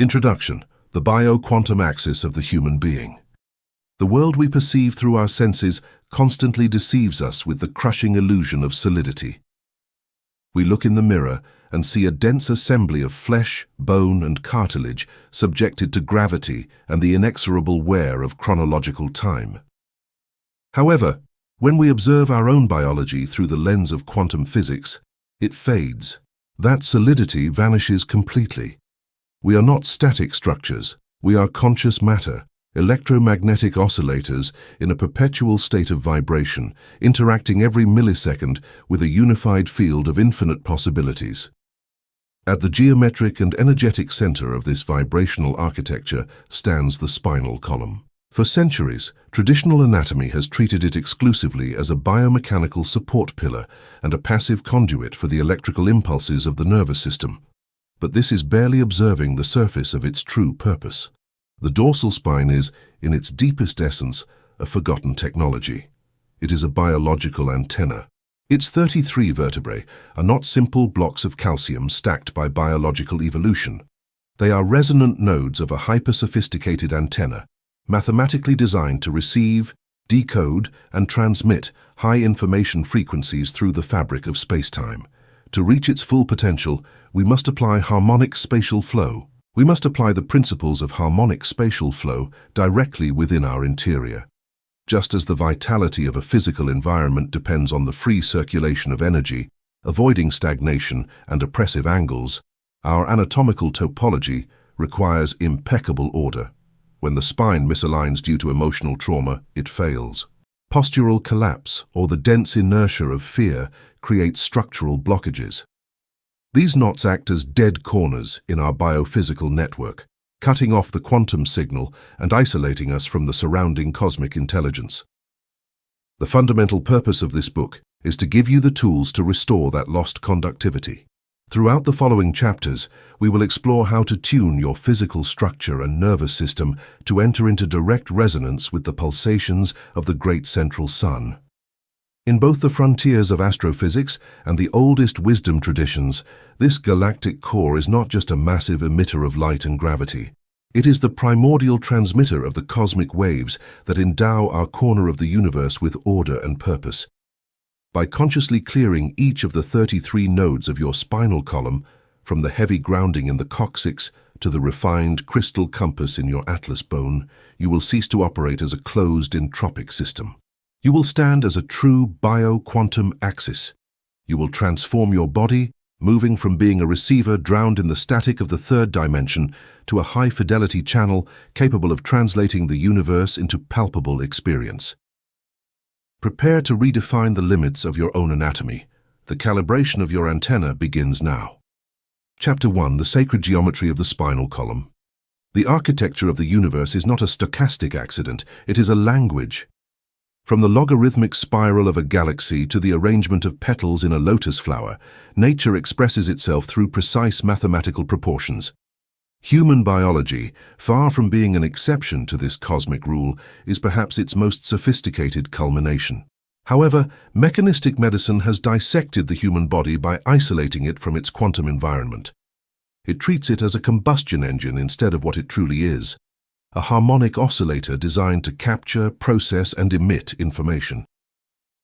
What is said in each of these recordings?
Introduction: the bio-quantum axis of the human being. The world we perceive through our senses constantly deceives us with the crushing illusion of solidity. We look in the mirror and see a dense assembly of flesh, bone, and cartilage subjected to gravity and the inexorable wear of chronological time. However, when we observe our own biology through the lens of quantum physics, it fades. That solidity vanishes completely. We are not static structures. We are conscious matter, electromagnetic oscillators in a perpetual state of vibration, interacting every millisecond with a unified field of infinite possibilities. At the geometric and energetic center of this vibrational architecture stands the spinal column. For centuries, traditional anatomy has treated it exclusively as a biomechanical support pillar and a passive conduit for the electrical impulses of the nervous system. But this is barely observing the surface of its true purpose. The dorsal spine is, in its deepest essence, a forgotten technology. It is a biological antenna. Its 33 vertebrae are not simple blocks of calcium stacked by biological evolution. They are resonant nodes of a hyper-sophisticated antenna, mathematically designed to receive, decode, and transmit high information frequencies through the fabric of space-time. To reach its full potential, we must apply harmonic spatial flow. We must apply the principles of harmonic spatial flow directly within our interior. Just as the vitality of a physical environment depends on the free circulation of energy, avoiding stagnation and oppressive angles, our anatomical topology requires impeccable order. When the spine misaligns due to emotional trauma, it fails. Postural collapse, or the dense inertia of fear, creates structural blockages. These knots act as dead corners in our biophysical network, cutting off the quantum signal and isolating us from the surrounding cosmic intelligence. The fundamental purpose of this book is to give you the tools to restore that lost conductivity. Throughout the following chapters, we will explore how to tune your physical structure and nervous system to enter into direct resonance with the pulsations of the great central sun. In both the frontiers of astrophysics and the oldest wisdom traditions, this galactic core is not just a massive emitter of light and gravity. It is the primordial transmitter of the cosmic waves that endow our corner of the universe with order and purpose. By consciously clearing each of the 33 nodes of your spinal column, from the heavy grounding in the coccyx to the refined crystal compass in your atlas bone, you will cease to operate as a closed entropic system. You will stand as a true bio-quantum axis. You will transform your body, moving from being a receiver drowned in the static of the third dimension to a high-fidelity channel capable of translating the universe into palpable experience. Prepare to redefine the limits of your own anatomy. The calibration of your antenna begins now. Chapter 1: The Sacred Geometry of the Spinal Column. The architecture of the universe is not a stochastic accident, it is a language. From the logarithmic spiral of a galaxy to the arrangement of petals in a lotus flower, nature expresses itself through precise mathematical proportions. Human biology, far from being an exception to this cosmic rule, is perhaps its most sophisticated culmination. However, mechanistic medicine has dissected the human body by isolating it from its quantum environment. It treats it as a combustion engine instead of what it truly is, a harmonic oscillator designed to capture, process, and emit information.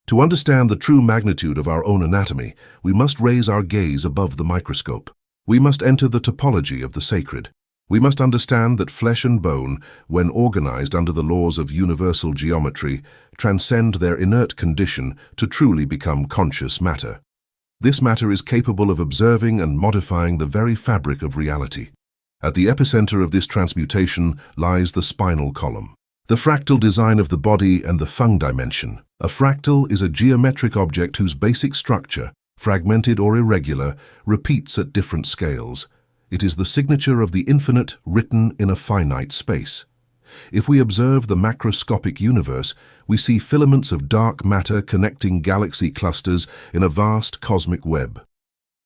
To understand the true magnitude of our own anatomy, we must raise our gaze above the microscope. We must enter the topology of the sacred. We must understand that flesh and bone, when organized under the laws of universal geometry, transcend their inert condition to truly become conscious matter. This matter is capable of observing and modifying the very fabric of reality. At the epicenter of this transmutation lies the spinal column, the fractal design of the body and the feng dimension. A fractal is a geometric object whose basic structure, fragmented or irregular, repeats at different scales. It is the signature of the infinite written in a finite space. If we observe the macroscopic universe, we see filaments of dark matter connecting galaxy clusters in a vast cosmic web.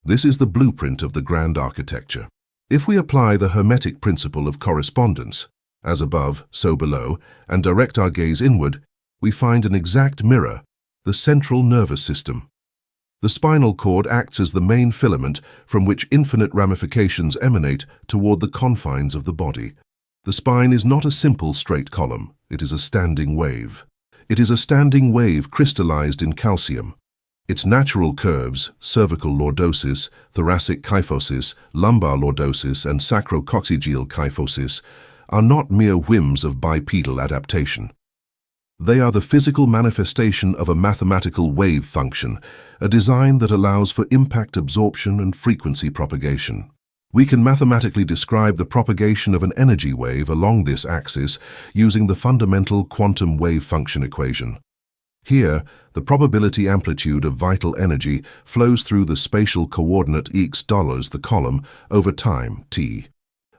This is the blueprint of the grand architecture. If we apply the Hermetic principle of correspondence, as above, so below, and direct our gaze inward, we find an exact mirror, the central nervous system. The spinal cord acts as the main filament from which infinite ramifications emanate toward the confines of the body. The spine is not a simple straight column, it is a standing wave. It is a standing wave crystallized in calcium. Its natural curves, cervical lordosis, thoracic kyphosis, lumbar lordosis, and sacrococcygeal kyphosis, are not mere whims of bipedal adaptation. They are the physical manifestation of a mathematical wave function, a design that allows for impact absorption and frequency propagation. We can mathematically describe the propagation of an energy wave along this axis using the fundamental quantum wave function equation. Here, the probability amplitude of vital energy flows through the spatial coordinate x dollars the column over time t.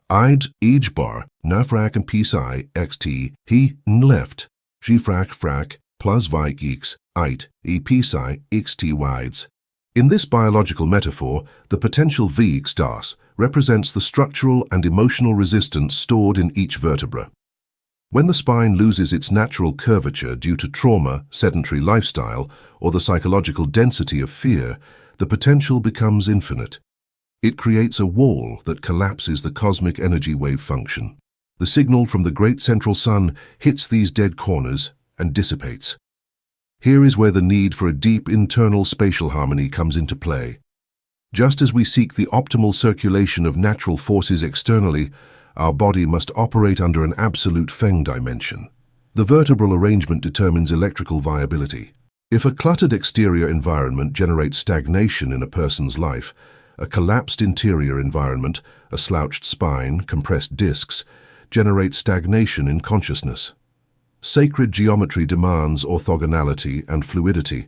Id each bar nafrak and psi xt he left g frac plus vik x eit e psi xt wides. In this biological metaphor, the potential Vx das represents the structural and emotional resistance stored in each vertebra. When the spine loses its natural curvature due to trauma, sedentary lifestyle, or the psychological density of fear, the potential becomes infinite. It creates a wall that collapses the cosmic energy wave function. The signal from the great central sun hits these dead corners and dissipates. Here is where the need for a deep internal spatial harmony comes into play. Just as we seek the optimal circulation of natural forces externally, our body must operate under an absolute Feng dimension. The vertebral arrangement determines electrical viability. If a cluttered exterior environment generates stagnation in a person's life, a collapsed interior environment, a slouched spine, compressed discs, generates stagnation in consciousness. Sacred geometry demands orthogonality and fluidity.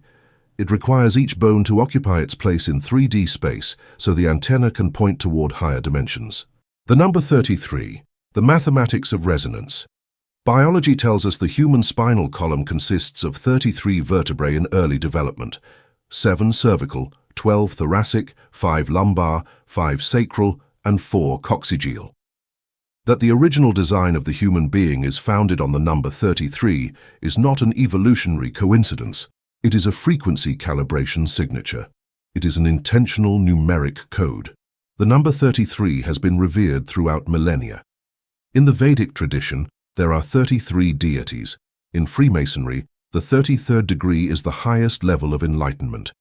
It requires each bone to occupy its place in 3D space so the antenna can point toward higher dimensions. The number 33, the mathematics of resonance. Biology tells us the human spinal column consists of 33 vertebrae in early development, 7 cervical, 12 thoracic, 5 lumbar, 5 sacral, and 4 coccygeal. That the original design of the human being is founded on the number 33 is not an evolutionary coincidence. It is a frequency calibration signature. It is an intentional numeric code. The number 33 has been revered throughout millennia. In the Vedic tradition, there are 33 deities. In Freemasonry, the 33rd degree is the highest level of enlightenment.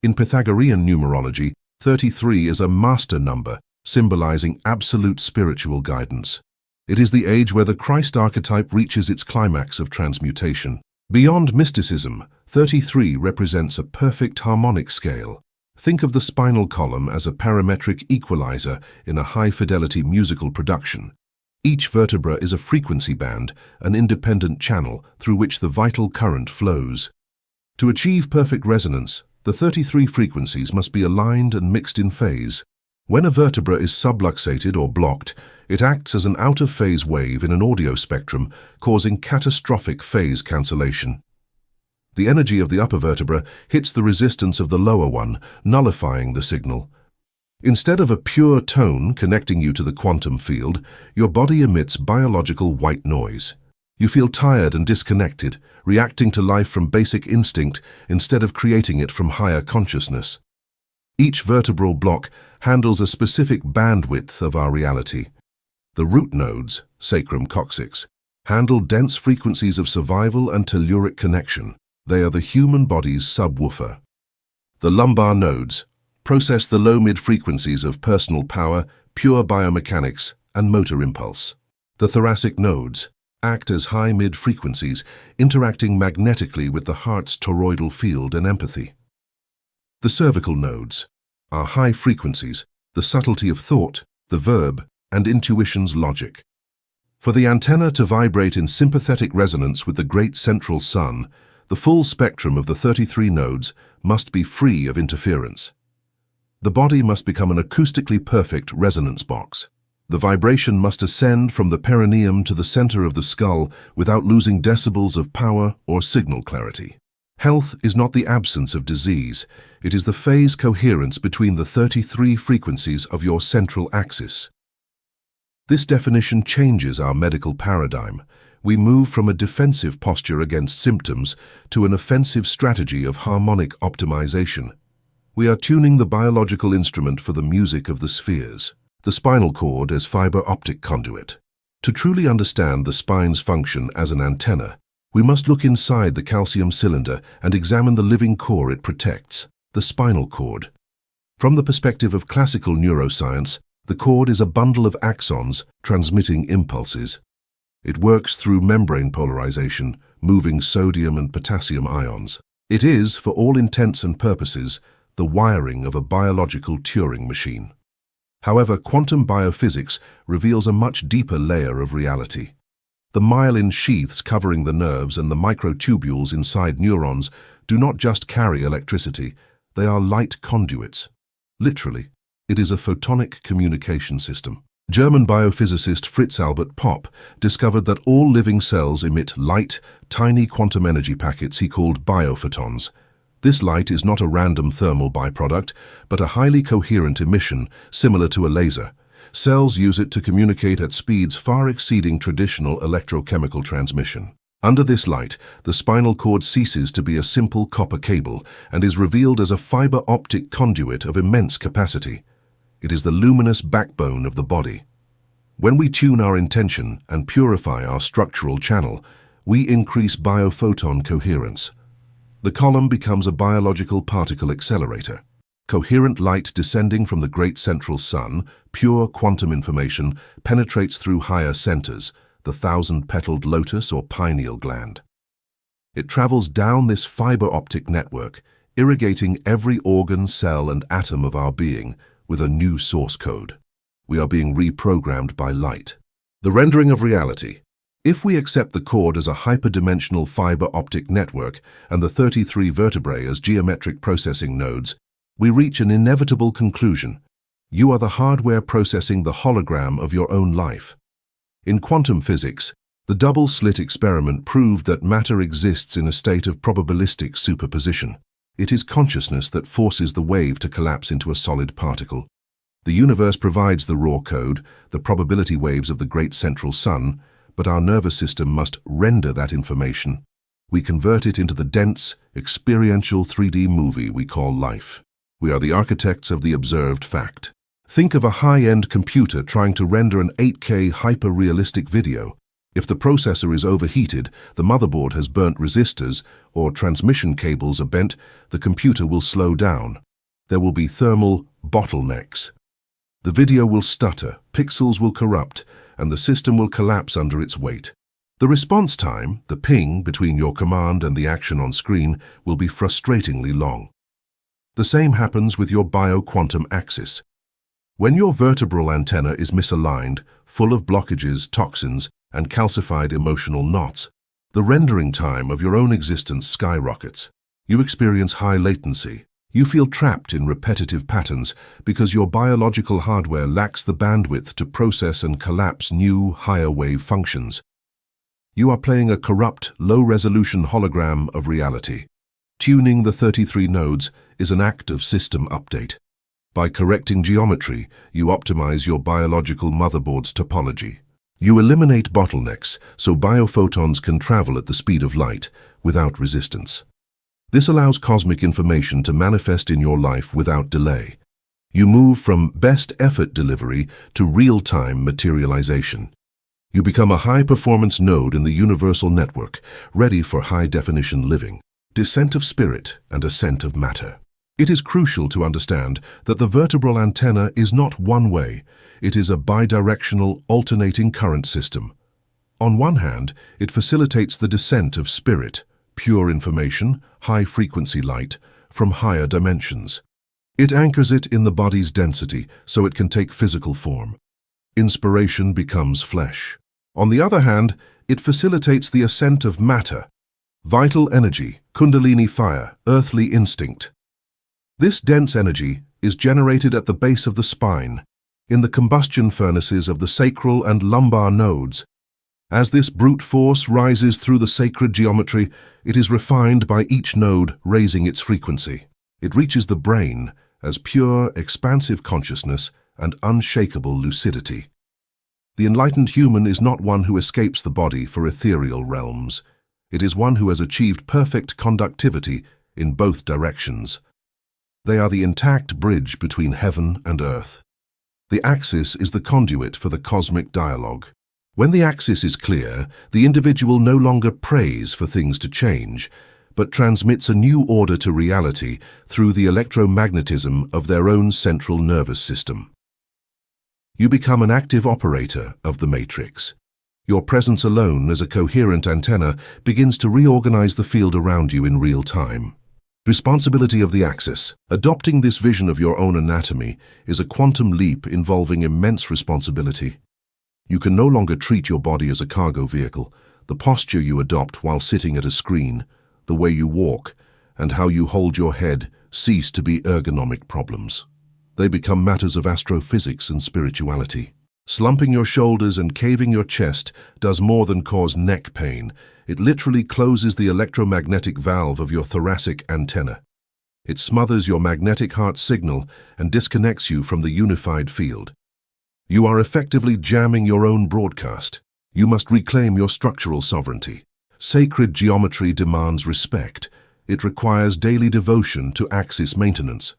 In Pythagorean numerology, 33 is a master number, symbolizing absolute spiritual guidance. It is the age where the Christ archetype reaches its climax of transmutation. Beyond mysticism, 33 represents a perfect harmonic scale. Think of the spinal column as a parametric equalizer in a high-fidelity musical production. Each vertebra is a frequency band, an independent channel through which the vital current flows. To achieve perfect resonance, the 33 frequencies must be aligned and mixed in phase. When a vertebra is subluxated or blocked, it acts as an out-of-phase wave in an audio spectrum, causing catastrophic phase cancellation. The energy of the upper vertebra hits the resistance of the lower one, nullifying the signal. Instead of a pure tone connecting you to the quantum field, your body emits biological white noise. You feel tired and disconnected, reacting to life from basic instinct instead of creating it from higher consciousness. Each vertebral block handles a specific bandwidth of our reality. The root nodes, sacrum coccyx, handle dense frequencies of survival and telluric connection. They are the human body's subwoofer. The lumbar nodes process the low-mid frequencies of personal power, pure biomechanics, and motor impulse. The thoracic nodes act as high-mid frequencies, interacting magnetically with the heart's toroidal field and empathy. The cervical nodes are high frequencies, the subtlety of thought, the verb, and intuition's logic. For the antenna to vibrate in sympathetic resonance with the great central sun, the full spectrum of the 33 nodes must be free of interference. The body must become an acoustically perfect resonance box. The vibration must ascend from the perineum to the center of the skull without losing decibels of power or signal clarity. Health is not the absence of disease, it is the phase coherence between the 33 frequencies of your central axis. This definition changes our medical paradigm. We move from a defensive posture against symptoms to an offensive strategy of harmonic optimization. We are tuning the biological instrument for the music of the spheres, the spinal cord as fiber optic conduit. To truly understand the spine's function as an antenna, we must look inside the calcium cylinder and examine the living core it protects, the spinal cord. From the perspective of classical neuroscience, the cord is a bundle of axons transmitting impulses. It works through membrane polarization, moving sodium and potassium ions. It is, for all intents and purposes, the wiring of a biological Turing machine. However, quantum biophysics reveals a much deeper layer of reality. The myelin sheaths covering the nerves and the microtubules inside neurons do not just carry electricity, they are light conduits. Literally, it is a photonic communication system. German biophysicist Fritz Albert Popp discovered that all living cells emit light, tiny quantum energy packets he called biophotons. This light is not a random thermal byproduct, but a highly coherent emission similar to a laser. Cells use it to communicate at speeds far exceeding traditional electrochemical transmission. Under this light, the spinal cord ceases to be a simple copper cable and is revealed as a fiber optic conduit of immense capacity. It is the luminous backbone of the body. When we tune our intention and purify our structural channel, we increase biophoton coherence. The column becomes a biological particle accelerator. Coherent light descending from the great central sun, pure quantum information, penetrates through higher centers, the thousand-petaled lotus or pineal gland. It travels down this fiber optic network, irrigating every organ, cell, and atom of our being with a new source code. We are being reprogrammed by light. The rendering of reality. If we accept the cord as a hyperdimensional fiber optic network and the 33 vertebrae as geometric processing nodes, we reach an inevitable conclusion. You are the hardware processing the hologram of your own life. In quantum physics, the double-slit experiment proved that matter exists in a state of probabilistic superposition. It is consciousness that forces the wave to collapse into a solid particle. The universe provides the raw code, the probability waves of the great central sun, but our nervous system must render that information. We convert it into the dense, experiential 3D movie we call life. We are the architects of the observed fact. Think of a high-end computer trying to render an 8K hyper-realistic video. If the processor is overheated, the motherboard has burnt resistors, or transmission cables are bent, the computer will slow down. There will be thermal bottlenecks. The video will stutter, pixels will corrupt, and the system will collapse under its weight. The response time, the ping between your command and the action on screen, will be frustratingly long. The same happens with your bioquantum axis. When your vertebral antenna is misaligned, full of blockages, toxins, and calcified emotional knots, the rendering time of your own existence skyrockets. You experience high latency. You feel trapped in repetitive patterns because your biological hardware lacks the bandwidth to process and collapse new, higher wave functions. You are playing a corrupt, low-resolution hologram of reality. Tuning the 33 nodes is an act of system update. By correcting geometry, you optimize your biological motherboard's topology. You eliminate bottlenecks so biophotons can travel at the speed of light without resistance. This allows cosmic information to manifest in your life without delay. You move from best effort delivery to real-time materialization. You become a high-performance node in the universal network, ready for high-definition living. Descent of spirit and ascent of matter. It is crucial to understand that the vertebral antenna is not one-way. It is a bidirectional, alternating current system. On one hand, it facilitates the descent of spirit, pure information, high-frequency light, from higher dimensions. It anchors it in the body's density so it can take physical form. Inspiration becomes flesh. On the other hand, it facilitates the ascent of matter, vital energy, kundalini fire, earthly instinct. This dense energy is generated at the base of the spine, in the combustion furnaces of the sacral and lumbar nodes. As this brute force rises through the sacred geometry, it is refined by each node raising its frequency. It reaches the brain as pure, expansive consciousness and unshakable lucidity. The enlightened human is not one who escapes the body for ethereal realms. It is one who has achieved perfect conductivity in both directions. They are the intact bridge between heaven and earth. The axis is the conduit for the cosmic dialogue. When the axis is clear, the individual no longer prays for things to change, but transmits a new order to reality through the electromagnetism of their own central nervous system. You become an active operator of the matrix. Your presence alone as a coherent antenna begins to reorganize the field around you in real time. Responsibility of the axis. Adopting this vision of your own anatomy is a quantum leap involving immense responsibility. You can no longer treat your body as a cargo vehicle. The posture you adopt while sitting at a screen, the way you walk, and how you hold your head cease to be ergonomic problems. They become matters of astrophysics and spirituality. Slumping your shoulders and caving your chest does more than cause neck pain. It literally closes the electromagnetic valve of your thoracic antenna. It smothers your magnetic heart signal and disconnects you from the unified field. You are effectively jamming your own broadcast. You must reclaim your structural sovereignty. Sacred geometry demands respect. It requires daily devotion to axis maintenance.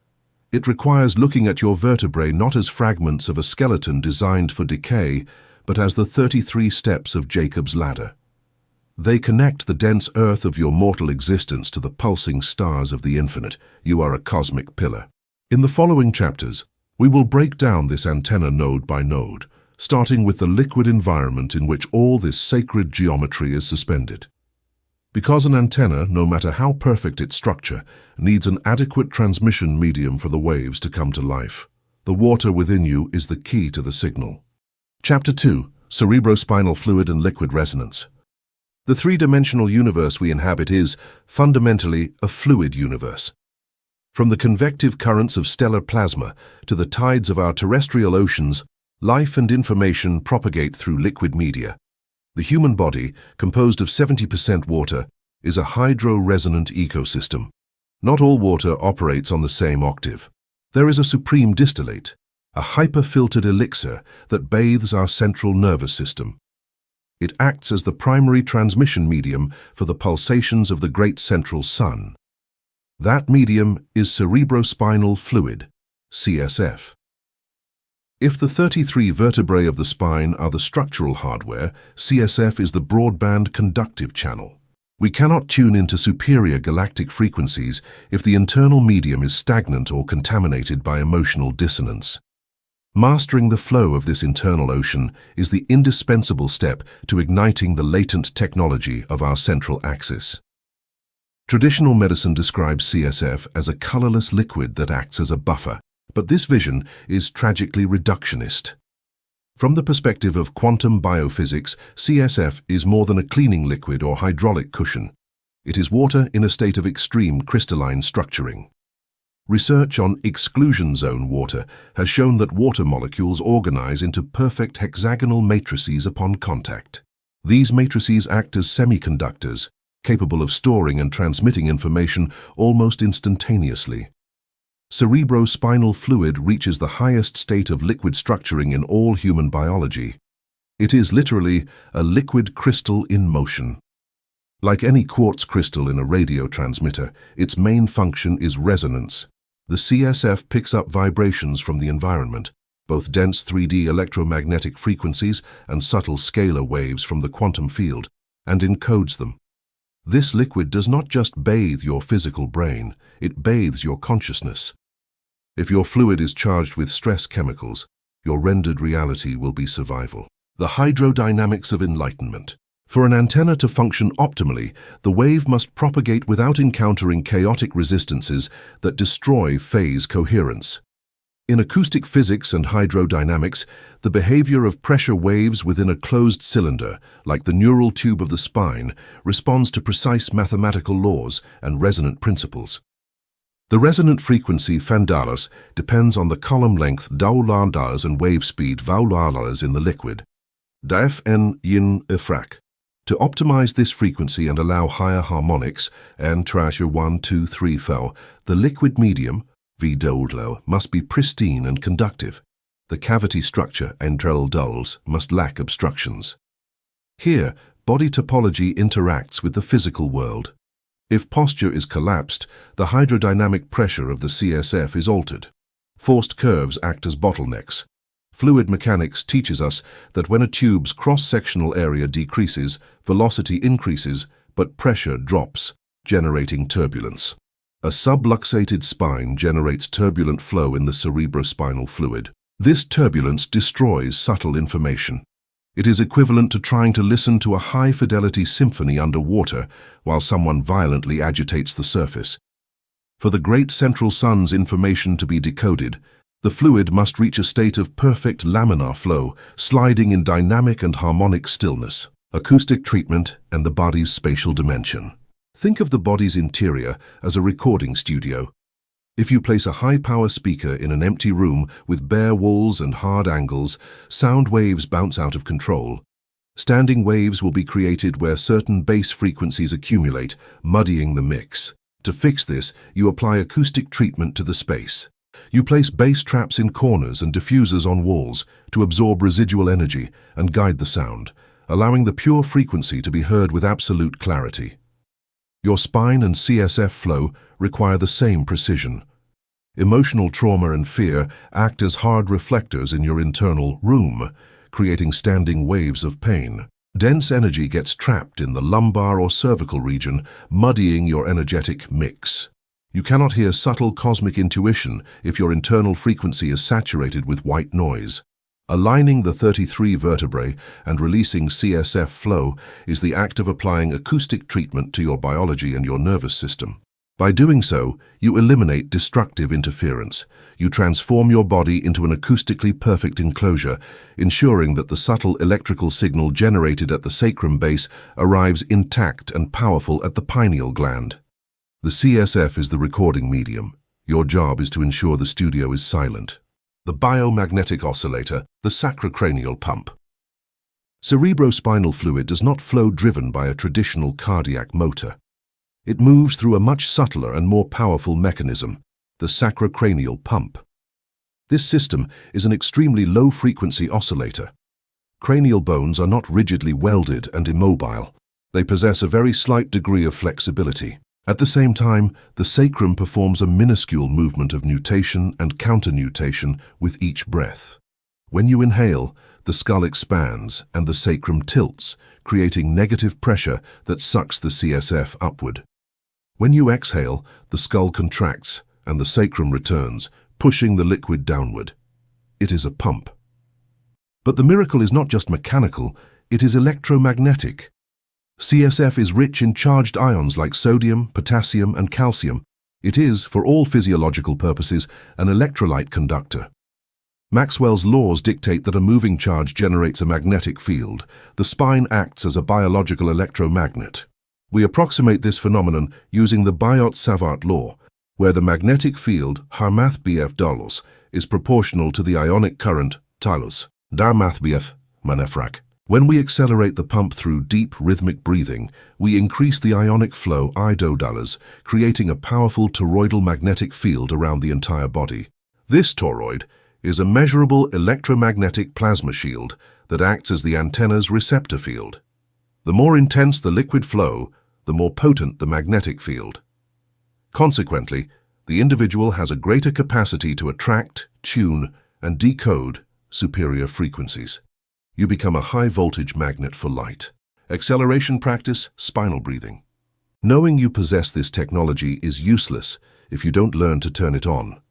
It requires looking at your vertebrae not as fragments of a skeleton designed for decay, but as the 33 steps of Jacob's ladder. They connect the dense earth of your mortal existence to the pulsing stars of the infinite. You are a cosmic pillar. In the following chapters, we will break down this antenna node by node, starting with the liquid environment in which all this sacred geometry is suspended. Because an antenna, no matter how perfect its structure, needs an adequate transmission medium for the waves to come to life. The water within you is the key to the signal. Chapter 2. Cerebrospinal Fluid and Liquid Resonance. The three-dimensional universe we inhabit is, fundamentally, a fluid universe. From the convective currents of stellar plasma to the tides of our terrestrial oceans, life and information propagate through liquid media. The human body, composed of 70% water, is a hydro-resonant ecosystem. Not all water operates on the same octave. There is a supreme distillate, a hyper-filtered elixir that bathes our central nervous system. It acts as the primary transmission medium for the pulsations of the great central sun. That medium is cerebrospinal fluid, CSF. If the 33 vertebrae of the spine are the structural hardware, CSF is the broadband conductive channel. We cannot tune into superior galactic frequencies if the internal medium is stagnant or contaminated by emotional dissonance. Mastering the flow of this internal ocean is the indispensable step to igniting the latent technology of our central axis. Traditional medicine describes CSF as a colorless liquid that acts as a buffer, but this vision is tragically reductionist. From the perspective of quantum biophysics, CSF is more than a cleaning liquid or hydraulic cushion. It is water in a state of extreme crystalline structuring. Research on exclusion zone water has shown that water molecules organize into perfect hexagonal matrices upon contact. These matrices act as semiconductors, capable of storing and transmitting information almost instantaneously. Cerebrospinal fluid reaches the highest state of liquid structuring in all human biology. It is literally a liquid crystal in motion. Like any quartz crystal in a radio transmitter, its main function is resonance. The CSF picks up vibrations from the environment, both dense 3D electromagnetic frequencies and subtle scalar waves from the quantum field, and encodes them. This liquid does not just bathe your physical brain, it bathes your consciousness. If your fluid is charged with stress chemicals, your rendered reality will be survival. The hydrodynamics of enlightenment. For an antenna to function optimally, the wave must propagate without encountering chaotic resistances that destroy phase coherence. In acoustic physics and hydrodynamics, the behavior of pressure waves within a closed cylinder, like the neural tube of the spine, responds to precise mathematical laws and resonant principles. The resonant frequency Fandalas depends on the column length Dauladas and wave speed Vaulalas in the liquid. Daf en yin ifrak. To optimize this frequency and allow higher harmonics, and trasher 1, 2, 3 fell, the liquid medium, V Doldlo, must be pristine and conductive. The cavity structure, Entrel dulls, must lack obstructions. Here, body topology interacts with the physical world. If posture is collapsed, the hydrodynamic pressure of the CSF is altered. Forced curves act as bottlenecks. Fluid mechanics teaches us that when a tube's cross-sectional area decreases, velocity increases, but pressure drops, generating turbulence. A subluxated spine generates turbulent flow in the cerebrospinal fluid. This turbulence destroys subtle information. It is equivalent to trying to listen to a high-fidelity symphony underwater while someone violently agitates the surface. For the great central sun's information to be decoded, the fluid must reach a state of perfect laminar flow, sliding in dynamic and harmonic stillness. Acoustic treatment and the body's spatial dimension. Think of the body's interior as a recording studio. If you place a high-power speaker in an empty room with bare walls and hard angles, sound waves bounce out of control. Standing waves will be created where certain bass frequencies accumulate, muddying the mix. To fix this, you apply acoustic treatment to the space. You place bass traps in corners and diffusers on walls to absorb residual energy and guide the sound, allowing the pure frequency to be heard with absolute clarity. Your spine and CSF flow require the same precision. Emotional trauma and fear act as hard reflectors in your internal room, creating standing waves of pain. Dense energy gets trapped in the lumbar or cervical region, muddying your energetic mix. You cannot hear subtle cosmic intuition if your internal frequency is saturated with white noise. Aligning the 33 vertebrae and releasing CSF flow is the act of applying acoustic treatment to your biology and your nervous system. By doing so, you eliminate destructive interference. You transform your body into an acoustically perfect enclosure, ensuring that the subtle electrical signal generated at the sacrum base arrives intact and powerful at the pineal gland. The CSF is the recording medium. Your job is to ensure the studio is silent. The biomagnetic oscillator, the sacrocranial pump. Cerebrospinal fluid does not flow driven by a traditional cardiac motor. It moves through a much subtler and more powerful mechanism, the sacrocranial pump. This system is an extremely low-frequency oscillator. Cranial bones are not rigidly welded and immobile. They possess a very slight degree of flexibility. At the same time, the sacrum performs a minuscule movement of nutation and counternutation with each breath. When you inhale, the skull expands and the sacrum tilts, creating negative pressure that sucks the CSF upward. When you exhale, the skull contracts and the sacrum returns, pushing the liquid downward. It is a pump. But the miracle is not just mechanical, it is electromagnetic. CSF is rich in charged ions like sodium, potassium, and calcium. It is, for all physiological purposes, an electrolyte conductor. Maxwell's laws dictate that a moving charge generates a magnetic field. The spine acts as a biological electromagnet. We approximate this phenomenon using the Biot-Savart law, where the magnetic field, Harmath BF Dalos, is proportional to the ionic current, Tylus, Darmath BF Manefrak. When we accelerate the pump through deep rhythmic breathing, we increase the ionic flow Ido-Dalas, creating a powerful toroidal magnetic field around the entire body. This toroid is a measurable electromagnetic plasma shield that acts as the antenna's receptor field. The more intense the liquid flow, the more potent the magnetic field. Consequently, the individual has a greater capacity to attract, tune, and decode superior frequencies. You become a high-voltage magnet for light. Acceleration practice, spinal breathing. Knowing you possess this technology is useless if you don't learn to turn it on.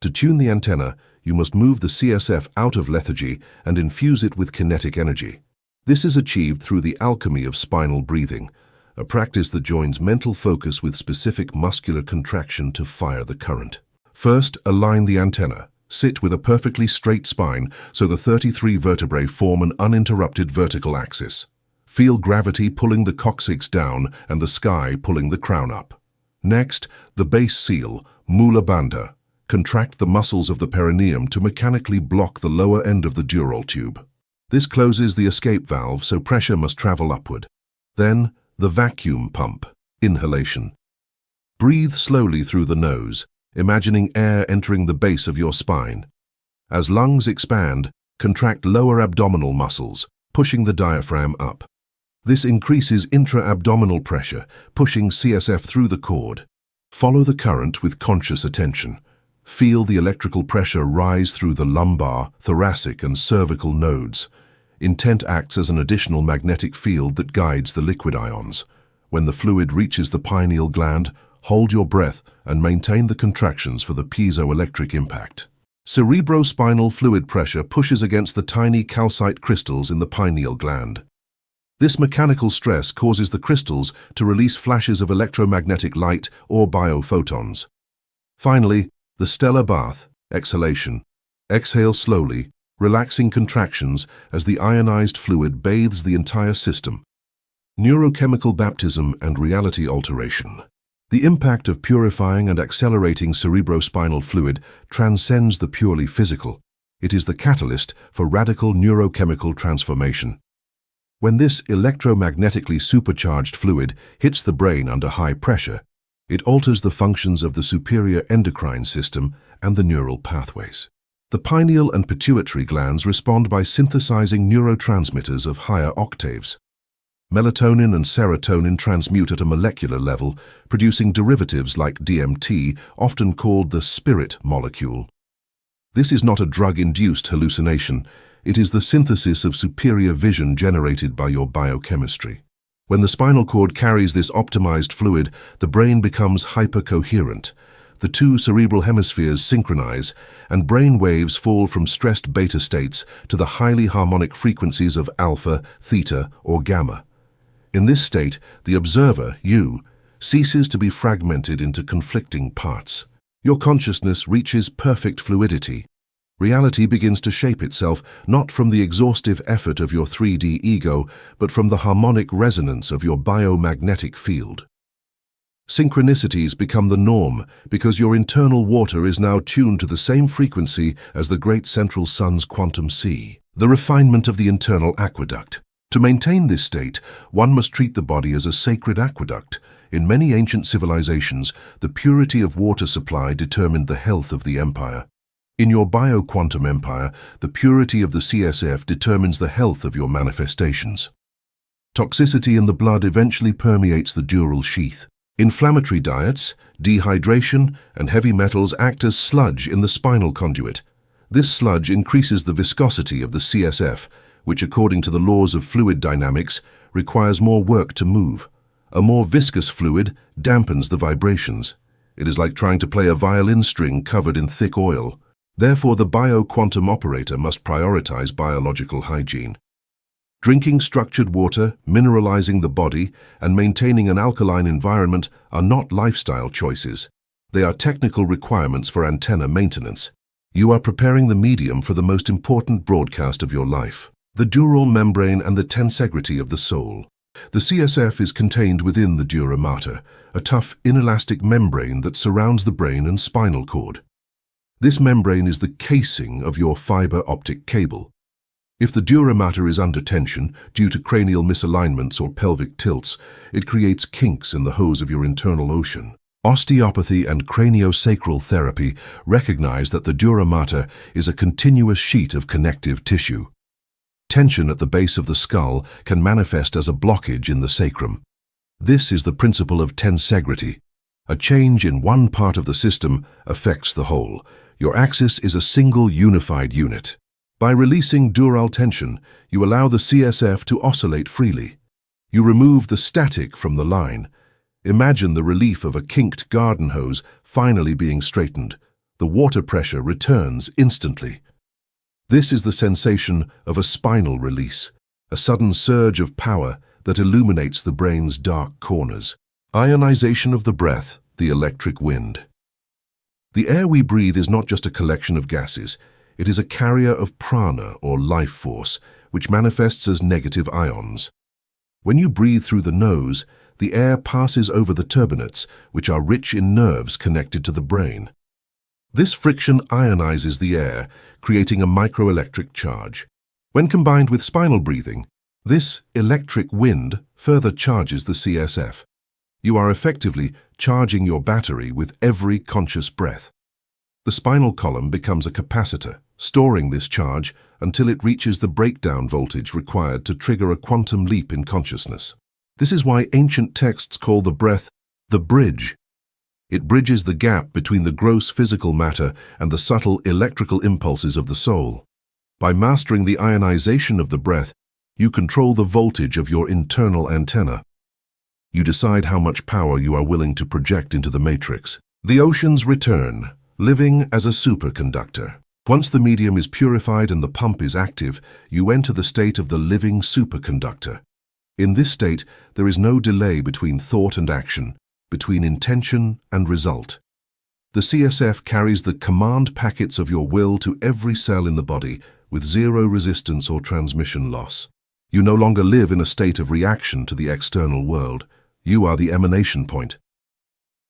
To tune the antenna, you must move the CSF out of lethargy and infuse it with kinetic energy. This is achieved through the alchemy of spinal breathing, a practice that joins mental focus with specific muscular contraction to fire the current. First, align the antenna. Sit with a perfectly straight spine so the 33 vertebrae form an uninterrupted vertical axis. Feel gravity pulling the coccyx down and the sky pulling the crown up. Next, the base seal, Mula Bandha. Contract the muscles of the perineum to mechanically block the lower end of the dural tube. This closes the escape valve, so pressure must travel upward. Then, the vacuum pump, inhalation. Breathe slowly through the nose, imagining air entering the base of your spine. As lungs expand, contract lower abdominal muscles, pushing the diaphragm up. This increases intra-abdominal pressure, pushing CSF through the cord. Follow the current with conscious attention. Feel the electrical pressure rise through the lumbar, thoracic, and cervical nodes. Intent acts as an additional magnetic field that guides the liquid ions. When the fluid reaches the pineal gland, hold your breath and maintain the contractions for the piezoelectric impact. Cerebrospinal fluid pressure pushes against the tiny calcite crystals in the pineal gland. This mechanical stress causes the crystals to release flashes of electromagnetic light or biophotons. Finally, the stellar bath, exhalation. Exhale slowly, relaxing contractions as the ionized fluid bathes the entire system. Neurochemical baptism and reality alteration. The impact of purifying and accelerating cerebrospinal fluid transcends the purely physical. It is the catalyst for radical neurochemical transformation. When this electromagnetically supercharged fluid hits the brain under high pressure, it alters the functions of the superior endocrine system and the neural pathways. The pineal and pituitary glands respond by synthesizing neurotransmitters of higher octaves. Melatonin and serotonin transmute at a molecular level, producing derivatives like DMT, often called the spirit molecule. This is not a drug-induced hallucination. It is the synthesis of superior vision generated by your biochemistry. When the spinal cord carries this optimized fluid, the brain becomes hypercoherent. The two cerebral hemispheres synchronize, and brain waves fall from stressed beta states to the highly harmonic frequencies of alpha, theta, or gamma. In this state, the observer, you, ceases to be fragmented into conflicting parts. Your consciousness reaches perfect fluidity. Reality begins to shape itself not from the exhaustive effort of your 3D ego, but from the harmonic resonance of your biomagnetic field. Synchronicities become the norm because your internal water is now tuned to the same frequency as the great central sun's quantum sea. The refinement of the internal aqueduct. To maintain this state, one must treat the body as a sacred aqueduct. In many ancient civilizations, the purity of water supply determined the health of the empire. In your bioquantum empire, the purity of the CSF determines the health of your manifestations. Toxicity in the blood eventually permeates the dural sheath. Inflammatory diets, dehydration, and heavy metals act as sludge in the spinal conduit. This sludge increases the viscosity of the CSF, which, according to the laws of fluid dynamics, requires more work to move. A more viscous fluid dampens the vibrations. It is like trying to play a violin string covered in thick oil. Therefore, the bioquantum operator must prioritize biological hygiene. Drinking structured water, mineralizing the body, and maintaining an alkaline environment are not lifestyle choices. They are technical requirements for antenna maintenance. You are preparing the medium for the most important broadcast of your life. The dural membrane and the tensegrity of the soul. The CSF is contained within the dura mater, a tough, inelastic membrane that surrounds the brain and spinal cord. This membrane is the casing of your fiber optic cable. If the dura mater is under tension due to cranial misalignments or pelvic tilts, it creates kinks in the hose of your internal ocean. Osteopathy and craniosacral therapy recognize that the dura mater is a continuous sheet of connective tissue. Tension at the base of the skull can manifest as a blockage in the sacrum. This is the principle of tensegrity. A change in one part of the system affects the whole. Your axis is a single unified unit. By releasing dural tension, you allow the CSF to oscillate freely. You remove the static from the line. Imagine the relief of a kinked garden hose finally being straightened. The water pressure returns instantly. This is the sensation of a spinal release, a sudden surge of power that illuminates the brain's dark corners. Ionization of the breath, the electric wind. The air we breathe is not just a collection of gases. It is a carrier of prana, or life force, which manifests as negative ions. When you breathe through the nose, the air passes over the turbinates, which are rich in nerves connected to the brain. This friction ionizes the air, creating a microelectric charge. When combined with spinal breathing, this electric wind further charges the CSF. You are effectively charging your battery with every conscious breath. The spinal column becomes a capacitor, storing this charge until it reaches the breakdown voltage required to trigger a quantum leap in consciousness. This is why ancient texts call the breath the bridge. It bridges the gap between the gross physical matter and the subtle electrical impulses of the soul. By mastering the ionization of the breath, you control the voltage of your internal antenna. You decide how much power you are willing to project into the matrix. The oceans return, living as a superconductor. Once the medium is purified and the pump is active, you enter the state of the living superconductor. In this state, there is no delay between thought and action, between intention and result. The CSF carries the command packets of your will to every cell in the body with zero resistance or transmission loss. You no longer live in a state of reaction to the external world. You are the emanation point.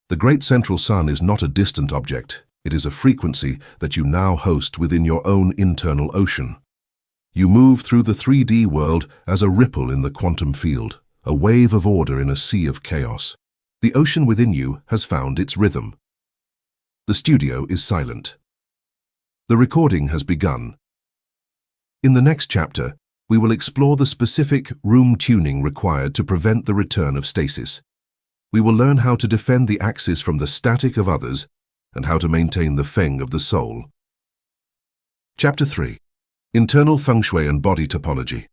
The great central sun is not a distant object. It is a frequency that you now host within your own internal ocean. You move through the 3D world as a ripple in the quantum field, a wave of order in a sea of chaos. The ocean within you has found its rhythm. The studio is silent. The recording has begun. In the next chapter, we will explore the specific room tuning required to prevent the return of stasis. We will learn how to defend the axis from the static of others and how to maintain the feng of the soul. Chapter 3. Internal Feng Shui and Body Topology.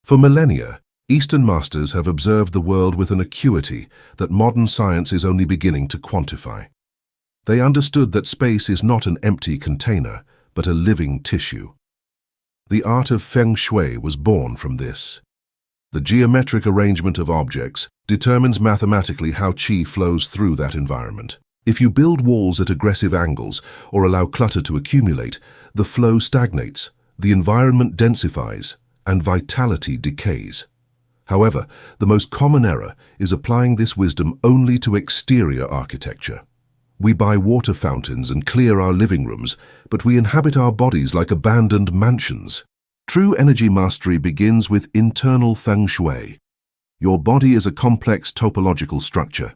For millennia, Eastern masters have observed the world with an acuity that modern science is only beginning to quantify. They understood that space is not an empty container, but a living tissue. The art of Feng Shui was born from this. The geometric arrangement of objects determines mathematically how qi flows through that environment. If you build walls at aggressive angles or allow clutter to accumulate, the flow stagnates, the environment densifies, and vitality decays. However, the most common error is applying this wisdom only to exterior architecture. We buy water fountains and clear our living rooms, but we inhabit our bodies like abandoned mansions. True energy mastery begins with internal Feng Shui. Your body is a complex topological structure.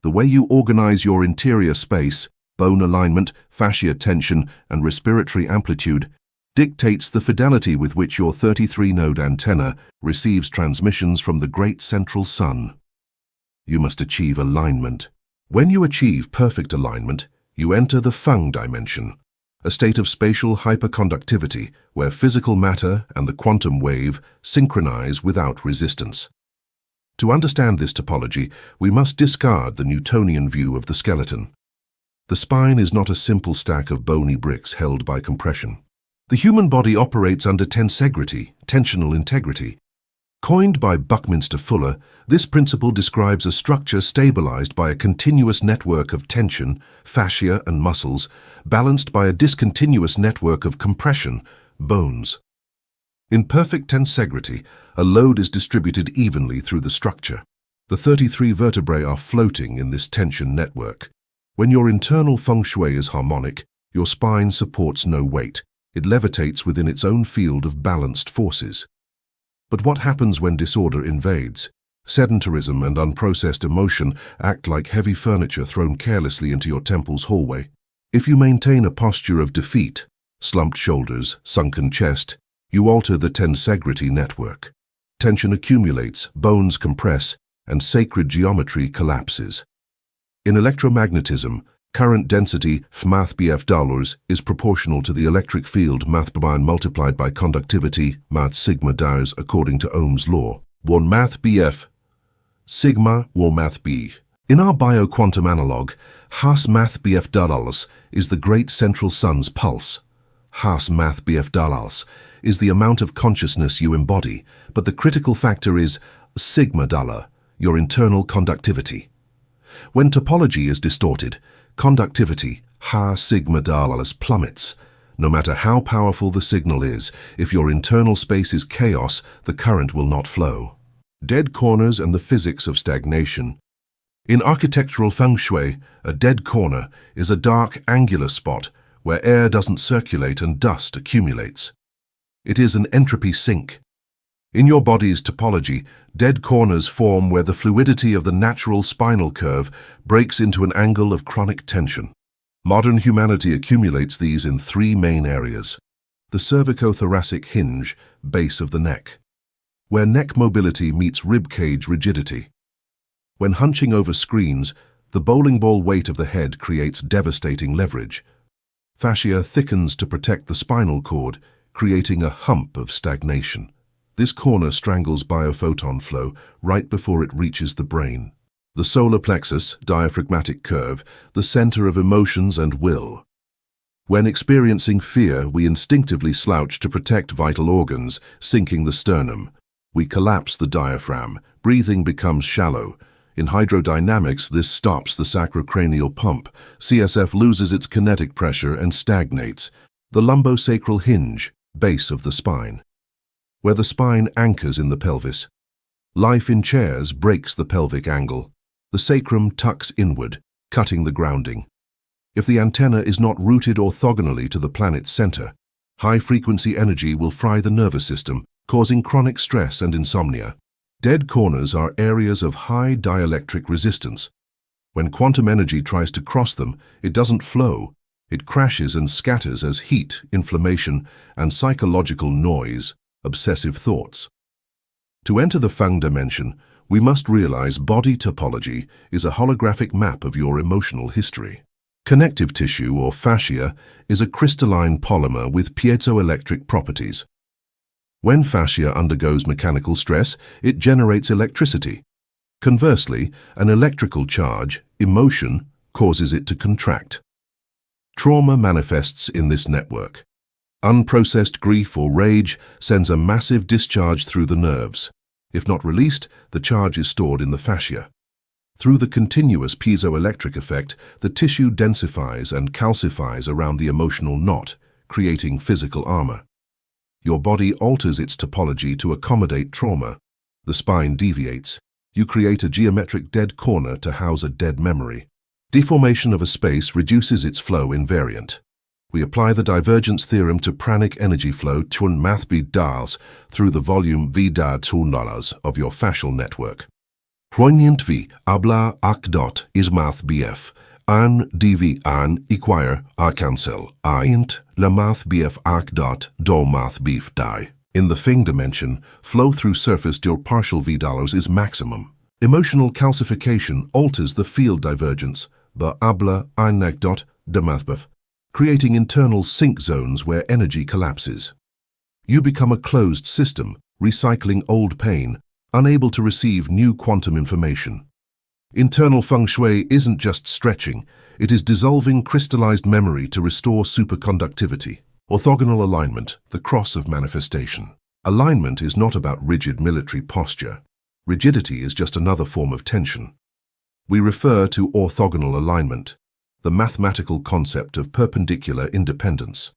The way you organize your interior space, bone alignment, fascia tension, and respiratory amplitude dictates the fidelity with which your 33-node antenna receives transmissions from the great central sun. You must achieve alignment. When you achieve perfect alignment, you enter the Feng dimension, a state of spatial hyperconductivity where physical matter and the quantum wave synchronize without resistance. To understand this topology, we must discard the Newtonian view of the skeleton. The spine is not a simple stack of bony bricks held by compression. The human body operates under tensegrity, tensional integrity. Coined by Buckminster Fuller, this principle describes a structure stabilized by a continuous network of tension, fascia, and muscles, balanced by a discontinuous network of compression, bones. In perfect tensegrity, a load is distributed evenly through the structure. The 33 vertebrae are floating in this tension network. When your internal feng shui is harmonic, your spine supports no weight. It levitates within its own field of balanced forces. But what happens when disorder invades? Sedentarism and unprocessed emotion act like heavy furniture thrown carelessly into your temple's hallway. If you maintain a posture of defeat, slumped shoulders, sunken chest, you alter the tensegrity network. Tension accumulates, bones compress, and sacred geometry collapses. In electromagnetism, current density math BF dollars is proportional to the electric field math multiplied by conductivity math sigma dollars according to Ohm's law. 1 math BF sigma 1 math B. In our bioquantum analog, Haas math BF dollars is the great central sun's pulse. Haas math BF dollars is the amount of consciousness you embody, but the critical factor is sigma dollar, your internal conductivity. When topology is distorted, conductivity, Ha sigma dollars, plummets. No matter how powerful the signal is, if your internal space is chaos, the current will not flow. Dead corners and the physics of stagnation. In architectural feng shui, a dead corner is a dark, angular spot where air doesn't circulate and dust accumulates. It is an entropy sink. In your body's topology, dead corners form where the fluidity of the natural spinal curve breaks into an angle of chronic tension. Modern humanity accumulates these in 3 main areas: the cervicothoracic hinge, base of the neck, where neck mobility meets ribcage rigidity. When hunching over screens, the bowling ball weight of the head creates devastating leverage. Fascia thickens to protect the spinal cord, creating a hump of stagnation. This corner strangles biophoton flow right before it reaches the brain. The solar plexus, diaphragmatic curve, the center of emotions and will. When experiencing fear, we instinctively slouch to protect vital organs, sinking the sternum. We collapse the diaphragm, breathing becomes shallow. In hydrodynamics, this stops the sacrocranial pump. CSF loses its kinetic pressure and stagnates. The lumbosacral hinge, base of the spine, where the spine anchors in the pelvis. Life in chairs breaks the pelvic angle. The sacrum tucks inward, cutting the grounding. If the antenna is not rooted orthogonally to the planet's center, high-frequency energy will fry the nervous system, causing chronic stress and insomnia. Dead corners are areas of high dielectric resistance. When quantum energy tries to cross them, it doesn't flow. It crashes and scatters as heat, inflammation, and psychological noise, obsessive thoughts. To enter the Feng dimension, we must realize body topology is a holographic map of your emotional history. Connective tissue, or fascia, is a crystalline polymer with piezoelectric properties. When fascia undergoes mechanical stress, it generates electricity. Conversely, an electrical charge, emotion, causes it to contract. Trauma manifests in this network. Unprocessed grief or rage sends a massive discharge through the nerves. If not released, the charge is stored in the fascia. Through the continuous piezoelectric effect, the tissue densifies and calcifies around the emotional knot, creating physical armor. Your body alters its topology to accommodate trauma. The spine deviates. You create a geometric dead corner to house a dead memory. Deformation of a space reduces its flow invariant. We apply the divergence theorem to pranic energy flow tun mathb dals through the volume v da tundalas of your fascial network. Poignant v abla ak dot is math bf. An dv an equire a cancel. Aint la math bf ak dot do math beef die. In the Feng dimension, flow through surface your partial v dollars is maximum. Emotional calcification alters the field divergence, ba abla anecdot de mathbef, creating internal sink zones where energy collapses. You become a closed system, recycling old pain, unable to receive new quantum information. Internal feng shui isn't just stretching, it is dissolving crystallized memory to restore superconductivity. Orthogonal alignment, the cross of manifestation. Alignment is not about rigid military posture. Rigidity is just another form of tension. We refer to orthogonal alignment, the mathematical concept of perpendicular independence.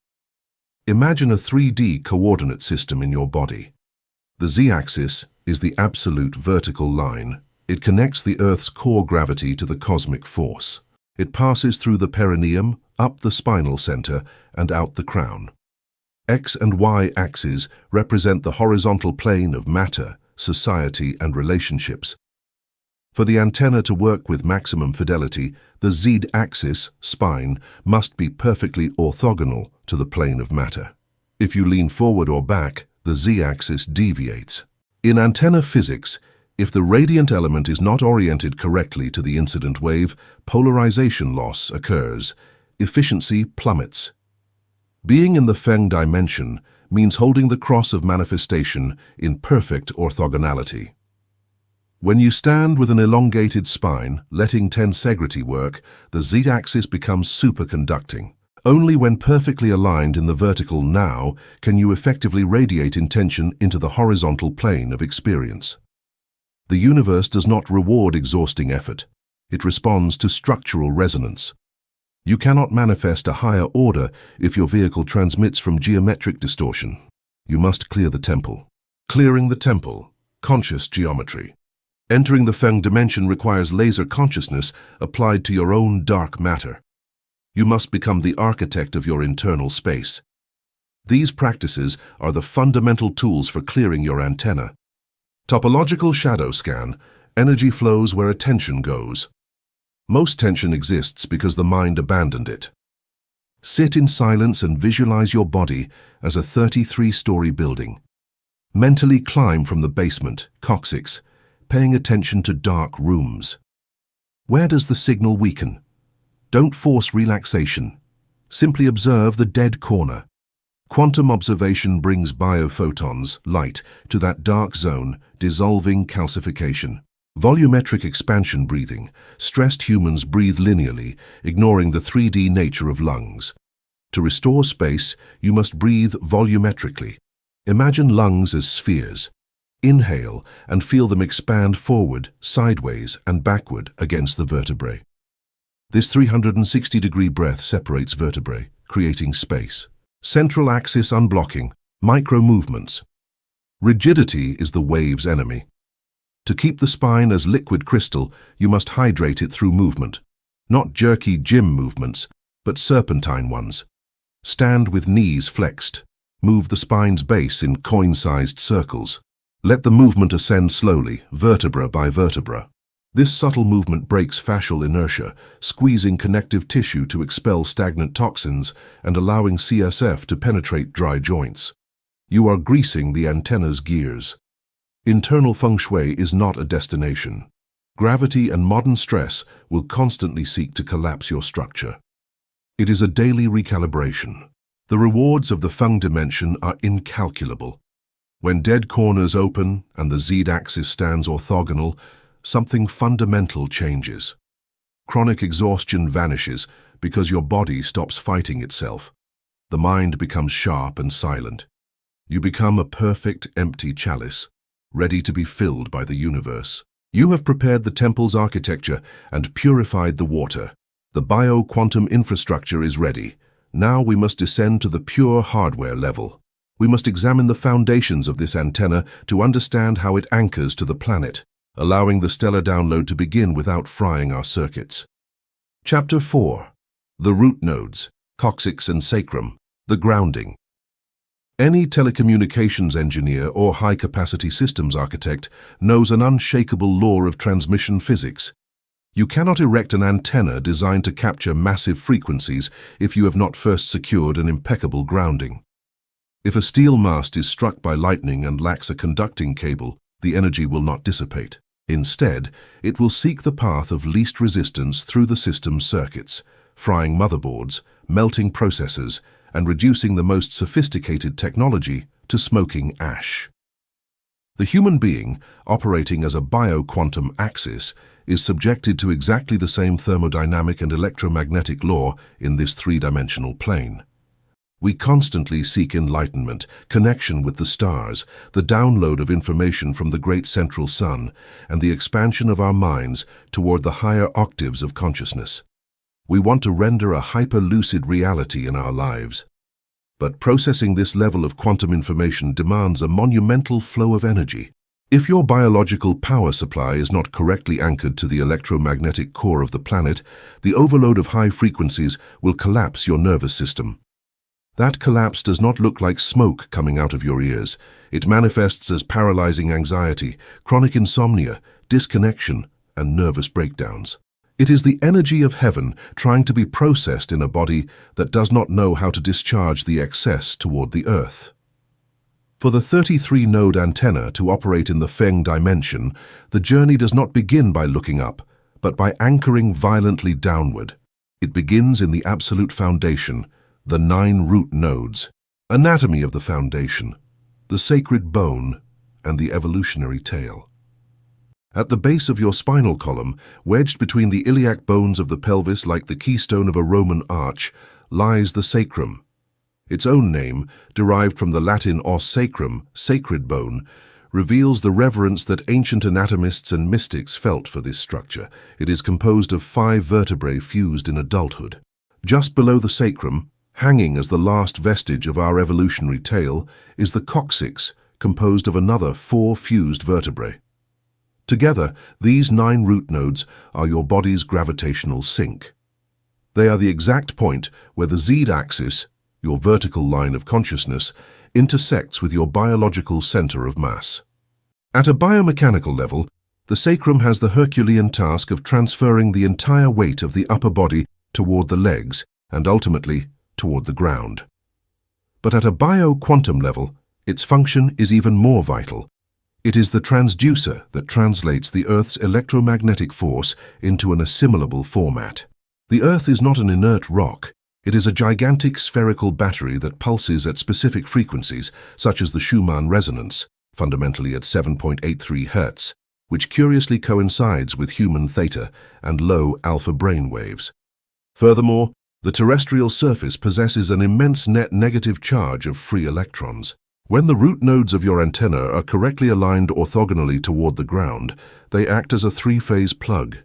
Imagine a 3D coordinate system in your body. The z-axis is the absolute vertical line. It connects the Earth's core gravity to the cosmic force. It passes through the perineum, up the spinal center, and out the crown. X and Y axes represent the horizontal plane of matter, society, and relationships. For the antenna to work with maximum fidelity, the Z-axis, spine, must be perfectly orthogonal to the plane of matter. If you lean forward or back, the Z-axis deviates. In antenna physics, if the radiant element is not oriented correctly to the incident wave, polarization loss occurs. Efficiency plummets. Being in the Feng dimension means holding the cross of manifestation in perfect orthogonality. When you stand with an elongated spine, letting tensegrity work, the Z-axis becomes superconducting. Only when perfectly aligned in the vertical now can you effectively radiate intention into the horizontal plane of experience. The universe does not reward exhausting effort. It responds to structural resonance. You cannot manifest a higher order if your vehicle transmits from geometric distortion. You must clear the temple. Clearing the temple, conscious geometry. Entering the Feng dimension requires laser consciousness applied to your own dark matter. You must become the architect of your internal space. These practices are the fundamental tools for clearing your antenna. Topological shadow scan, energy flows where attention goes. Most tension exists because the mind abandoned it. Sit in silence and visualize your body as a 33-story building. Mentally climb from the basement, coccyx, paying attention to dark rooms. Where does the signal weaken? Don't force relaxation. Simply observe the dead corner. Quantum observation brings biophotons, light, to that dark zone, dissolving calcification. Volumetric expansion breathing. Stressed humans breathe linearly, ignoring the 3D nature of lungs. To restore space, you must breathe volumetrically. Imagine lungs as spheres. Inhale and feel them expand forward, sideways, and backward against the vertebrae. This 360-degree breath separates vertebrae, creating space. Central axis unblocking, micro-movements. Rigidity is the wave's enemy. To keep the spine as liquid crystal, you must hydrate it through movement. Not jerky gym movements, but serpentine ones. Stand with knees flexed. Move the spine's base in coin-sized circles. Let the movement ascend slowly, vertebra by vertebra. This subtle movement breaks fascial inertia, squeezing connective tissue to expel stagnant toxins and allowing CSF to penetrate dry joints. You are greasing the antenna's gears. Internal feng shui is not a destination. Gravity and modern stress will constantly seek to collapse your structure. It is a daily recalibration. The rewards of the feng dimension are incalculable. When dead corners open and the Z-axis stands orthogonal, something fundamental changes. Chronic exhaustion vanishes because your body stops fighting itself. The mind becomes sharp and silent. You become a perfect empty chalice, ready to be filled by the universe. You have prepared the temple's architecture and purified the water. The bio-quantum infrastructure is ready. Now we must descend to the pure hardware level. We must examine the foundations of this antenna to understand how it anchors to the planet, allowing the stellar download to begin without frying our circuits. Chapter 4. The root nodes, coccyx and sacrum, the grounding. Any telecommunications engineer or high-capacity systems architect knows an unshakable law of transmission physics. You cannot erect an antenna designed to capture massive frequencies if you have not first secured an impeccable grounding. If a steel mast is struck by lightning and lacks a conducting cable, the energy will not dissipate. Instead, it will seek the path of least resistance through the system's circuits, frying motherboards, melting processors, and reducing the most sophisticated technology to smoking ash. The human being, operating as a bio-quantum axis, is subjected to exactly the same thermodynamic and electromagnetic law in this three-dimensional plane. We constantly seek enlightenment, connection with the stars, the download of information from the great central sun, and the expansion of our minds toward the higher octaves of consciousness. We want to render a hyper-lucid reality in our lives. But processing this level of quantum information demands a monumental flow of energy. If your biological power supply is not correctly anchored to the electromagnetic core of the planet, the overload of high frequencies will collapse your nervous system. That collapse does not look like smoke coming out of your ears. It manifests as paralyzing anxiety, chronic insomnia, disconnection, and nervous breakdowns. It is the energy of heaven trying to be processed in a body that does not know how to discharge the excess toward the earth. For the 33-node antenna to operate in the Feng dimension, the journey does not begin by looking up, but by anchoring violently downward. It begins in the absolute foundation, the 9 root nodes, anatomy of the foundation, the sacred bone, and the evolutionary tail. At the base of your spinal column, wedged between the iliac bones of the pelvis like the keystone of a Roman arch, lies the sacrum. Its own name, derived from the Latin os sacrum, sacred bone, reveals the reverence that ancient anatomists and mystics felt for this structure. It is composed of 5 vertebrae fused in adulthood. Just below the sacrum, hanging as the last vestige of our evolutionary tail, is the coccyx, composed of another 4 fused vertebrae. Together, these 9 root nodes are your body's gravitational sink. They are the exact point where the Z-axis, your vertical line of consciousness, intersects with your biological center of mass. At a biomechanical level, the sacrum has the Herculean task of transferring the entire weight of the upper body toward the legs and ultimately toward the ground. But at a bio-quantum level, its function is even more vital. It is the transducer that translates the Earth's electromagnetic force into an assimilable format. The Earth is not an inert rock. It is a gigantic spherical battery that pulses at specific frequencies, such as the Schumann resonance, fundamentally at 7.83 Hz, which curiously coincides with human theta and low alpha brainwaves. Furthermore, the terrestrial surface possesses an immense net negative charge of free electrons. When the root nodes of your antenna are correctly aligned orthogonally toward the ground, they act as a three-phase plug.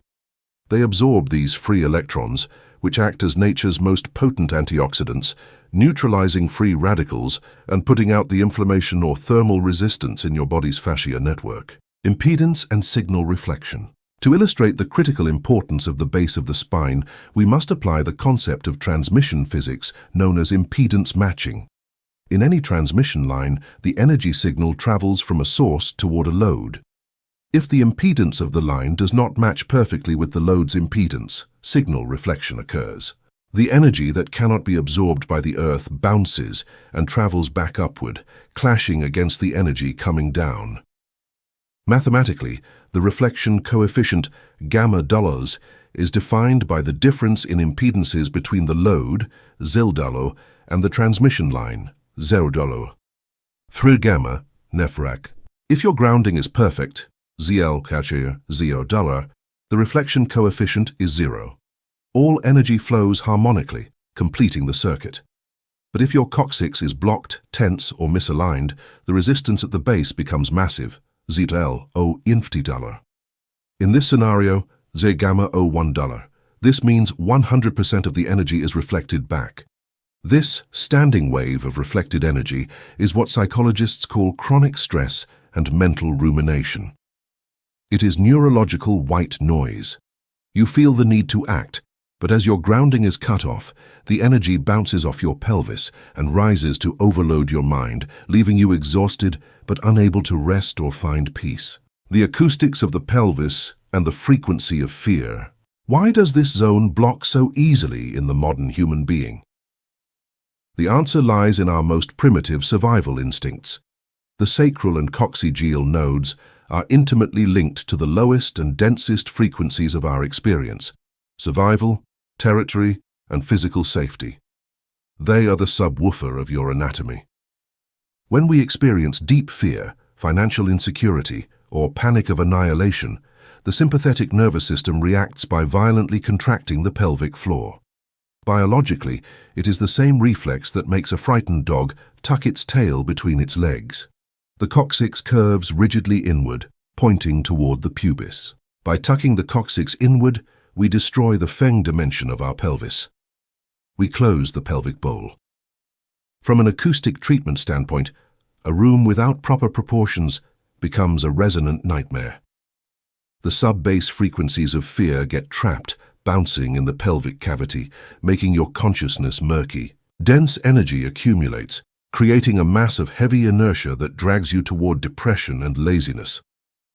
They absorb these free electrons, which act as nature's most potent antioxidants, neutralizing free radicals and putting out the inflammation or thermal resistance in your body's fascia network. Impedance and signal reflection. To illustrate the critical importance of the base of the spine, we must apply the concept of transmission physics known as impedance matching. In any transmission line, the energy signal travels from a source toward a load. If the impedance of the line does not match perfectly with the load's impedance, signal reflection occurs. The energy that cannot be absorbed by the Earth bounces and travels back upward, clashing against the energy coming down. Mathematically, the reflection coefficient gamma dollars is defined by the difference in impedances between the load, $, and the transmission line, $0. Through gamma, nefrak. If your grounding is perfect, ZL $0, the reflection coefficient is 0. All energy flows harmonically, completing the circuit. But if your coccyx is blocked, tense, or misaligned, the resistance at the base becomes massive, ZL $0. In this scenario, Z gamma $1. This means 100% of the energy is reflected back. This standing wave of reflected energy is what psychologists call chronic stress and mental rumination. It is neurological white noise. You feel the need to act, but as your grounding is cut off, the energy bounces off your pelvis and rises to overload your mind, leaving you exhausted but unable to rest or find peace. The acoustics of the pelvis and the frequency of fear. Why does this zone block so easily in the modern human being? The answer lies in our most primitive survival instincts. The sacral and coccygeal nodes are intimately linked to the lowest and densest frequencies of our experience: survival, territory, and physical safety. They are the subwoofer of your anatomy. When we experience deep fear, financial insecurity, or panic of annihilation, the sympathetic nervous system reacts by violently contracting the pelvic floor. Biologically, it is the same reflex that makes a frightened dog tuck its tail between its legs. The coccyx curves rigidly inward, pointing toward the pubis. By tucking the coccyx inward, we destroy the feng dimension of our pelvis. We close the pelvic bowl. From an acoustic treatment standpoint, a room without proper proportions becomes a resonant nightmare. The sub-bass frequencies of fear get trapped, bouncing in the pelvic cavity, making your consciousness murky. Dense energy accumulates, creating a mass of heavy inertia that drags you toward depression and laziness.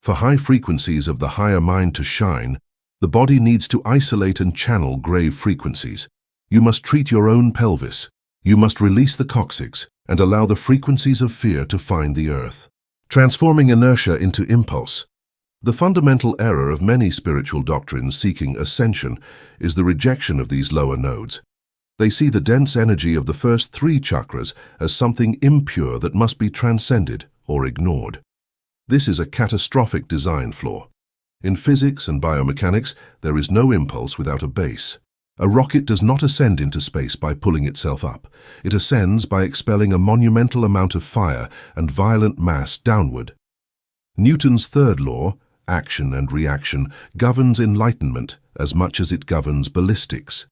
For high frequencies of the higher mind to shine, the body needs to isolate and channel grave frequencies. You must treat your own pelvis. You must release the coccyx and allow the frequencies of fear to find the earth. Transforming inertia into impulse. The fundamental error of many spiritual doctrines seeking ascension is the rejection of these lower nodes. They see the dense energy of the first three chakras as something impure that must be transcended or ignored. This is a catastrophic design flaw. In physics and biomechanics, there is no impulse without a base. A rocket does not ascend into space by pulling itself up. It ascends by expelling a monumental amount of fire and violent mass downward. Newton's third law, action and reaction, governs enlightenment as much as it governs ballistics.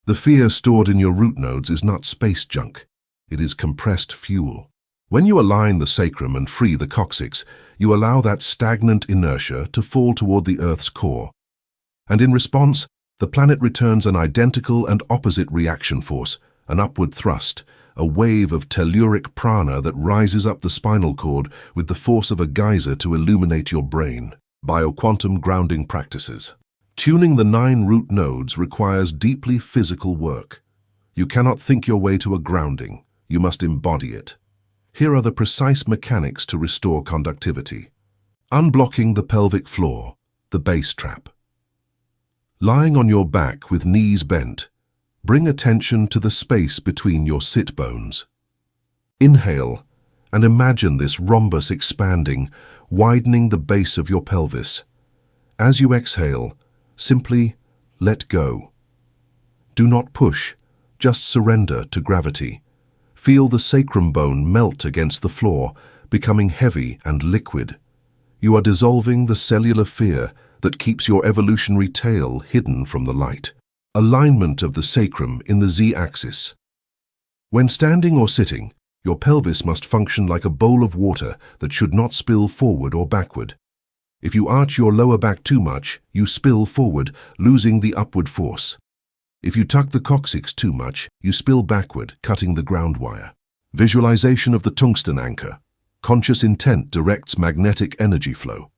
The fear stored in your root nodes is not space junk. It is compressed fuel. When you align the sacrum and free the coccyx, you allow that stagnant inertia to fall toward the Earth's core. And in response, the planet returns an identical and opposite reaction force, an upward thrust, a wave of telluric prana that rises up the spinal cord with the force of a geyser to illuminate your brain. Bioquantum grounding practices. Tuning the 9 root nodes requires deeply physical work. You cannot think your way to a grounding. You must embody it. Here are the precise mechanics to restore conductivity. Unblocking the pelvic floor, the base trap. Lying on your back with knees bent, bring attention to the space between your sit bones. Inhale and imagine this rhombus expanding, widening the base of your pelvis. As you exhale, simply let go. Do not push, just surrender to gravity. Feel the sacrum bone melt against the floor, becoming heavy and liquid. You are dissolving the cellular fear that keeps your evolutionary tail hidden from the light. Alignment of the sacrum in the Z-axis. When standing or sitting, your pelvis must function like a bowl of water that should not spill forward or backward. If you arch your lower back too much, you spill forward, losing the upward force. If you tuck the coccyx too much, you spill backward, cutting the ground wire. Visualization of the tungsten anchor. Conscious intent directs magnetic energy flow.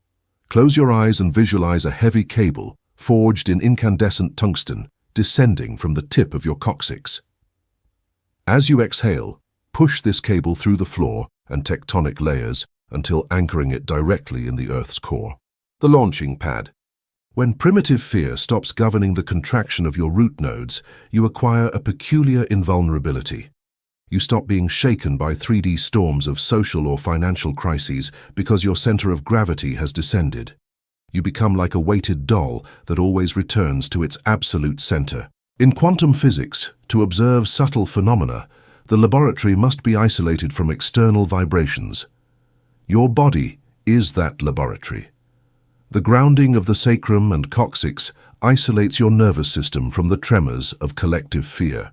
Close your eyes and visualize a heavy cable, forged in incandescent tungsten, descending from the tip of your coccyx. As you exhale, push this cable through the floor and tectonic layers until anchoring it directly in the Earth's core. The launching pad. When primitive fear stops governing the contraction of your root nodes, you acquire a peculiar invulnerability. You stop being shaken by 3D storms of social or financial crises because your center of gravity has descended. You become like a weighted doll that always returns to its absolute center. In quantum physics, to observe subtle phenomena, the laboratory must be isolated from external vibrations. Your body is that laboratory. The grounding of the sacrum and coccyx isolates your nervous system from the tremors of collective fear.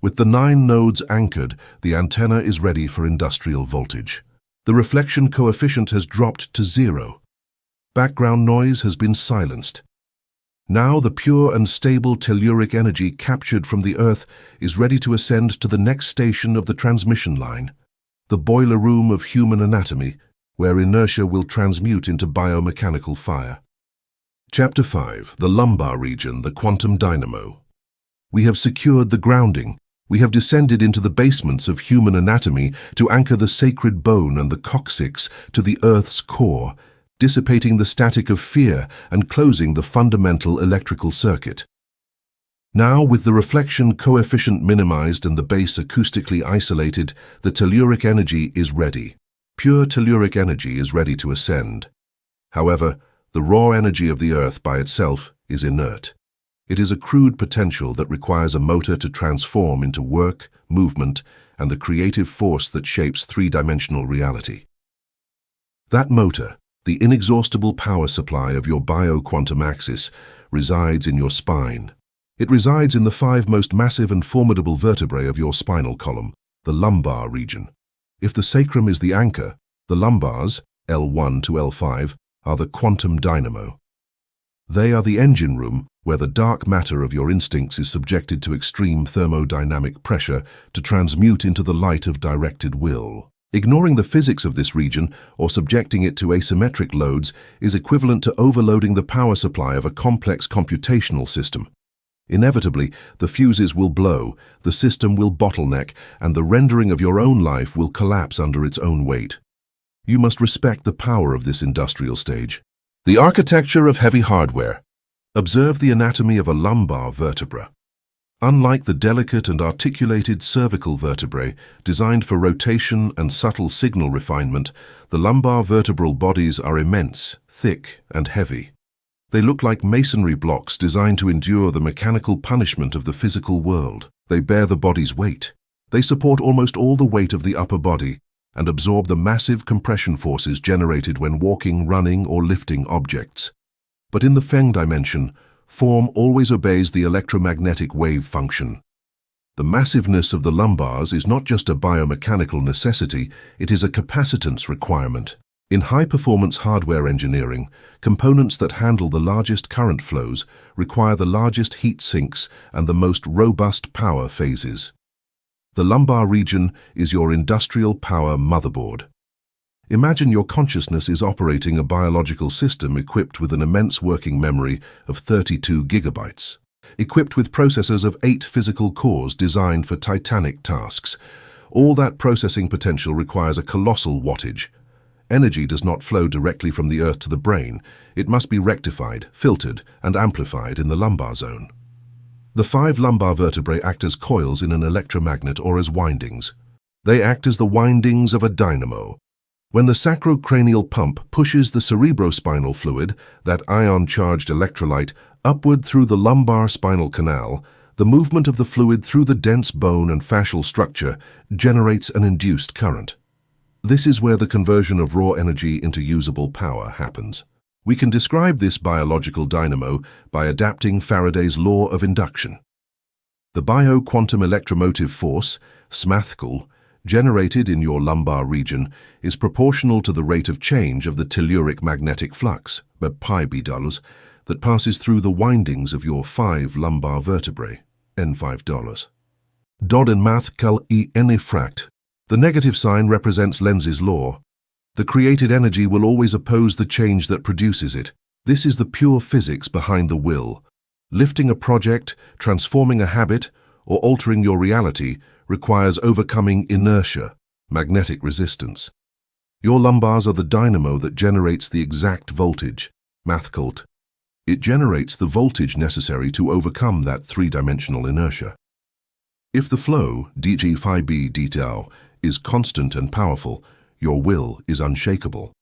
With the 9 nodes anchored, the antenna is ready for industrial voltage. The reflection coefficient has dropped to 0. Background noise has been silenced. Now the pure and stable telluric energy captured from the Earth is ready to ascend to the next station of the transmission line, the boiler room of human anatomy, where inertia will transmute into biomechanical fire. Chapter 5. The lumbar region, the quantum dynamo. We have secured the grounding. We have descended into the basements of human anatomy to anchor the sacred bone and the coccyx to the Earth's core, dissipating the static of fear and closing the fundamental electrical circuit. Now, with the reflection coefficient minimized and the base acoustically isolated, the telluric energy is ready. Pure telluric energy is ready to ascend. However, the raw energy of the Earth by itself is inert. It is a crude potential that requires a motor to transform into work, movement, and the creative force that shapes 3-dimensional reality. That motor, the inexhaustible power supply of your bio-quantum axis, resides in your spine. It resides in the 5 most massive and formidable vertebrae of your spinal column, the lumbar region. If the sacrum is the anchor, the lumbars, L1 to L5, are the quantum dynamo. They are the engine room where the dark matter of your instincts is subjected to extreme thermodynamic pressure to transmute into the light of directed will. Ignoring the physics of this region or subjecting it to asymmetric loads is equivalent to overloading the power supply of a complex computational system. Inevitably, the fuses will blow, the system will bottleneck, and the rendering of your own life will collapse under its own weight. You must respect the power of this industrial stage. The architecture of heavy hardware. Observe the anatomy of a lumbar vertebra. Unlike the delicate and articulated cervical vertebrae, designed for rotation and subtle signal refinement, the lumbar vertebral bodies are immense, thick, and heavy. They look like masonry blocks designed to endure the mechanical punishment of the physical world. They bear the body's weight. They support almost all the weight of the upper body and absorb the massive compression forces generated when walking, running, or lifting objects. But in the Feng dimension, form always obeys the electromagnetic wave function. The massiveness of the lumbars is not just a biomechanical necessity, it is a capacitance requirement. In high-performance hardware engineering, components that handle the largest current flows require the largest heat sinks and the most robust power phases. The lumbar region is your industrial power motherboard. Imagine your consciousness is operating a biological system equipped with an immense working memory of 32 gigabytes. equipped with processors of 8 physical cores designed for titanic tasks. All that processing potential requires a colossal wattage. Energy does not flow directly from the earth to the brain. It must be rectified, filtered, and amplified in the lumbar zone. The 5 lumbar vertebrae act as coils in an electromagnet or as windings. They act as the windings of a dynamo. When the sacrocranial pump pushes the cerebrospinal fluid, that ion-charged electrolyte, upward through the lumbar spinal canal, the movement of the fluid through the dense bone and fascial structure generates an induced current. This is where the conversion of raw energy into usable power happens. We can describe this biological dynamo by adapting Faraday's law of induction. The bio-quantum electromotive force, SMATHCL, generated in your lumbar region is proportional to the rate of change of the telluric magnetic flux, $pi, that passes through the windings of your 5 lumbar vertebrae, $n5. Dod en mathcal e enifract. The negative sign represents Lenz's law. The created energy will always oppose the change that produces it. This is the pure physics behind the will. Lifting a project, transforming a habit, or altering your reality requires overcoming inertia, magnetic resistance. Your lumbars are the dynamo that generates the exact voltage, mathcult. It generates the voltage necessary to overcome that 3-dimensional inertia. If the flow, dg phi b d tau, is constant and powerful, your will is unshakable.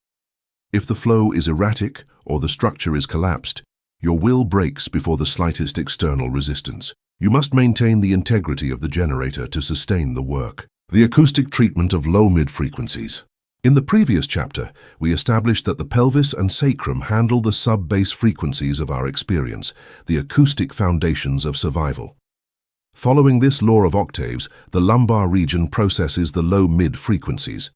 If the flow is erratic or the structure is collapsed, your will breaks before the slightest external resistance. You must maintain the integrity of the generator to sustain the work. The acoustic treatment of low-mid frequencies. In the previous chapter, we established that the pelvis and sacrum handle the sub-bass frequencies of our experience, the acoustic foundations of survival. Following this law of octaves, the lumbar region processes the low-mid frequencies.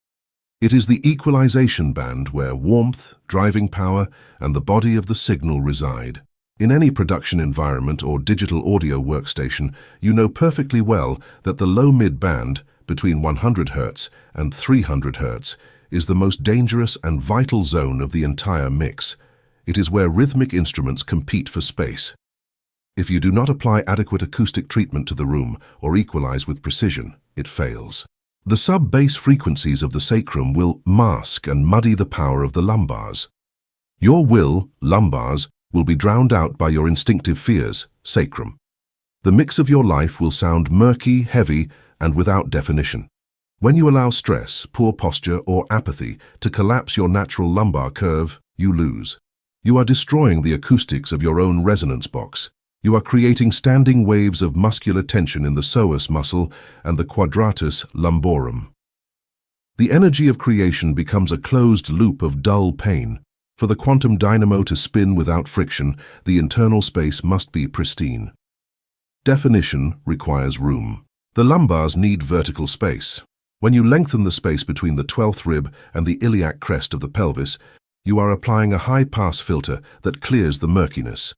It is the equalization band where warmth, driving power, and the body of the signal reside. In any production environment or digital audio workstation, you know perfectly well that the low-mid band, between 100 Hz and 300 Hz, is the most dangerous and vital zone of the entire mix. It is where rhythmic instruments compete for space. If you do not apply adequate acoustic treatment to the room or equalize with precision, it fails. The sub-bass frequencies of the sacrum will mask and muddy the power of the lumbars. Your will, lumbars, will be drowned out by your instinctive fears, sacrum. The mix of your life will sound murky, heavy, and without definition. When you allow stress, poor posture, or apathy to collapse your natural lumbar curve, you lose. You are destroying the acoustics of your own resonance box. You are creating standing waves of muscular tension in the psoas muscle and the quadratus lumborum. The energy of creation becomes a closed loop of dull pain. For the quantum dynamo to spin without friction, the internal space must be pristine. Definition requires room. The lumbars need vertical space. When you lengthen the space between the 12th rib and the iliac crest of the pelvis, you are applying a high-pass filter that clears the murkiness.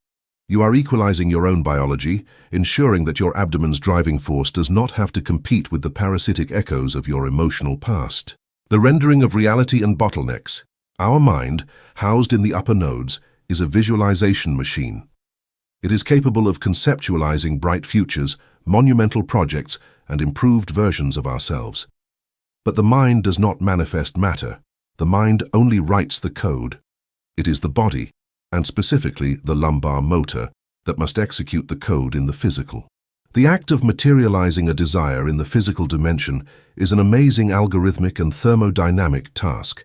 You are equalizing your own biology, ensuring that your abdomen's driving force does not have to compete with the parasitic echoes of your emotional past. The rendering of reality and bottlenecks. Our mind, housed in the upper nodes, is a visualization machine. It is capable of conceptualizing bright futures, monumental projects, and improved versions of ourselves. But the mind does not manifest matter. The mind only writes the code. It is the body, and specifically the lumbar motor, that must execute the code in the physical. The act of materializing a desire in the physical dimension is an amazing algorithmic and thermodynamic task.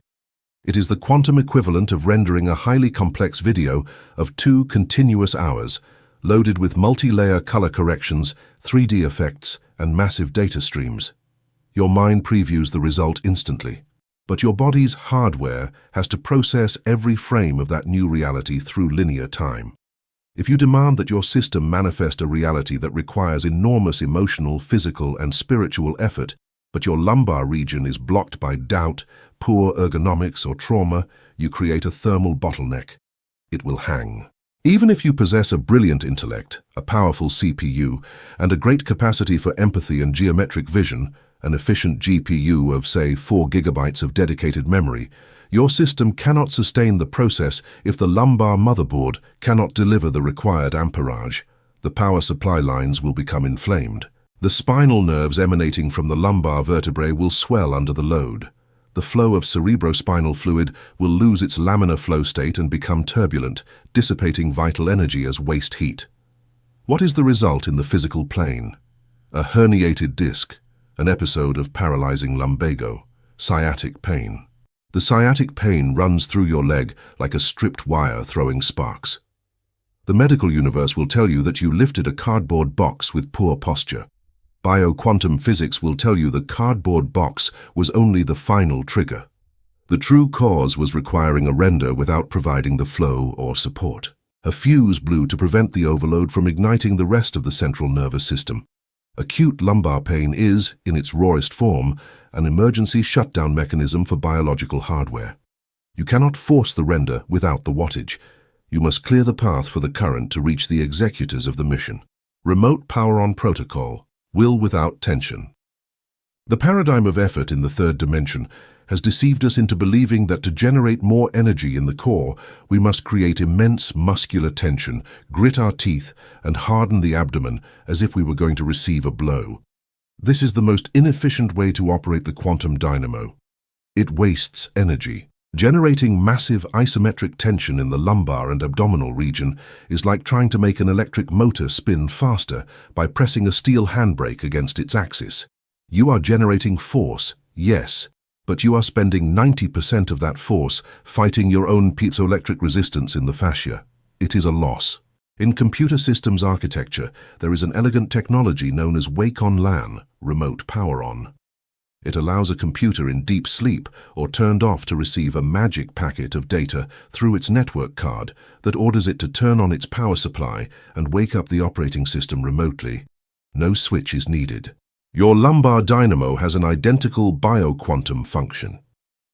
It is the quantum equivalent of rendering a highly complex video of 2 continuous hours, loaded with multi-layer color corrections, 3D effects, and massive data streams. Your mind previews the result instantly. But your body's hardware has to process every frame of that new reality through linear time. If you demand that your system manifest a reality that requires enormous emotional, physical, and spiritual effort, but your lumbar region is blocked by doubt, poor ergonomics, or trauma, you create a thermal bottleneck. It will hang. Even if you possess a brilliant intellect, a powerful CPU, and a great capacity for empathy and geometric vision, an efficient GPU of, say, 4 gigabytes of dedicated memory, your system cannot sustain the process if the lumbar motherboard cannot deliver the required amperage. The power supply lines will become inflamed. The spinal nerves emanating from the lumbar vertebrae will swell under the load. The flow of cerebrospinal fluid will lose its laminar flow state and become turbulent, dissipating vital energy as waste heat. What is the result in the physical plane? A herniated disc, an episode of paralyzing lumbago, sciatic pain. The sciatic pain runs through your leg like a stripped wire throwing sparks. The medical universe will tell you that you lifted a cardboard box with poor posture. Bioquantum physics will tell you the cardboard box was only the final trigger. The true cause was requiring a render without providing the flow or support. A fuse blew to prevent the overload from igniting the rest of the central nervous system. Acute lumbar pain is, in its rawest form, an emergency shutdown mechanism for biological hardware. You cannot force the render without the wattage. You must clear the path for the current to reach the executors of the mission. Remote power-on protocol. Will without tension. The paradigm of effort in the third dimension has deceived us into believing that to generate more energy in the core, we must create immense muscular tension, grit our teeth, and harden the abdomen as if we were going to receive a blow. This is the most inefficient way to operate the quantum dynamo. It wastes energy. Generating massive isometric tension in the lumbar and abdominal region is like trying to make an electric motor spin faster by pressing a steel handbrake against its axis. You are generating force, yes, but you are spending 90% of that force fighting your own piezoelectric resistance in the fascia. It is a loss. In computer systems architecture, there is an elegant technology known as wake-on-LAN, remote power-on. It allows a computer in deep sleep or turned off to receive a magic packet of data through its network card that orders it to turn on its power supply and wake up the operating system remotely. No switch is needed. Your lumbar dynamo has an identical bioquantum function.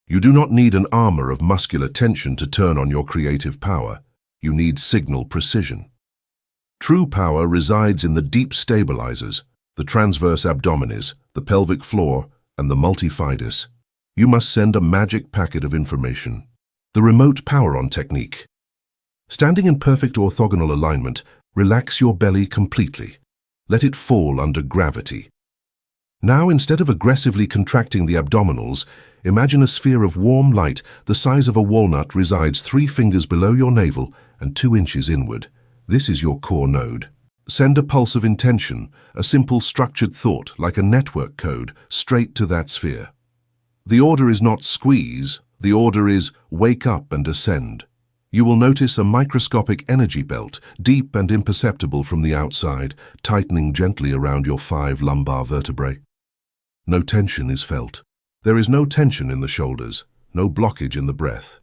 You do not need an armor of muscular tension to turn on your creative power. You need signal precision. True power resides in the deep stabilizers, the transverse abdominis, the pelvic floor, and the multifidus. You must send a magic packet of information. The remote power-on technique. Standing in perfect orthogonal alignment, relax your belly completely. Let it fall under gravity. Now, instead of aggressively contracting the abdominals, imagine a sphere of warm light the size of a walnut resides 3 fingers below your navel and 2 inches inward. This is your core node. Send a pulse of intention, a simple structured thought like a network code, straight to that sphere. The order is not squeeze, the order is wake up and ascend. You will notice a microscopic energy belt, deep and imperceptible from the outside, tightening gently around your 5 lumbar vertebrae. No tension is felt. There is no tension in the shoulders, no blockage in the breath.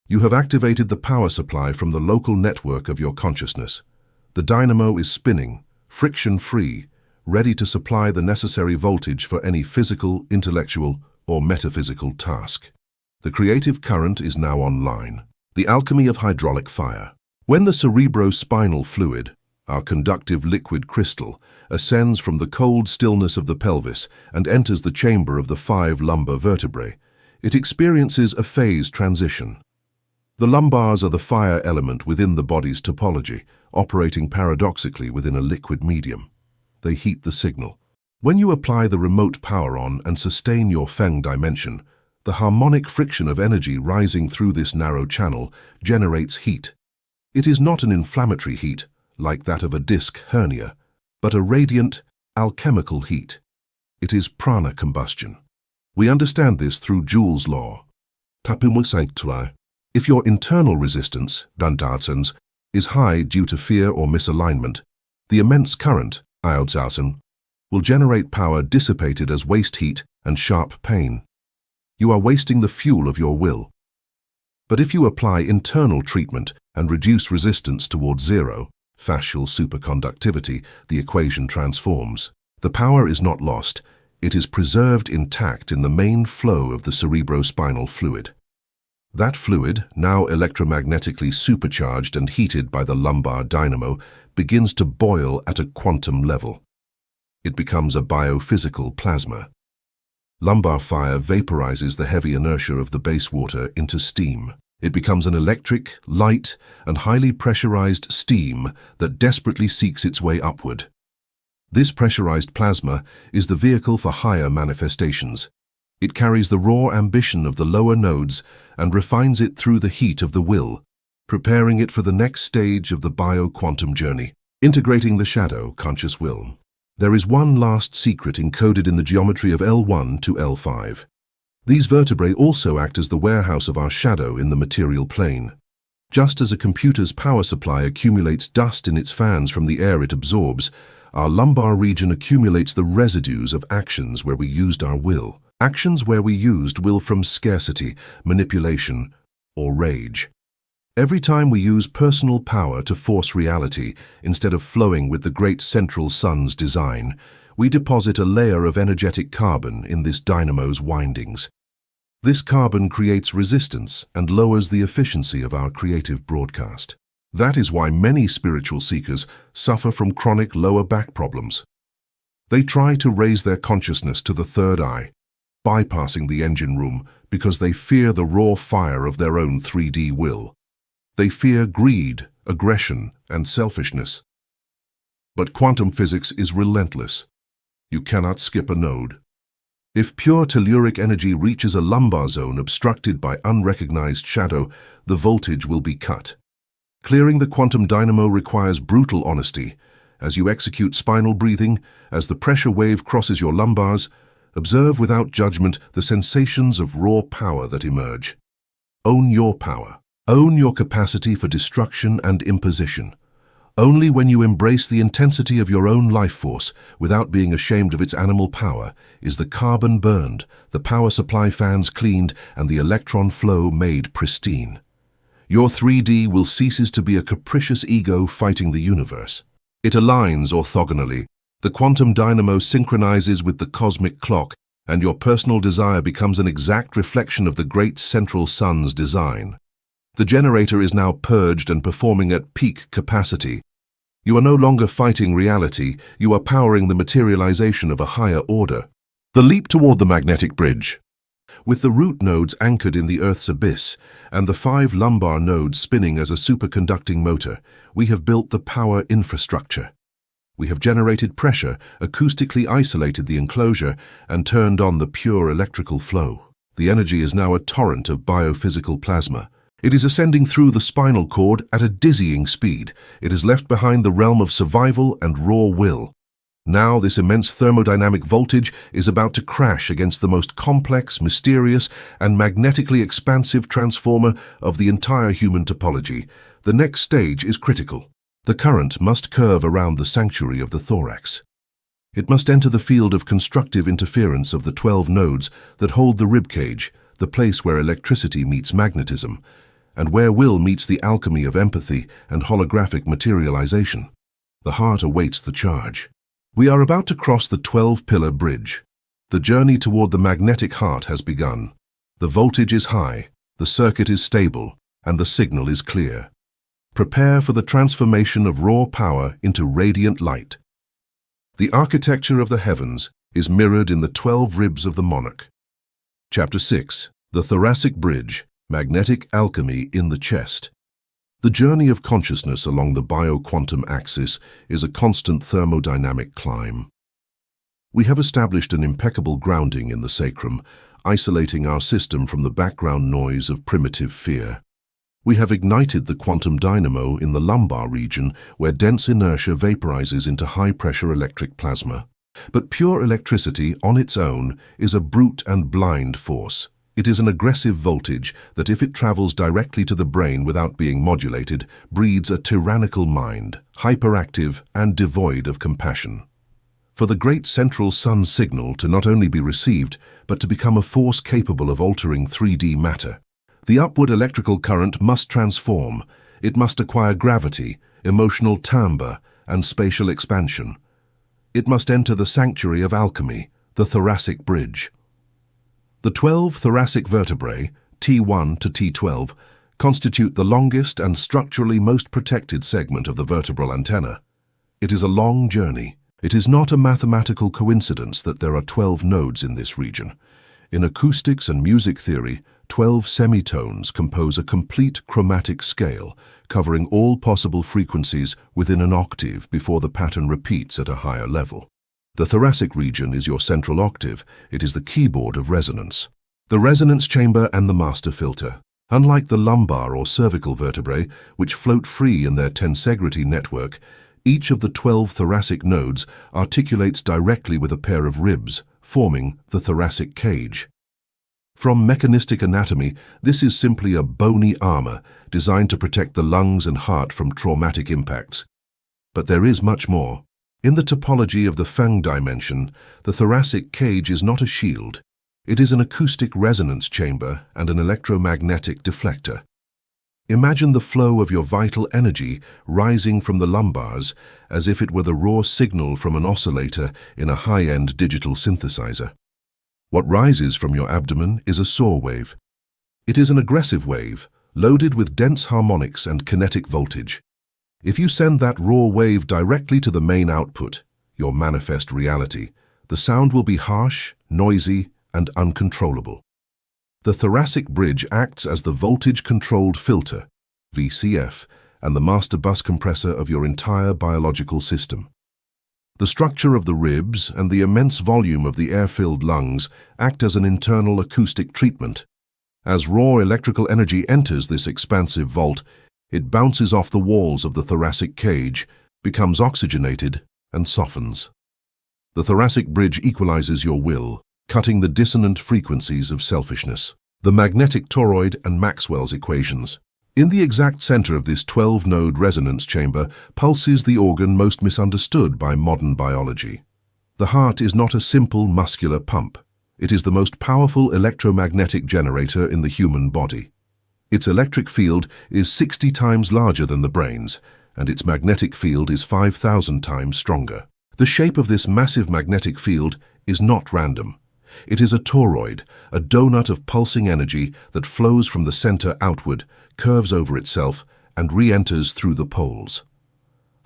You have activated the power supply from the local network of your consciousness. The dynamo is spinning, friction-free, ready to supply the necessary voltage for any physical, intellectual, or metaphysical task. The creative current is now online. The alchemy of hydraulic fire. When the cerebrospinal fluid, our conductive liquid crystal, ascends from the cold stillness of the pelvis and enters the chamber of the 5 lumbar vertebrae, it experiences a phase transition. The lumbars are the fire element within the body's topology, operating paradoxically within a liquid medium. They heat the signal. When you apply the remote power-on and sustain your Feng dimension, the harmonic friction of energy rising through this narrow channel generates heat. It is not an inflammatory heat, like that of a disc hernia, but a radiant, alchemical heat. It is prana combustion. We understand this through Joule's law. If your internal resistance, Dandarsens, is high due to fear or misalignment, the immense current, Iodshausen, will generate power dissipated as waste heat and sharp pain. You are wasting the fuel of your will. But if you apply internal treatment and reduce resistance towards zero, fascial superconductivity, the equation transforms. The power is not lost, it is preserved intact in the main flow of the cerebrospinal fluid. That fluid, now electromagnetically supercharged and heated by the lumbar dynamo, begins to boil at a quantum level. It becomes a biophysical plasma. Lumbar fire vaporizes the heavy inertia of the base water into steam. It becomes an electric, light, and highly pressurized steam that desperately seeks its way upward. This pressurized plasma is the vehicle for higher manifestations. It carries the raw ambition of the lower nodes and refines it through the heat of the will, preparing it for the next stage of the bio-quantum journey, integrating the shadow conscious will. There is one last secret encoded in the geometry of L1 to L5. These vertebrae also act as the warehouse of our shadow in the material plane. Just as a computer's power supply accumulates dust in its fans from the air it absorbs, our lumbar region accumulates the residues of actions where we used our will. Actions where we used will from scarcity, manipulation, or rage. Every time we use personal power to force reality, instead of flowing with the great central sun's design, we deposit a layer of energetic carbon in this dynamo's windings. This carbon creates resistance and lowers the efficiency of our creative broadcast. That is why many spiritual seekers suffer from chronic lower back problems. They try to raise their consciousness to the third eye, bypassing the engine room because they fear the raw fire of their own 3D will. They fear greed, aggression, and selfishness. But quantum physics is relentless. You cannot skip a node. If pure telluric energy reaches a lumbar zone obstructed by unrecognized shadow, the voltage will be cut. Clearing the quantum dynamo requires brutal honesty. As you execute spinal breathing, as the pressure wave crosses your lumbars, observe without judgment the sensations of raw power that emerge. Own your power. Own your capacity for destruction and imposition. Only when you embrace the intensity of your own life force, without being ashamed of its animal power, is the carbon burned, the power supply fans cleaned, and the electron flow made pristine. Your 3D will ceases to be a capricious ego fighting the universe. It aligns orthogonally. The quantum dynamo synchronizes with the cosmic clock, and your personal desire becomes an exact reflection of the great central sun's design. The generator is now purged and performing at peak capacity. You are no longer fighting reality, you are powering the materialization of a higher order. The leap toward the magnetic bridge. With the root nodes anchored in the Earth's abyss and the 5 lumbar nodes spinning as a superconducting motor, we have built the power infrastructure. We have generated pressure, acoustically isolated the enclosure, and turned on the pure electrical flow. The energy is now a torrent of biophysical plasma. It is ascending through the spinal cord at a dizzying speed. It has left behind the realm of survival and raw will. Now this immense thermodynamic voltage is about to crash against the most complex, mysterious, and magnetically expansive transformer of the entire human topology. The next stage is critical. The current must curve around the sanctuary of the thorax. It must enter the field of constructive interference of the 12 nodes that hold the ribcage, the place where electricity meets magnetism, and where will meets the alchemy of empathy and holographic materialization. The heart awaits the charge. We are about to cross the 12-pillar bridge. The journey toward the magnetic heart has begun. The voltage is high, the circuit is stable, and the signal is clear. Prepare for the transformation of raw power into radiant light. The architecture of the heavens is mirrored in the 12 ribs of the monarch. Chapter 6. The Thoracic Bridge. Magnetic alchemy in the chest. The journey of consciousness along the bio-quantum axis is a constant thermodynamic climb. We have established an impeccable grounding in the sacrum, isolating our system from the background noise of primitive fear. We have ignited the quantum dynamo in the lumbar region, where dense inertia vaporizes into high-pressure electric plasma. But pure electricity on its own is a brute and blind force. It is an aggressive voltage that, if it travels directly to the brain without being modulated, breeds a tyrannical mind, hyperactive and devoid of compassion. For the great central sun signal to not only be received, but to become a force capable of altering 3D matter, the upward electrical current must transform. It must acquire gravity, emotional timbre, and spatial expansion. It must enter the sanctuary of alchemy, the thoracic bridge. The 12 thoracic vertebrae, T1 to T12, constitute the longest and structurally most protected segment of the vertebral antenna. It is a long journey. It is not a mathematical coincidence that there are 12 nodes in this region. In acoustics and music theory, 12 semitones compose a complete chromatic scale, covering all possible frequencies within an octave before the pattern repeats at a higher level. The thoracic region is your central octave. It is the keyboard of resonance. The resonance chamber and the master filter. Unlike the lumbar or cervical vertebrae, which float free in their tensegrity network, each of the 12 thoracic nodes articulates directly with a pair of ribs, forming the thoracic cage. From mechanistic anatomy, this is simply a bony armor designed to protect the lungs and heart from traumatic impacts. But there is much more. In the topology of the Feng dimension, the thoracic cage is not a shield. It is an acoustic resonance chamber and an electromagnetic deflector. Imagine the flow of your vital energy rising from the lumbars as if it were the raw signal from an oscillator in a high-end digital synthesizer. What rises from your abdomen is a saw wave. It is an aggressive wave, loaded with dense harmonics and kinetic voltage. If you send that raw wave directly to the main output, your manifest reality, the sound will be harsh, noisy, and uncontrollable. The thoracic bridge acts as the voltage-controlled filter, VCF, and the master bus compressor of your entire biological system. The structure of the ribs and the immense volume of the air-filled lungs act as an internal acoustic treatment. As raw electrical energy enters this expansive vault, it bounces off the walls of the thoracic cage, becomes oxygenated, and softens. The thoracic bridge equalizes your will, cutting the dissonant frequencies of selfishness. The magnetic toroid and Maxwell's equations. In the exact center of this 12-node resonance chamber pulses the organ most misunderstood by modern biology. The heart is not a simple muscular pump. It is the most powerful electromagnetic generator in the human body. Its electric field is 60 times larger than the brain's, and its magnetic field is 5,000 times stronger. The shape of this massive magnetic field is not random. It is a toroid, a donut of pulsing energy that flows from the center outward, curves over itself, and re-enters through the poles.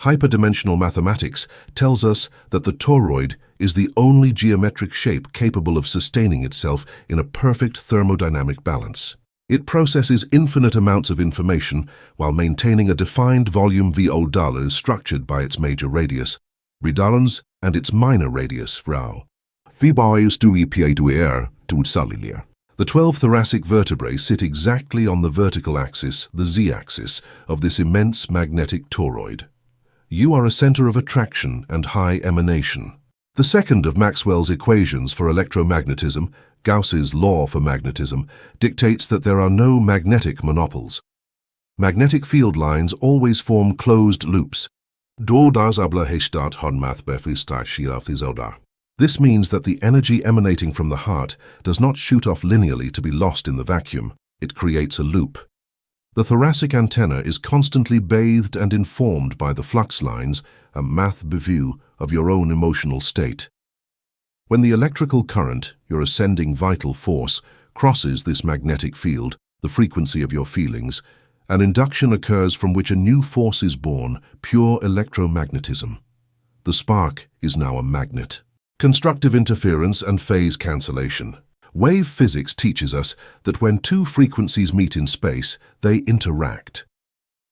Hyperdimensional mathematics tells us that the toroid is the only geometric shape capable of sustaining itself in a perfect thermodynamic balance. It processes infinite amounts of information while maintaining a defined volume VO structured by its major radius, Rydalens, and its minor radius, Rao. The 12 thoracic vertebrae sit exactly on the vertical axis, the z-axis, of this immense magnetic toroid. You are a center of attraction and high emanation. The second of Maxwell's equations for electromagnetism, Gauss's law for magnetism, dictates that there are no magnetic monopoles. Magnetic field lines always form closed loops. This means that the energy emanating from the heart does not shoot off linearly to be lost in the vacuum. It creates a loop. The thoracic antenna is constantly bathed and informed by the flux lines, a math review of your own emotional state. When the electrical current, your ascending vital force, crosses this magnetic field, the frequency of your feelings, an induction occurs from which a new force is born, pure electromagnetism. The spark is now a magnet. Constructive interference and phase cancellation. Wave physics teaches us that when two frequencies meet in space, they interact.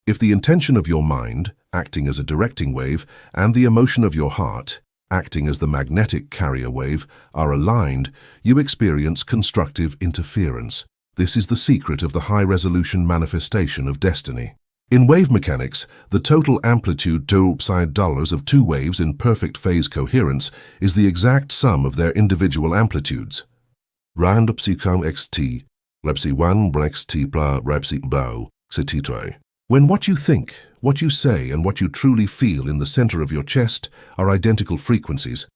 If the intention of your mind, acting as a directing wave, and the emotion of your heart, acting as the magnetic carrier wave, are aligned, you experience constructive interference. This is the secret of the high-resolution manifestation of destiny. In wave mechanics, the total amplitude of two waves in perfect phase coherence is the exact sum of their individual amplitudes. When what you think, what you say, and what you truly feel in the center of your chest are identical frequencies,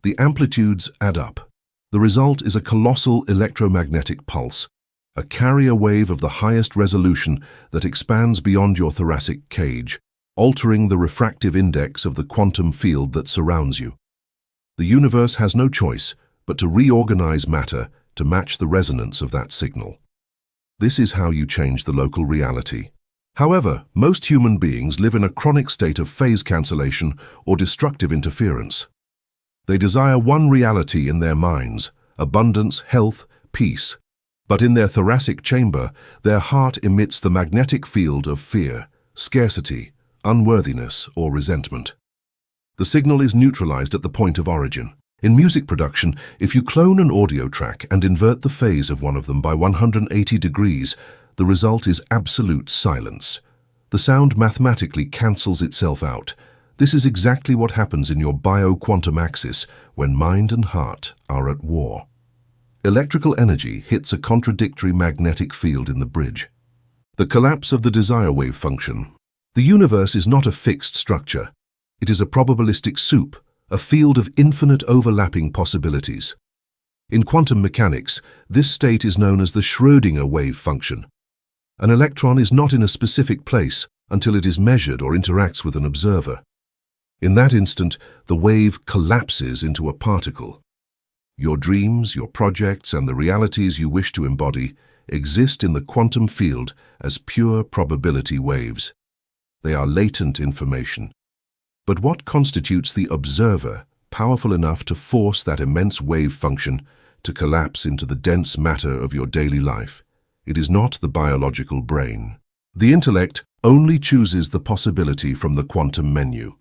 the amplitudes add up. The result is a colossal electromagnetic pulse, a carrier wave of the highest resolution that expands beyond your thoracic cage, altering the refractive index of the quantum field that surrounds you. The universe has no choice but to reorganize matter to match the resonance of that signal. This is how you change the local reality. However, most human beings live in a chronic state of phase cancellation or destructive interference. They desire one reality in their minds: abundance, health, peace. But in their thoracic chamber, their heart emits the magnetic field of fear, scarcity, unworthiness, or resentment. The signal is neutralized at the point of origin. In music production, if you clone an audio track and invert the phase of one of them by 180 degrees, the result is absolute silence. The sound mathematically cancels itself out. This is exactly what happens in your bio-quantum axis when mind and heart are at war. Electrical energy hits a contradictory magnetic field in the bridge. The collapse of the desire wave function. The universe is not a fixed structure. It is a probabilistic soup, a field of infinite overlapping possibilities. In quantum mechanics, this state is known as the Schrödinger wave function. An electron is not in a specific place until it is measured or interacts with an observer. In that instant, the wave collapses into a particle. Your dreams, your projects, and the realities you wish to embody exist in the quantum field as pure probability waves. They are latent information. But what constitutes the observer powerful enough to force that immense wave function to collapse into the dense matter of your daily life? It is not the biological brain. The intellect only chooses the possibility from the quantum menu.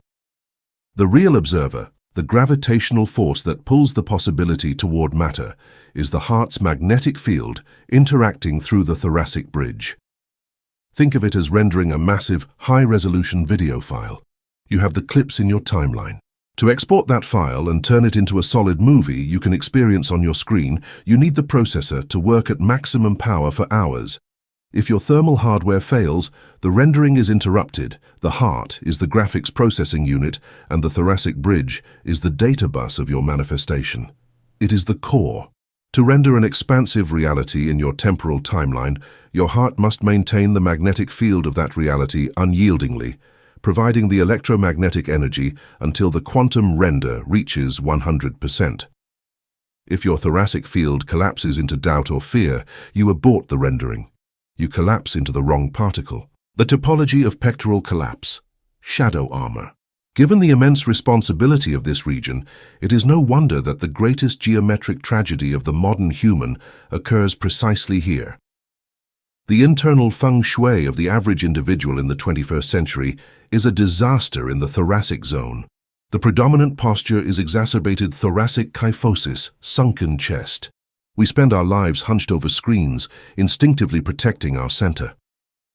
The real observer, the gravitational force that pulls the possibility toward matter, is the heart's magnetic field interacting through the thoracic bridge. Think of it as rendering a massive, high-resolution video file. You have the clips in your timeline. To export that file and turn it into a solid movie you can experience on your screen, you need the processor to work at maximum power for hours. If your thermal hardware fails, the rendering is interrupted. The heart is the graphics processing unit, and the thoracic bridge is the data bus of your manifestation. It is the core. To render an expansive reality in your temporal timeline, your heart must maintain the magnetic field of that reality unyieldingly, providing the electromagnetic energy until the quantum render reaches 100%. If your thoracic field collapses into doubt or fear, you abort the rendering. You collapse into the wrong particle. The topology of pectoral collapse, shadow armor. Given the immense responsibility of this region, it is no wonder that the greatest geometric tragedy of the modern human occurs precisely here. The internal feng shui of the average individual in the 21st century is a disaster in the thoracic zone. The predominant posture is exacerbated thoracic kyphosis, sunken chest. We spend our lives hunched over screens, instinctively protecting our center.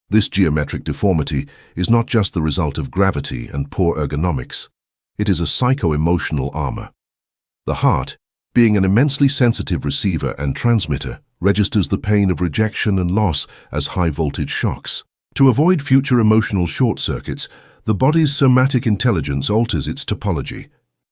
This geometric deformity is not just the result of gravity and poor ergonomics. It is a psycho-emotional armor. The heart, being an immensely sensitive receiver and transmitter, registers the pain of rejection and loss as high-voltage shocks. To avoid future emotional short circuits, the body's somatic intelligence alters its topology.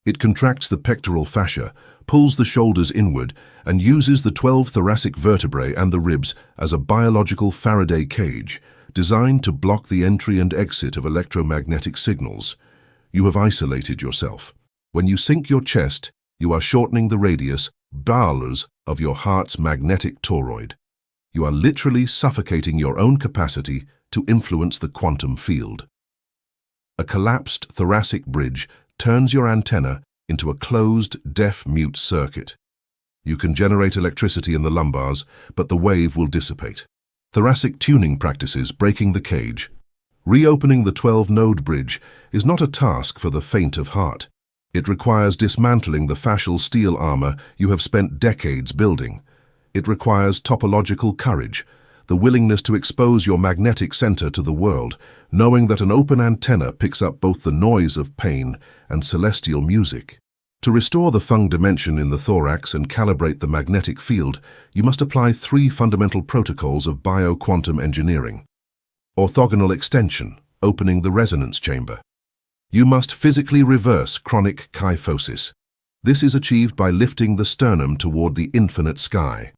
It contracts the pectoral fascia, pulls the shoulders inward, and uses the 12 thoracic vertebrae and the ribs as a biological Faraday cage, designed to block the entry and exit of electromagnetic signals. You have isolated yourself. When you sink your chest, you are shortening the radius, barrels, of your heart's magnetic toroid. You are literally suffocating your own capacity to influence the quantum field. A collapsed thoracic bridge turns your antenna into a closed deaf-mute circuit. You can generate electricity in the lumbars, but the wave will dissipate. Thoracic tuning practices breaking the cage. Reopening the 12-node bridge is not a task for the faint of heart. It requires dismantling the fascial steel armor you have spent decades building. It requires topological courage, the willingness to expose your magnetic center to the world, knowing that an open antenna picks up both the noise of pain and celestial music. To restore the feng dimension in the thorax and calibrate the magnetic field, you must apply 3 fundamental protocols of bio-quantum engineering. Orthogonal extension, opening the resonance chamber. You must physically reverse chronic kyphosis. This is achieved by lifting the sternum toward the infinite sky.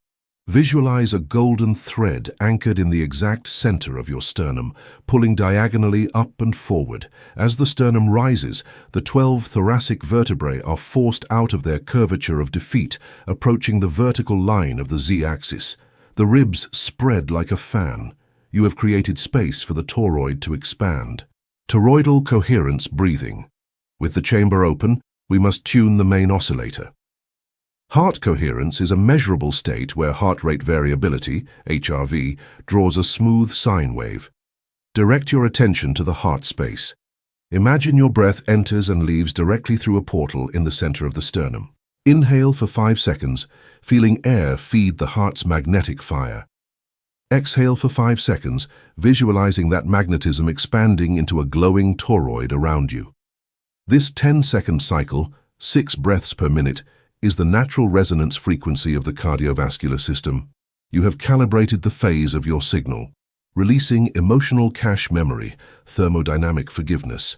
Visualize a golden thread anchored in the exact center of your sternum, pulling diagonally up and forward. As the sternum rises, the 12 thoracic vertebrae are forced out of their curvature of defeat, approaching the vertical line of the z-axis. The ribs spread like a fan. You have created space for the toroid to expand. Toroidal coherence breathing. With the chamber open, we must tune the main oscillator. Heart coherence is a measurable state where heart rate variability, HRV, draws a smooth sine wave. Direct your attention to the heart space. Imagine your breath enters and leaves directly through a portal in the center of the sternum. Inhale for 5 seconds, feeling air feed the heart's magnetic fire. Exhale for 5 seconds, visualizing that magnetism expanding into a glowing toroid around you. This 10-second cycle, 6 breaths per minute, is the natural resonance frequency of the cardiovascular system. You have calibrated the phase of your signal, releasing emotional cache memory, thermodynamic forgiveness.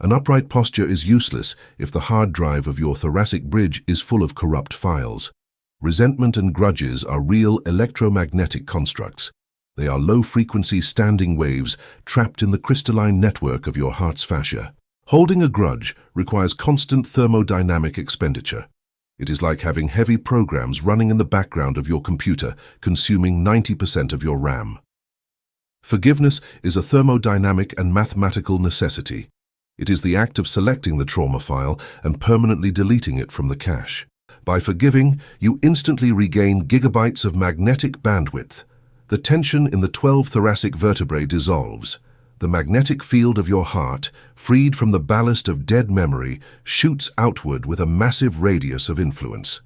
An upright posture is useless if the hard drive of your thoracic bridge is full of corrupt files. Resentment and grudges are real electromagnetic constructs. They are low-frequency standing waves trapped in the crystalline network of your heart's fascia. Holding a grudge requires constant thermodynamic expenditure. It is like having heavy programs running in the background of your computer, consuming 90% of your RAM. Forgiveness is a thermodynamic and mathematical necessity. It is the act of selecting the trauma file and permanently deleting it from the cache. By forgiving, you instantly regain gigabytes of magnetic bandwidth. The tension in the 12 thoracic vertebrae dissolves. The magnetic field of your heart, freed from the ballast of dead memory, shoots outward with a massive radius of influence.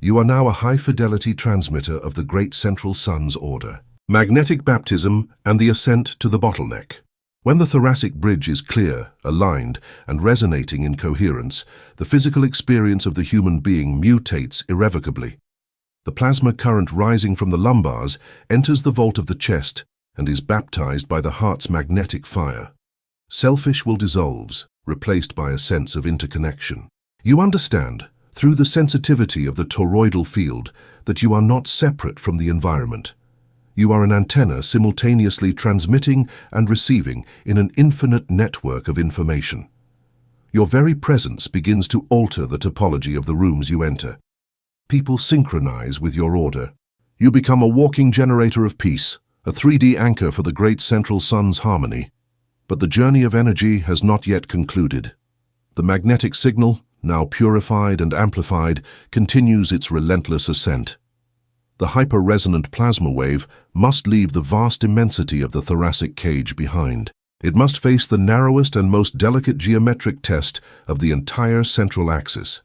You are now a high-fidelity transmitter of the great central sun's order. Magnetic baptism and the ascent to the bottleneck. When the thoracic bridge is clear, aligned, and resonating in coherence, the physical experience of the human being mutates irrevocably. The plasma current rising from the lumbars enters the vault of the chest and is baptized by the heart's magnetic fire. Selfish will dissolves, replaced by a sense of interconnection. You understand, through the sensitivity of the toroidal field, that you are not separate from the environment. You are an antenna simultaneously transmitting and receiving in an infinite network of information. Your very presence begins to alter the topology of the rooms you enter. People synchronize with your order. You become a walking generator of peace, a 3D anchor for the great central sun's harmony. But the journey of energy has not yet concluded. The magnetic signal, now purified and amplified, continues its relentless ascent. The hyper-resonant plasma wave must leave the vast immensity of the thoracic cage behind. It must face the narrowest and most delicate geometric test of the entire central axis.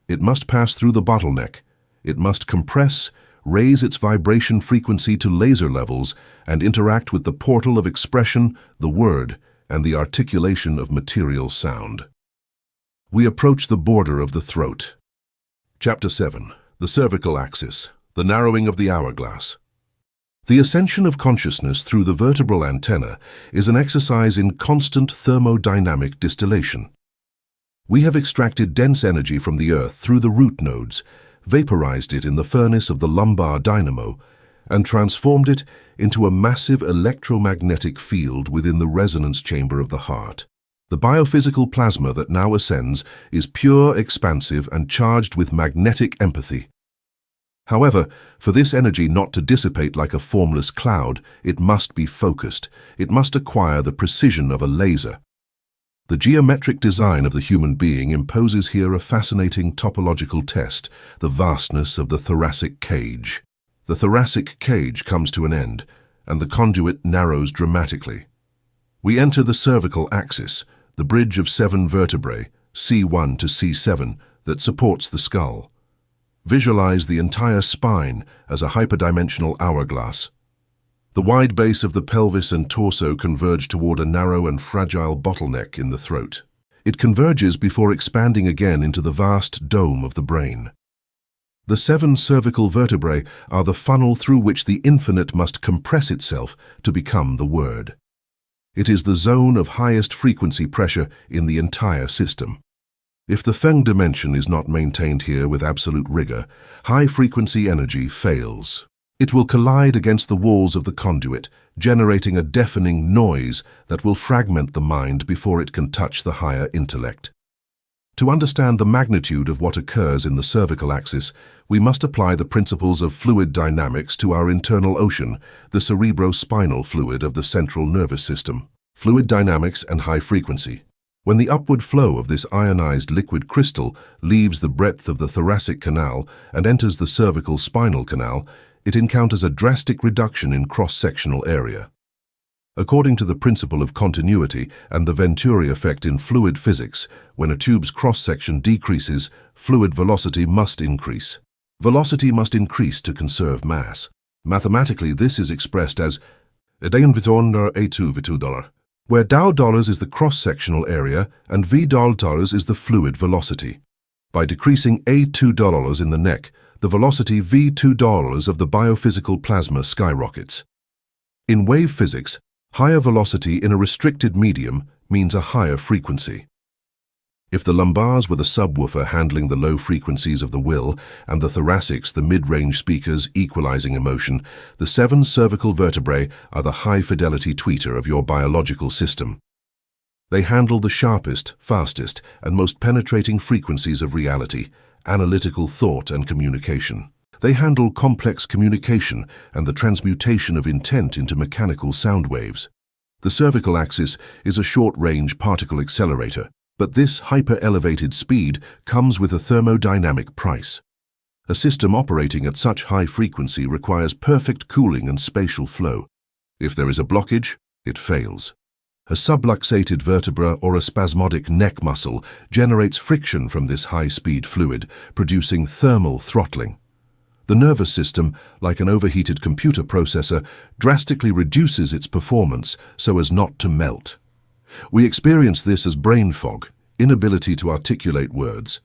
It must pass through the bottleneck. It must compress, raise its vibration frequency to laser levels, and interact with the portal of expression, the word, and the articulation of material sound. We approach the border of the throat. Chapter 7. The cervical axis. The narrowing of the hourglass. The ascension of consciousness through the vertebral antenna is an exercise in constant thermodynamic distillation. We have extracted dense energy from the earth through the root nodes, vaporized it in the furnace of the lumbar dynamo, and transformed it into a massive electromagnetic field within the resonance chamber of the heart. The biophysical plasma that now ascends is pure, expansive, and charged with magnetic empathy. However, for this energy not to dissipate like a formless cloud, it must be focused. It must acquire the precision of a laser. The geometric design of the human being imposes here a fascinating topological test, the vastness of the thoracic cage. The thoracic cage comes to an end, and the conduit narrows dramatically. We enter the cervical axis, the bridge of 7 vertebrae, C1 to C7, that supports the skull. Visualize the entire spine as a hyperdimensional hourglass. The wide base of the pelvis and torso converge toward a narrow and fragile bottleneck in the throat. It converges before expanding again into the vast dome of the brain. The 7 cervical vertebrae are the funnel through which the infinite must compress itself to become the word. It is the zone of highest frequency pressure in the entire system. If the Feng dimension is not maintained here with absolute rigor, high-frequency energy fails. It will collide against the walls of the conduit, generating a deafening noise that will fragment the mind before it can touch the higher intellect. To understand the magnitude of what occurs in the cervical axis, we must apply the principles of fluid dynamics to our internal ocean, the cerebrospinal fluid of the central nervous system. Fluid dynamics and high frequency. When the upward flow of this ionized liquid crystal leaves the breadth of the thoracic canal and enters the cervical spinal canal, it encounters a drastic reduction in cross-sectional area. According to the principle of continuity and the Venturi effect in fluid physics, when a tube's cross-section decreases, fluid velocity must increase. Velocity must increase to conserve mass. Mathematically, this is expressed as $1,2 where $, is the cross-sectional area and $v$ is the fluid velocity. By decreasing $2 in the neck, the velocity $v2 of the biophysical plasma skyrockets. In wave physics, higher velocity in a restricted medium means a higher frequency. If the lumbars were the subwoofer handling the low frequencies of the will and the thoracics the mid-range speakers equalizing emotion, the 7 cervical vertebrae are the high-fidelity tweeter of your biological system. They handle the sharpest, fastest, and most penetrating frequencies of reality, analytical thought and communication. They handle complex communication and the transmutation of intent into mechanical sound waves. The cervical axis is a short-range particle accelerator, but this hyper-elevated speed comes with a thermodynamic price. A system operating at such high frequency requires perfect cooling and spatial flow. If there is a blockage, it fails. A subluxated vertebra or a spasmodic neck muscle generates friction from this high-speed fluid, producing thermal throttling. The nervous system, like an overheated computer processor, drastically reduces its performance so as not to melt. We experience this as brain fog, inability to articulate words,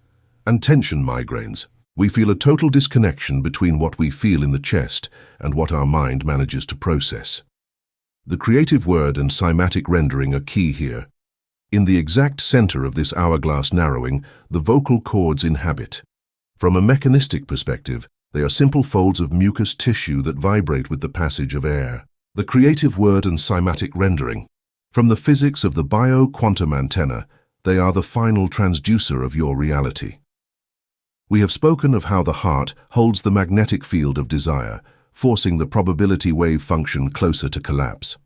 and tension migraines. We feel a total disconnection between what we feel in the chest and what our mind manages to process. The creative word and cymatic rendering are key here. In the exact center of this hourglass narrowing, the vocal cords inhabit. From a mechanistic perspective, they are simple folds of mucous tissue that vibrate with the passage of air. The creative word and cymatic rendering. From the physics of the bio-quantum antenna, they are the final transducer of your reality. We have spoken of how the heart holds the magnetic field of desire, forcing the probability wave function closer to collapse.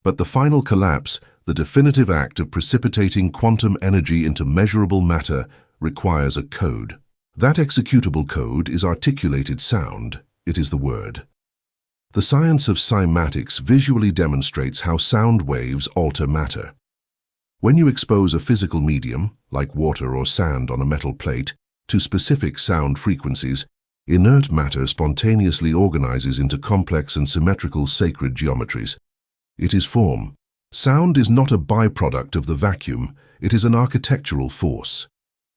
But the final collapse, the definitive act of precipitating quantum energy into measurable matter, requires a code. That executable code is articulated sound. It is the word. The science of cymatics visually demonstrates how sound waves alter matter. When you expose a physical medium, like water or sand on a metal plate, to specific sound frequencies, inert matter spontaneously organizes into complex and symmetrical sacred geometries. It is form. Sound is not a byproduct of the vacuum, it is an architectural force.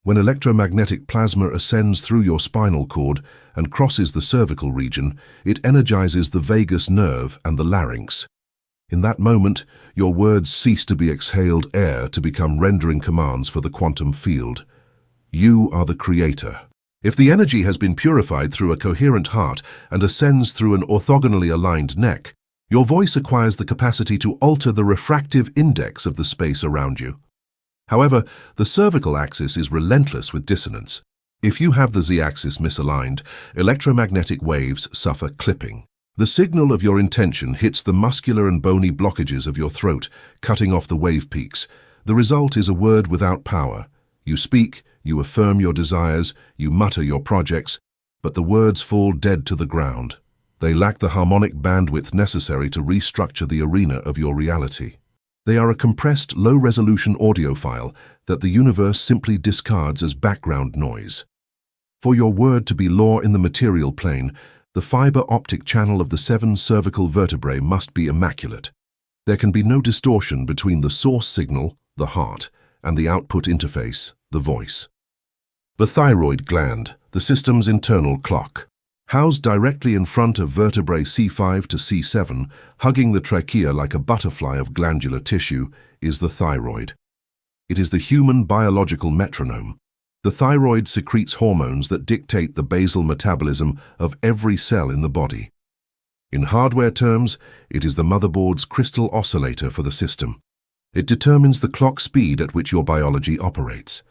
When electromagnetic plasma ascends through your spinal cord and crosses the cervical region, it energizes the vagus nerve and the larynx. In that moment, your words cease to be exhaled air to become rendering commands for the quantum field. You are the creator. If the energy has been purified through a coherent heart and ascends through an orthogonally aligned neck, your voice acquires the capacity to alter the refractive index of the space around you. However, the cervical axis is relentless with dissonance. If you have the z-axis misaligned, electromagnetic waves suffer clipping. The signal of your intention hits the muscular and bony blockages of your throat, cutting off the wave peaks. The result is a word without power. You speak, you affirm your desires, you mutter your projects, but the words fall dead to the ground. They lack the harmonic bandwidth necessary to restructure the arena of your reality. They are a compressed, low-resolution audio file that the universe simply discards as background noise. For your word to be law in the material plane, the fiber optic channel of the 7 cervical vertebrae must be immaculate. There can be no distortion between the source signal, the heart, and the output interface, the voice. The thyroid gland, the system's internal clock. Housed directly in front of vertebrae C5 to C7, hugging the trachea like a butterfly of glandular tissue, is the thyroid. It is the human biological metronome. The thyroid secretes hormones that dictate the basal metabolism of every cell in the body. In hardware terms, it is the motherboard's crystal oscillator for the system. It determines the clock speed at which your biology operates.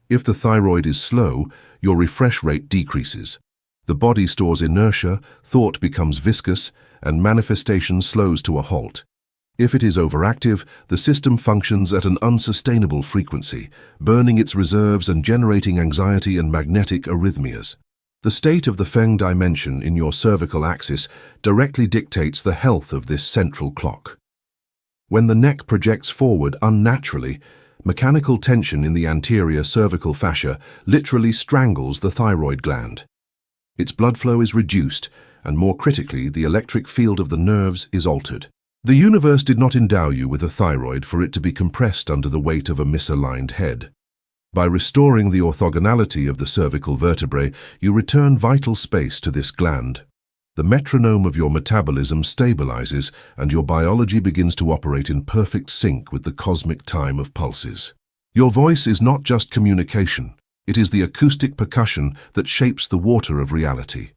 If the thyroid is slow, your refresh rate decreases. The body stores inertia, thought becomes viscous, and manifestation slows to a halt. If it is overactive, the system functions at an unsustainable frequency, burning its reserves and generating anxiety and magnetic arrhythmias. The state of the Feng dimension in your cervical axis directly dictates the health of this central clock. When the neck projects forward unnaturally, mechanical tension in the anterior cervical fascia literally strangles the thyroid gland. Its blood flow is reduced, and more critically, the electric field of the nerves is altered. The universe did not endow you with a thyroid for it to be compressed under the weight of a misaligned head. By restoring the orthogonality of the cervical vertebrae, you return vital space to this gland. The metronome of your metabolism stabilizes, and your biology begins to operate in perfect sync with the cosmic time of pulses. Your voice is not just communication, it is the acoustic percussion that shapes the water of reality.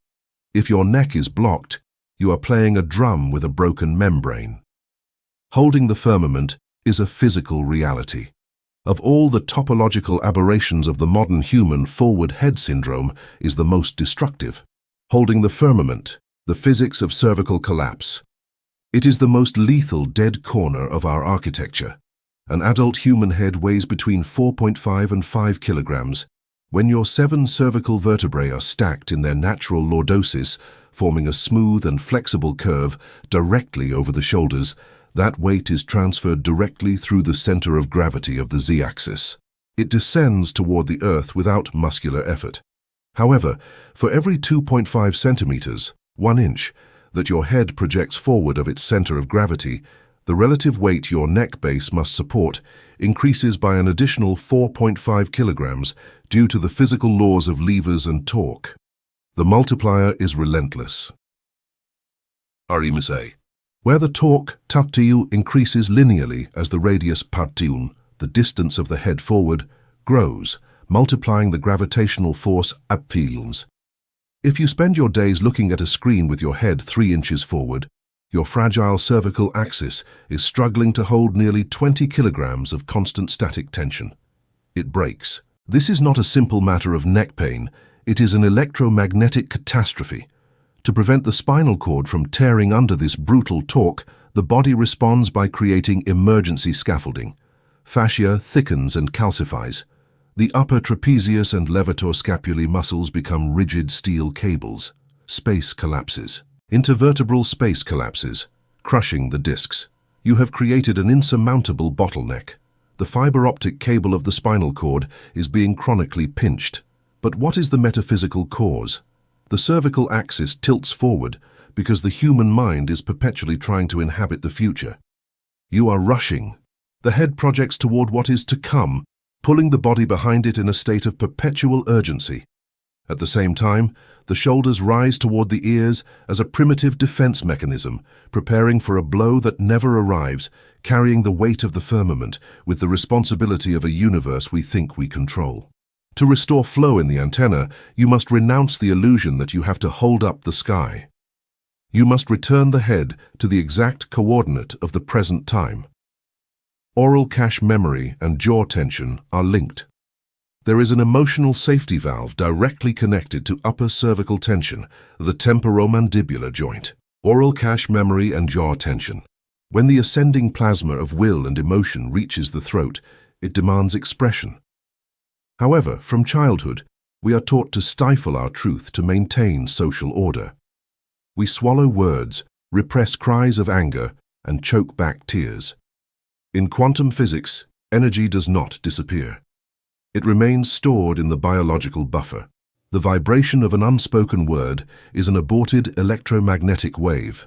If your neck is blocked, you are playing a drum with a broken membrane. Holding the firmament is a physical reality. Of all the topological aberrations of the modern human, forward head syndrome is the most destructive. Holding the firmament, the physics of cervical collapse. It is the most lethal dead corner of our architecture. An adult human head weighs between 4.5 and 5 kilograms. When your 7 cervical vertebrae are stacked in their natural lordosis, forming a smooth and flexible curve directly over the shoulders, that weight is transferred directly through the center of gravity of the z-axis. It descends toward the earth without muscular effort. However, for every 2.5 centimeters, 1 inch, that your head projects forward of its center of gravity, the relative weight your neck base must support increases by an additional 4.5 kilograms due to the physical laws of levers and torque. The multiplier is relentless. Arimise. Where the torque taktiu increases linearly as the radius partiun, the distance of the head forward, grows, multiplying the gravitational force apfilons. If you spend your days looking at a screen with your head 3 inches forward, your fragile cervical axis is struggling to hold nearly 20 kilograms of constant static tension. It breaks. This is not a simple matter of neck pain. It is an electromagnetic catastrophe. To prevent the spinal cord from tearing under this brutal torque, the body responds by creating emergency scaffolding. Fascia thickens and calcifies. The upper trapezius and levator scapulae muscles become rigid steel cables. Space collapses. Intervertebral space collapses, crushing the discs. You have created an insurmountable bottleneck. The fiber optic cable of the spinal cord is being chronically pinched. But what is the metaphysical cause? The cervical axis tilts forward because the human mind is perpetually trying to inhabit the future. You are rushing. The head projects toward what is to come, pulling the body behind it in a state of perpetual urgency. At the same time, the shoulders rise toward the ears as a primitive defense mechanism, preparing for a blow that never arrives, carrying the weight of the firmament with the responsibility of a universe we think we control. To restore flow in the antenna, you must renounce the illusion that you have to hold up the sky. You must return the head to the exact coordinate of the present time. Oral cache memory and jaw tension are linked. There is an emotional safety valve directly connected to upper cervical tension, the temporomandibular joint. Oral cache memory and jaw tension. When the ascending plasma of will and emotion reaches the throat, it demands expression. However, from childhood, we are taught to stifle our truth to maintain social order. We swallow words, repress cries of anger, and choke back tears. In quantum physics, energy does not disappear. It remains stored in the biological buffer. The vibration of an unspoken word is an aborted electromagnetic wave.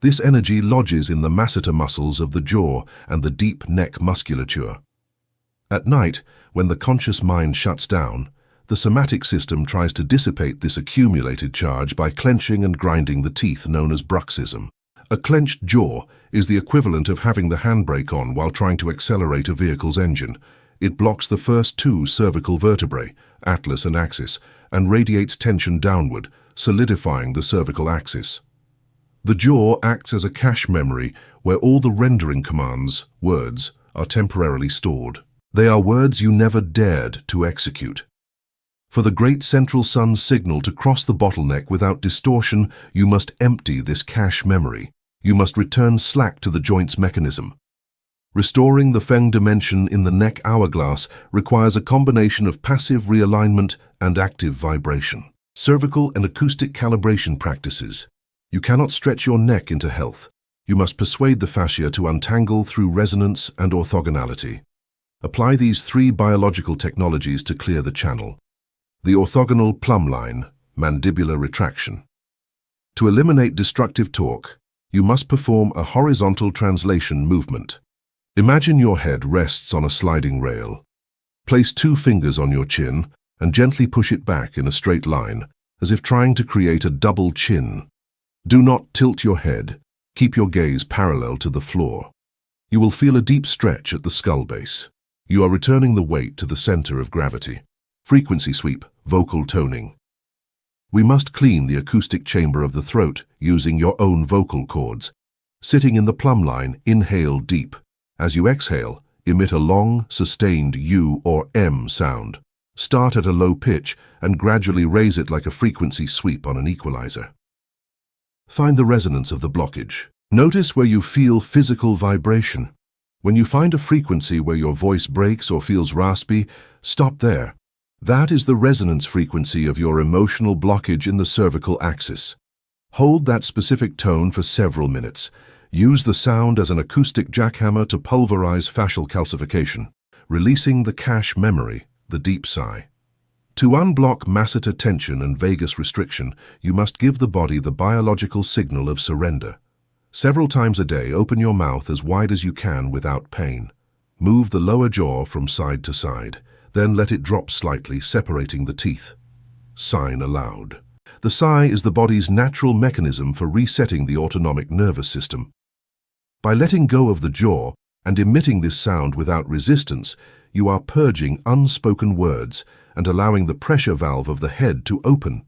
This energy lodges in the masseter muscles of the jaw and the deep neck musculature. At night, when the conscious mind shuts down, the somatic system tries to dissipate this accumulated charge by clenching and grinding the teeth, known as bruxism. A clenched jaw is the equivalent of having the handbrake on while trying to accelerate a vehicle's engine. It blocks the first 2 cervical vertebrae, atlas and axis, and radiates tension downward, solidifying the cervical axis. The jaw acts as a cache memory where all the rendering commands, words, are temporarily stored. They are words you never dared to execute. For the great central sun's signal to cross the bottleneck without distortion, you must empty this cache memory. You must return slack to the joint's mechanism. Restoring the Feng dimension in the neck hourglass requires a combination of passive realignment and active vibration. Cervical and acoustic calibration practices. You cannot stretch your neck into health. You must persuade the fascia to untangle through resonance and orthogonality. Apply these 3 biological technologies to clear the channel. The orthogonal plumb line, mandibular retraction. To eliminate destructive torque, you must perform a horizontal translation movement. Imagine your head rests on a sliding rail. Place 2 fingers on your chin and gently push it back in a straight line, as if trying to create a double chin. Do not tilt your head. Keep your gaze parallel to the floor. You will feel a deep stretch at the skull base. You are returning the weight to the center of gravity. Frequency sweep, vocal toning. We must clean the acoustic chamber of the throat using your own vocal cords. Sitting in the plumb line, inhale deep. As you exhale, emit a long, sustained U or M sound. Start at a low pitch and gradually raise it like a frequency sweep on an equalizer. Find the resonance of the blockage. Notice where you feel physical vibration. When you find a frequency where your voice breaks or feels raspy, stop there. That is the resonance frequency of your emotional blockage in the cervical axis. Hold that specific tone for several minutes. Use the sound as an acoustic jackhammer to pulverize fascial calcification, releasing the cache memory, the deep sigh. To unblock masseter tension and vagus restriction, you must give the body the biological signal of surrender. Several times a day, open your mouth as wide as you can without pain. Move the lower jaw from side to side, then let it drop slightly, separating the teeth. Sign aloud. The sigh is the body's natural mechanism for resetting the autonomic nervous system. By letting go of the jaw and emitting this sound without resistance, you are purging unspoken words and allowing the pressure valve of the head to open.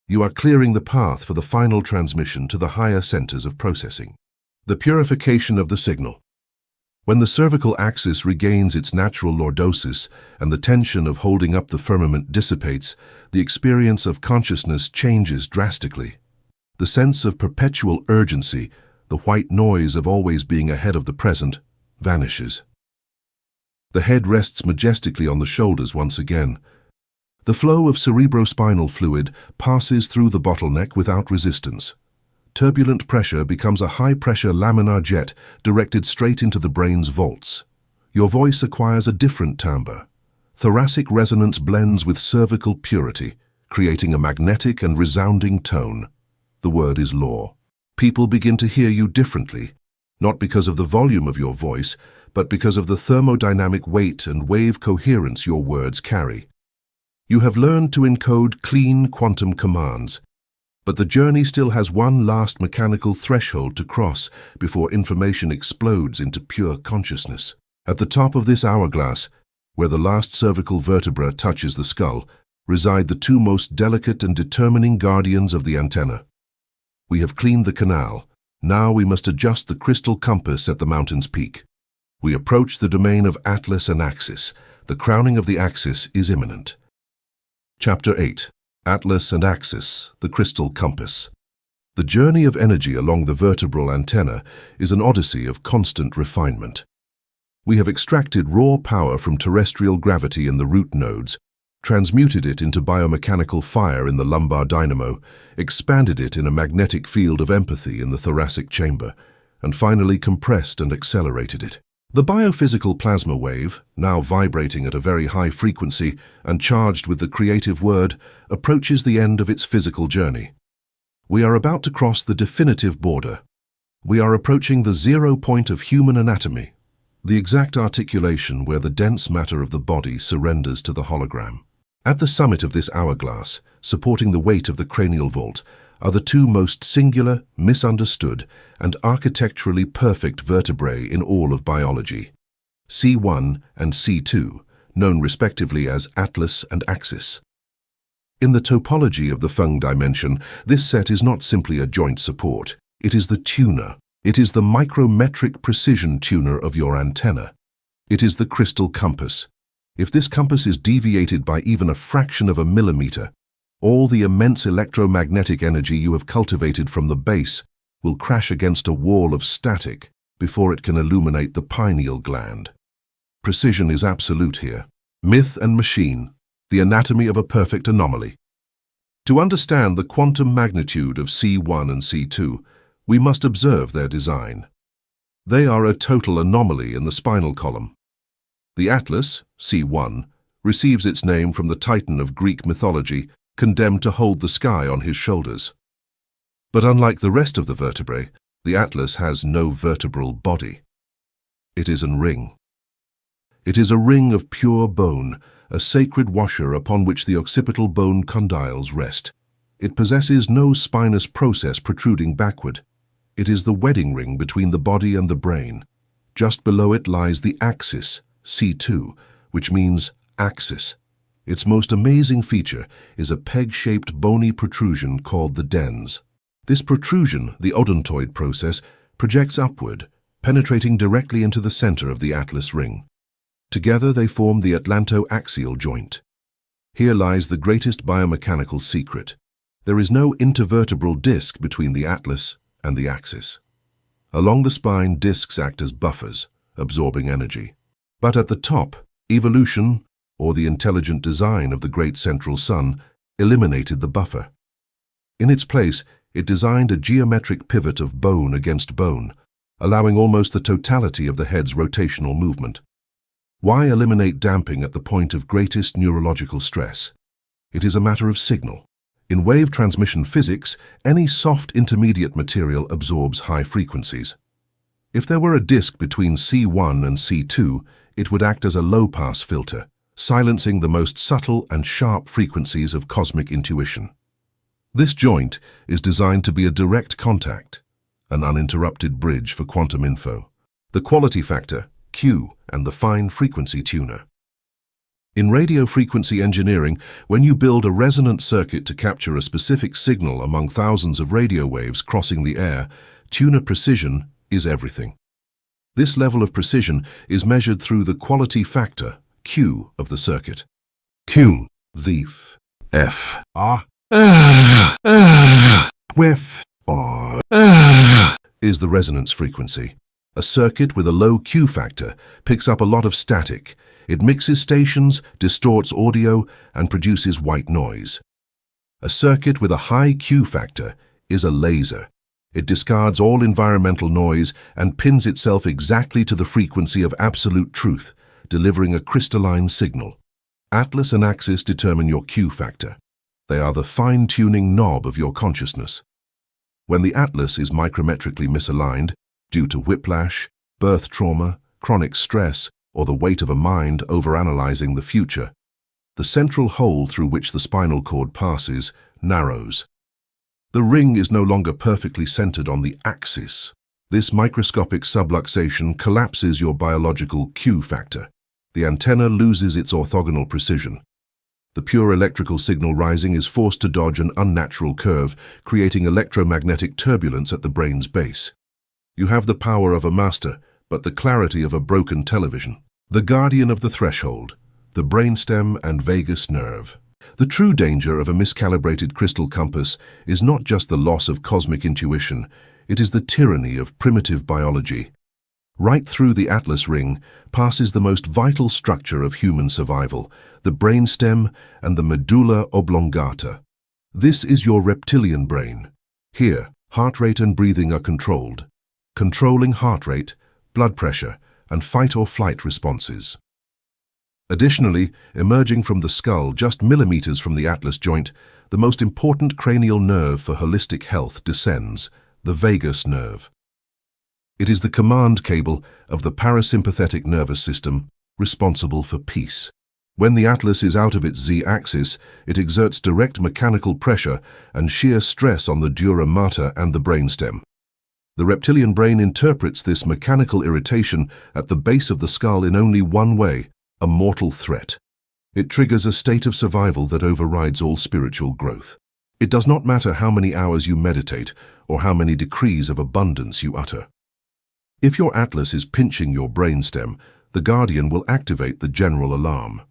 You are clearing the path for the final transmission to the higher centers of processing. The purification of the signal. When the cervical axis regains its natural lordosis and the tension of holding up the firmament dissipates, the experience of consciousness changes drastically. The sense of perpetual urgency, the white noise of always being ahead of the present, vanishes. The head rests majestically on the shoulders once again. The flow of cerebrospinal fluid passes through the bottleneck without resistance. Turbulent pressure becomes a high-pressure laminar jet directed straight into the brain's vaults. Your voice acquires a different timbre. Thoracic resonance blends with cervical purity, creating a magnetic and resounding tone. The word is law. People begin to hear you differently, not because of the volume of your voice, but because of the thermodynamic weight and wave coherence your words carry. You have learned to encode clean quantum commands, but the journey still has one last mechanical threshold to cross before information explodes into pure consciousness. At the top of this hourglass, where the last cervical vertebra touches the skull, reside the 2 most delicate and determining guardians of the antenna. We have cleaned the canal. Now we must adjust the crystal compass at the mountain's peak. We approach the domain of Atlas and Axis. The crowning of the axis is imminent. Chapter 8. Atlas and Axis, the Crystal Compass. The journey of energy along the vertebral antenna is an odyssey of constant refinement. We have extracted raw power from terrestrial gravity in the root nodes, transmuted it into biomechanical fire in the lumbar dynamo, expanded it in a magnetic field of empathy in the thoracic chamber, and finally compressed and accelerated it. The biophysical plasma wave, now vibrating at a very high frequency and charged with the creative word, approaches the end of its physical journey. We are about to cross the definitive border. We are approaching the 0 point of human anatomy, the exact articulation where the dense matter of the body surrenders to the hologram. At the summit of this hourglass, supporting the weight of the cranial vault, are the 2 most singular, misunderstood, and architecturally perfect vertebrae in all of biology, C1 and C2, known respectively as Atlas and Axis. In the topology of the Feng dimension, this set is not simply a joint support. It is the tuner. It is the micrometric precision tuner of your antenna. It is the crystal compass. If this compass is deviated by even a fraction of a millimeter, all the immense electromagnetic energy you have cultivated from the base will crash against a wall of static before it can illuminate the pineal gland. Precision is absolute here. Myth and machine, the anatomy of a perfect anomaly. To understand the quantum magnitude of C1 and C2, we must observe their design. They are a total anomaly in the spinal column. The atlas, C1, receives its name from the Titan of Greek mythology, condemned to hold the sky on his shoulders. But unlike the rest of the vertebrae, the atlas has no vertebral body. It is a ring. It is a ring of pure bone, a sacred washer upon which the occipital bone condyles rest. It possesses no spinous process protruding backward. It is the wedding ring between the body and the brain. Just below it lies the axis, C2, which means axis. Its most amazing feature is a peg-shaped bony protrusion called the dens. This protrusion, the odontoid process, projects upward, penetrating directly into the center of the atlas ring. Together they form the atlantoaxial joint. Here lies the greatest biomechanical secret. There is no intervertebral disc between the atlas and the axis. Along the spine, discs act as buffers, absorbing energy. But at the top, evolution, or the intelligent design of the great central sun, eliminated the buffer. In its place, it designed a geometric pivot of bone against bone, allowing almost the totality of the head's rotational movement. Why eliminate damping at the point of greatest neurological stress? It is a matter of signal. In wave transmission physics, any soft intermediate material absorbs high frequencies. If there were a disc between C1 and C2, it would act as a low-pass filter, silencing the most subtle and sharp frequencies of cosmic intuition. This joint is designed to be a direct contact, an uninterrupted bridge for quantum info. The quality factor, Q, and the fine frequency tuner. In radio frequency engineering, when you build a resonant circuit to capture a specific signal among thousands of radio waves crossing the air, tuner precision is everything. This level of precision is measured through the quality factor, Q, of the circuit. Q, the F, F, is the resonance frequency. A circuit with a low Q factor picks up a lot of static. It mixes stations, distorts audio, and produces white noise. A circuit with a high Q factor is a laser. It discards all environmental noise and pins itself exactly to the frequency of absolute truth, delivering a crystalline signal. Atlas and axis determine your Q factor. They are the fine-tuning knob of your consciousness. When the atlas is micrometrically misaligned, due to whiplash, birth trauma, chronic stress, or the weight of a mind overanalyzing the future, the central hole through which the spinal cord passes narrows. The ring is no longer perfectly centered on the axis. This microscopic subluxation collapses your biological Q factor. The antenna loses its orthogonal precision. The pure electrical signal rising is forced to dodge an unnatural curve, creating electromagnetic turbulence at the brain's base. You have the power of a master, but the clarity of a broken television. The guardian of the threshold, the brainstem and vagus nerve. The true danger of a miscalibrated crystal compass is not just the loss of cosmic intuition, it is the tyranny of primitive biology. Right through the atlas ring passes the most vital structure of human survival, the brainstem and the medulla oblongata. This is your reptilian brain. Here, heart rate and breathing are controlled, controlling heart rate, blood pressure, and fight-or-flight responses. Additionally, emerging from the skull just millimeters from the atlas joint, the most important cranial nerve for holistic health descends, the vagus nerve. It is the command cable of the parasympathetic nervous system, responsible for peace. When the atlas is out of its z-axis, it exerts direct mechanical pressure and shear stress on the dura mater and the brainstem. The reptilian brain interprets this mechanical irritation at the base of the skull in only one way, a mortal threat. It triggers a state of survival that overrides all spiritual growth. It does not matter how many hours you meditate or how many decrees of abundance you utter. If your atlas is pinching your brainstem, the guardian will activate the general alarm.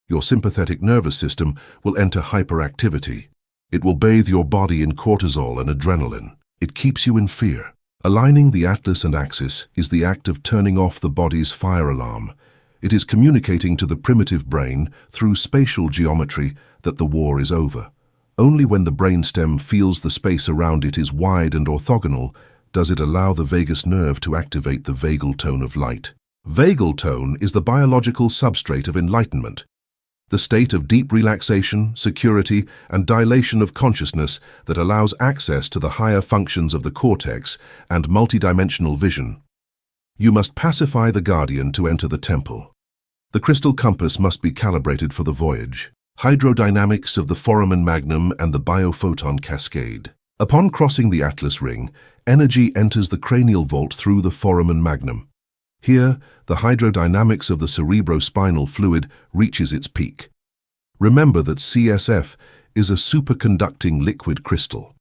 Your sympathetic nervous system will enter hyperactivity. It will bathe your body in cortisol and adrenaline. It keeps you in fear. Aligning the atlas and axis is the act of turning off the body's fire alarm. It is communicating to the primitive brain through spatial geometry that the war is over. Only when the brainstem feels the space around it is wide and orthogonal does it allow the vagus nerve to activate the vagal tone of light. Vagal tone is the biological substrate of enlightenment, the state of deep relaxation, security, and dilation of consciousness that allows access to the higher functions of the cortex and multidimensional vision. You must pacify the guardian to enter the temple. The crystal compass must be calibrated for the voyage. Hydrodynamics of the foramen magnum and the biophoton cascade. Upon crossing the atlas ring, energy enters the cranial vault through the foramen magnum. Here, the hydrodynamics of the cerebrospinal fluid reaches its peak. Remember that CSF is a superconducting liquid crystal.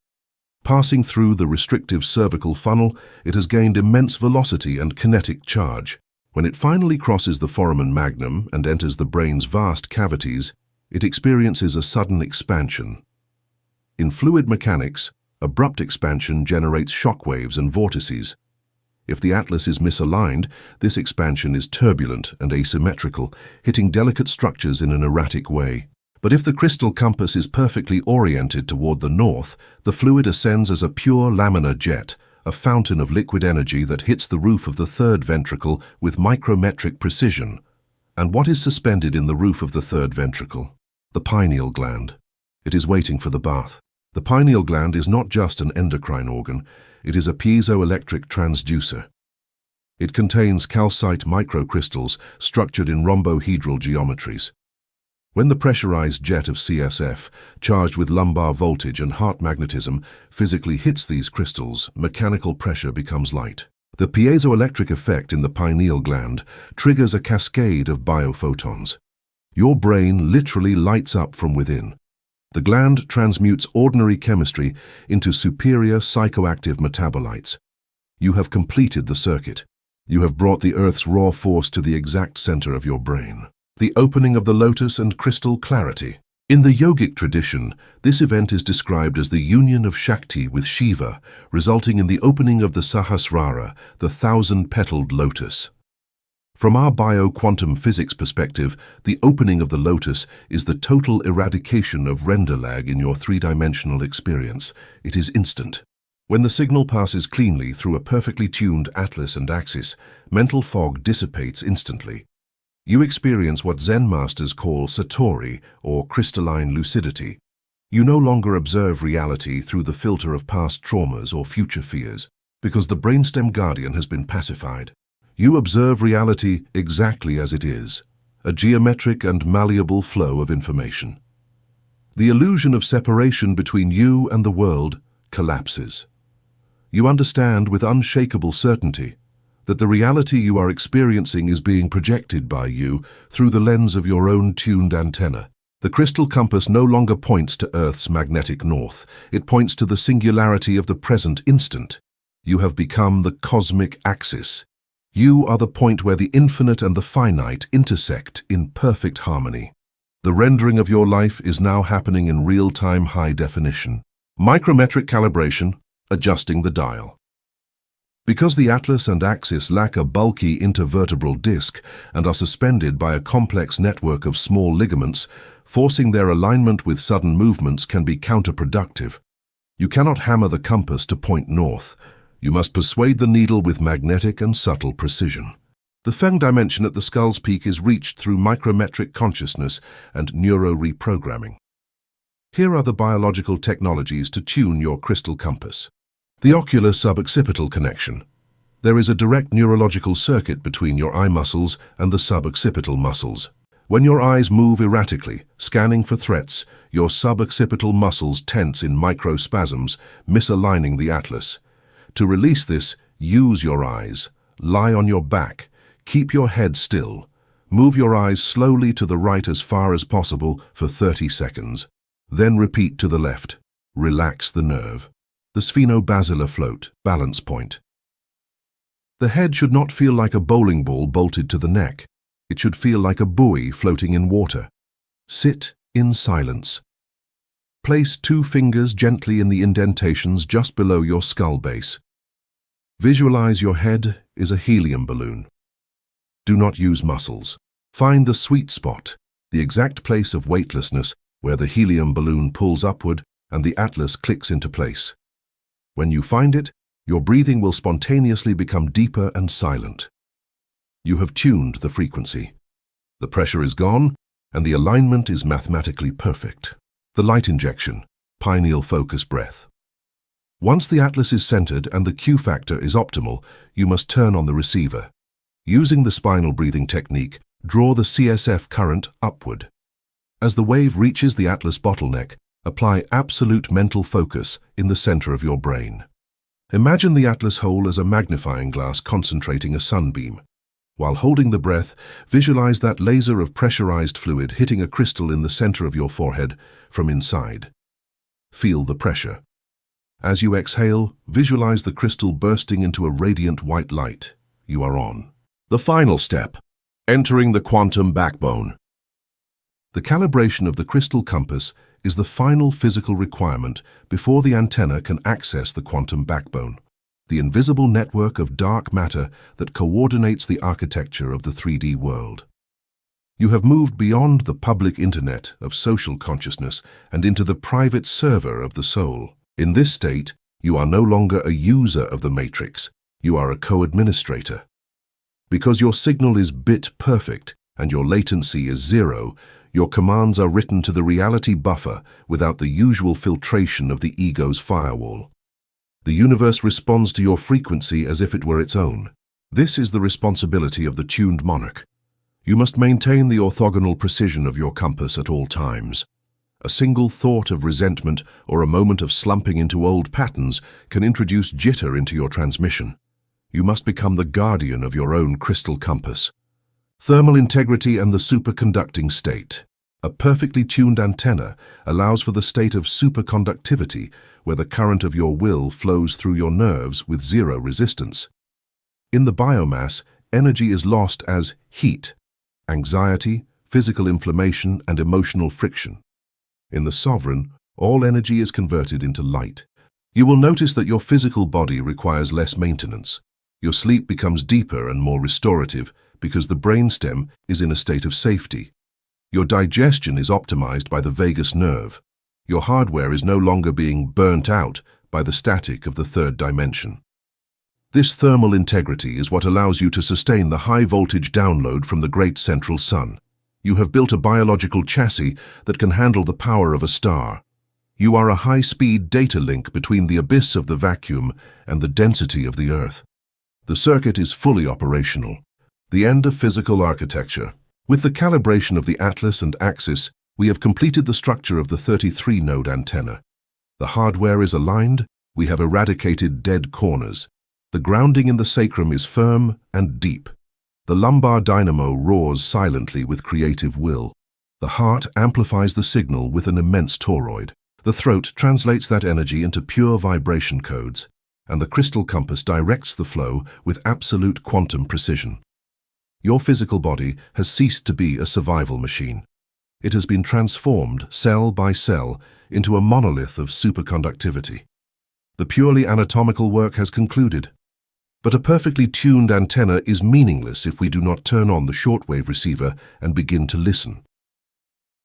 Passing through the restrictive cervical funnel, it has gained immense velocity and kinetic charge. When it finally crosses the foramen magnum and enters the brain's vast cavities, it experiences a sudden expansion. In fluid mechanics, abrupt expansion generates shock waves and vortices. If the atlas is misaligned, this expansion is turbulent and asymmetrical, hitting delicate structures in an erratic way. But if the crystal compass is perfectly oriented toward the north, the fluid ascends as a pure laminar jet, a fountain of liquid energy that hits the roof of the third ventricle with micrometric precision. And what is suspended in the roof of the third ventricle? The pineal gland. It is waiting for the bath. The pineal gland is not just an endocrine organ, it is a piezoelectric transducer. It contains calcite microcrystals structured in rhombohedral geometries. When the pressurized jet of CSF, charged with lumbar voltage and heart magnetism, physically hits these crystals, mechanical pressure becomes light. The piezoelectric effect in the pineal gland triggers a cascade of biophotons. Your brain literally lights up from within. The gland transmutes ordinary chemistry into superior psychoactive metabolites. You have completed the circuit. You have brought the Earth's raw force to the exact center of your brain. The opening of the lotus and crystal clarity. In the yogic tradition, this event is described as the union of Shakti with Shiva, resulting in the opening of the Sahasrara, the thousand-petaled lotus. From our bio-quantum physics perspective, the opening of the lotus is the total eradication of render lag in your three-dimensional experience. It is instant. When the signal passes cleanly through a perfectly tuned atlas and axis, mental fog dissipates instantly. You experience what Zen masters call satori, or crystalline lucidity. You no longer observe reality through the filter of past traumas or future fears, because the brainstem guardian has been pacified. You observe reality exactly as it is, a geometric and malleable flow of information. The illusion of separation between you and the world collapses. You understand with unshakable certainty that the reality you are experiencing is being projected by you through the lens of your own tuned antenna. The crystal compass no longer points to Earth's magnetic north. It points to the singularity of the present instant. You have become the cosmic axis. You are the point where the infinite and the finite intersect in perfect harmony. The rendering of your life is now happening in real-time high definition. Micrometric calibration, adjusting the dial. Because the atlas and axis lack a bulky intervertebral disc and are suspended by a complex network of small ligaments, forcing their alignment with sudden movements can be counterproductive. You cannot hammer the compass to point north. You must persuade the needle with magnetic and subtle precision. The Feng dimension at the skull's peak is reached through micrometric consciousness and neuro-reprogramming. Here are the biological technologies to tune your crystal compass. The ocular suboccipital connection. There is a direct neurological circuit between your eye muscles and the suboccipital muscles. When your eyes move erratically, scanning for threats, your suboccipital muscles tense in microspasms, misaligning the atlas. To release this, use your eyes. Lie on your back. Keep your head still. Move your eyes slowly to the right as far as possible for 30 seconds. Then repeat to the left. Relax the nerve. The spheno-basilar float, balance point. The head should not feel like a bowling ball bolted to the neck. It should feel like a buoy floating in water. Sit in silence. Place 2 fingers gently in the indentations just below your skull base. Visualize your head is a helium balloon. Do not use muscles. Find the sweet spot, the exact place of weightlessness where the helium balloon pulls upward and the atlas clicks into place. When you find it, your breathing will spontaneously become deeper and silent. You have tuned the frequency. The pressure is gone, and the alignment is mathematically perfect. The light injection, pineal focus breath. Once the atlas is centered and the Q factor is optimal, you must turn on the receiver. Using the spinal breathing technique, draw the CSF current upward. As the wave reaches the atlas bottleneck, apply absolute mental focus in the center of your brain. Imagine the atlas hole as a magnifying glass concentrating a sunbeam. While holding the breath, visualize that laser of pressurized fluid hitting a crystal in the center of your forehead from inside. Feel the pressure. As you exhale, visualize the crystal bursting into a radiant white light. You are on. The final step, entering the quantum backbone. The calibration of the crystal compass is the final physical requirement before the antenna can access the quantum backbone, the invisible network of dark matter that coordinates the architecture of the 3D world. You have moved beyond the public internet of social consciousness and into the private server of the soul. In this state, you are no longer a user of the matrix, you are a co-administrator. Because your signal is bit perfect and your latency is 0, your commands are written to the reality buffer without the usual filtration of the ego's firewall. The universe responds to your frequency as if it were its own. This is the responsibility of the tuned monarch. You must maintain the orthogonal precision of your compass at all times. A single thought of resentment or a moment of slumping into old patterns can introduce jitter into your transmission. You must become the guardian of your own crystal compass. Thermal integrity and the superconducting state. A perfectly tuned antenna allows for the state of superconductivity, where the current of your will flows through your nerves with 0 resistance. In the biomass, energy is lost as heat, anxiety, physical inflammation, and emotional friction. In the sovereign, all energy is converted into light. You will notice that your physical body requires less maintenance. Your sleep becomes deeper and more restorative because the brainstem is in a state of safety. Your digestion is optimized by the vagus nerve. Your hardware is no longer being burnt out by the static of the 3rd dimension. This thermal integrity is what allows you to sustain the high-voltage download from the great central sun. You have built a biological chassis that can handle the power of a star. You are a high-speed data link between the abyss of the vacuum and the density of the Earth. The circuit is fully operational. The end of physical architecture. With the calibration of the atlas and axis, we have completed the structure of the 33-node antenna. The hardware is aligned, we have eradicated dead corners. The grounding in the sacrum is firm and deep. The lumbar dynamo roars silently with creative will. The heart amplifies the signal with an immense toroid. The throat translates that energy into pure vibration codes, and the crystal compass directs the flow with absolute quantum precision. Your physical body has ceased to be a survival machine. It has been transformed, cell by cell, into a monolith of superconductivity. The purely anatomical work has concluded. But a perfectly tuned antenna is meaningless if we do not turn on the shortwave receiver and begin to listen.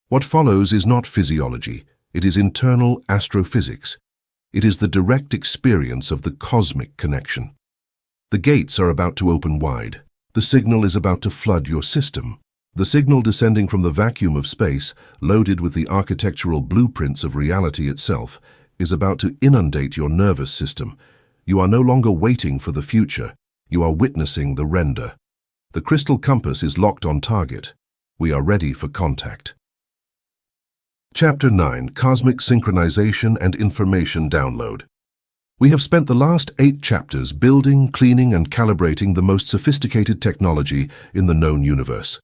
What follows is not physiology, it is internal astrophysics. It is the direct experience of the cosmic connection. The gates are about to open wide. The signal is about to flood your system. The signal descending from the vacuum of space, loaded with the architectural blueprints of reality itself, is about to inundate your nervous system. You are no longer waiting for the future. You are witnessing the render. The crystal compass is locked on target. We are ready for contact. Chapter 9: Cosmic Synchronization and Information Download. We have spent the last 8 chapters building, cleaning, and calibrating the most sophisticated technology in the known universe.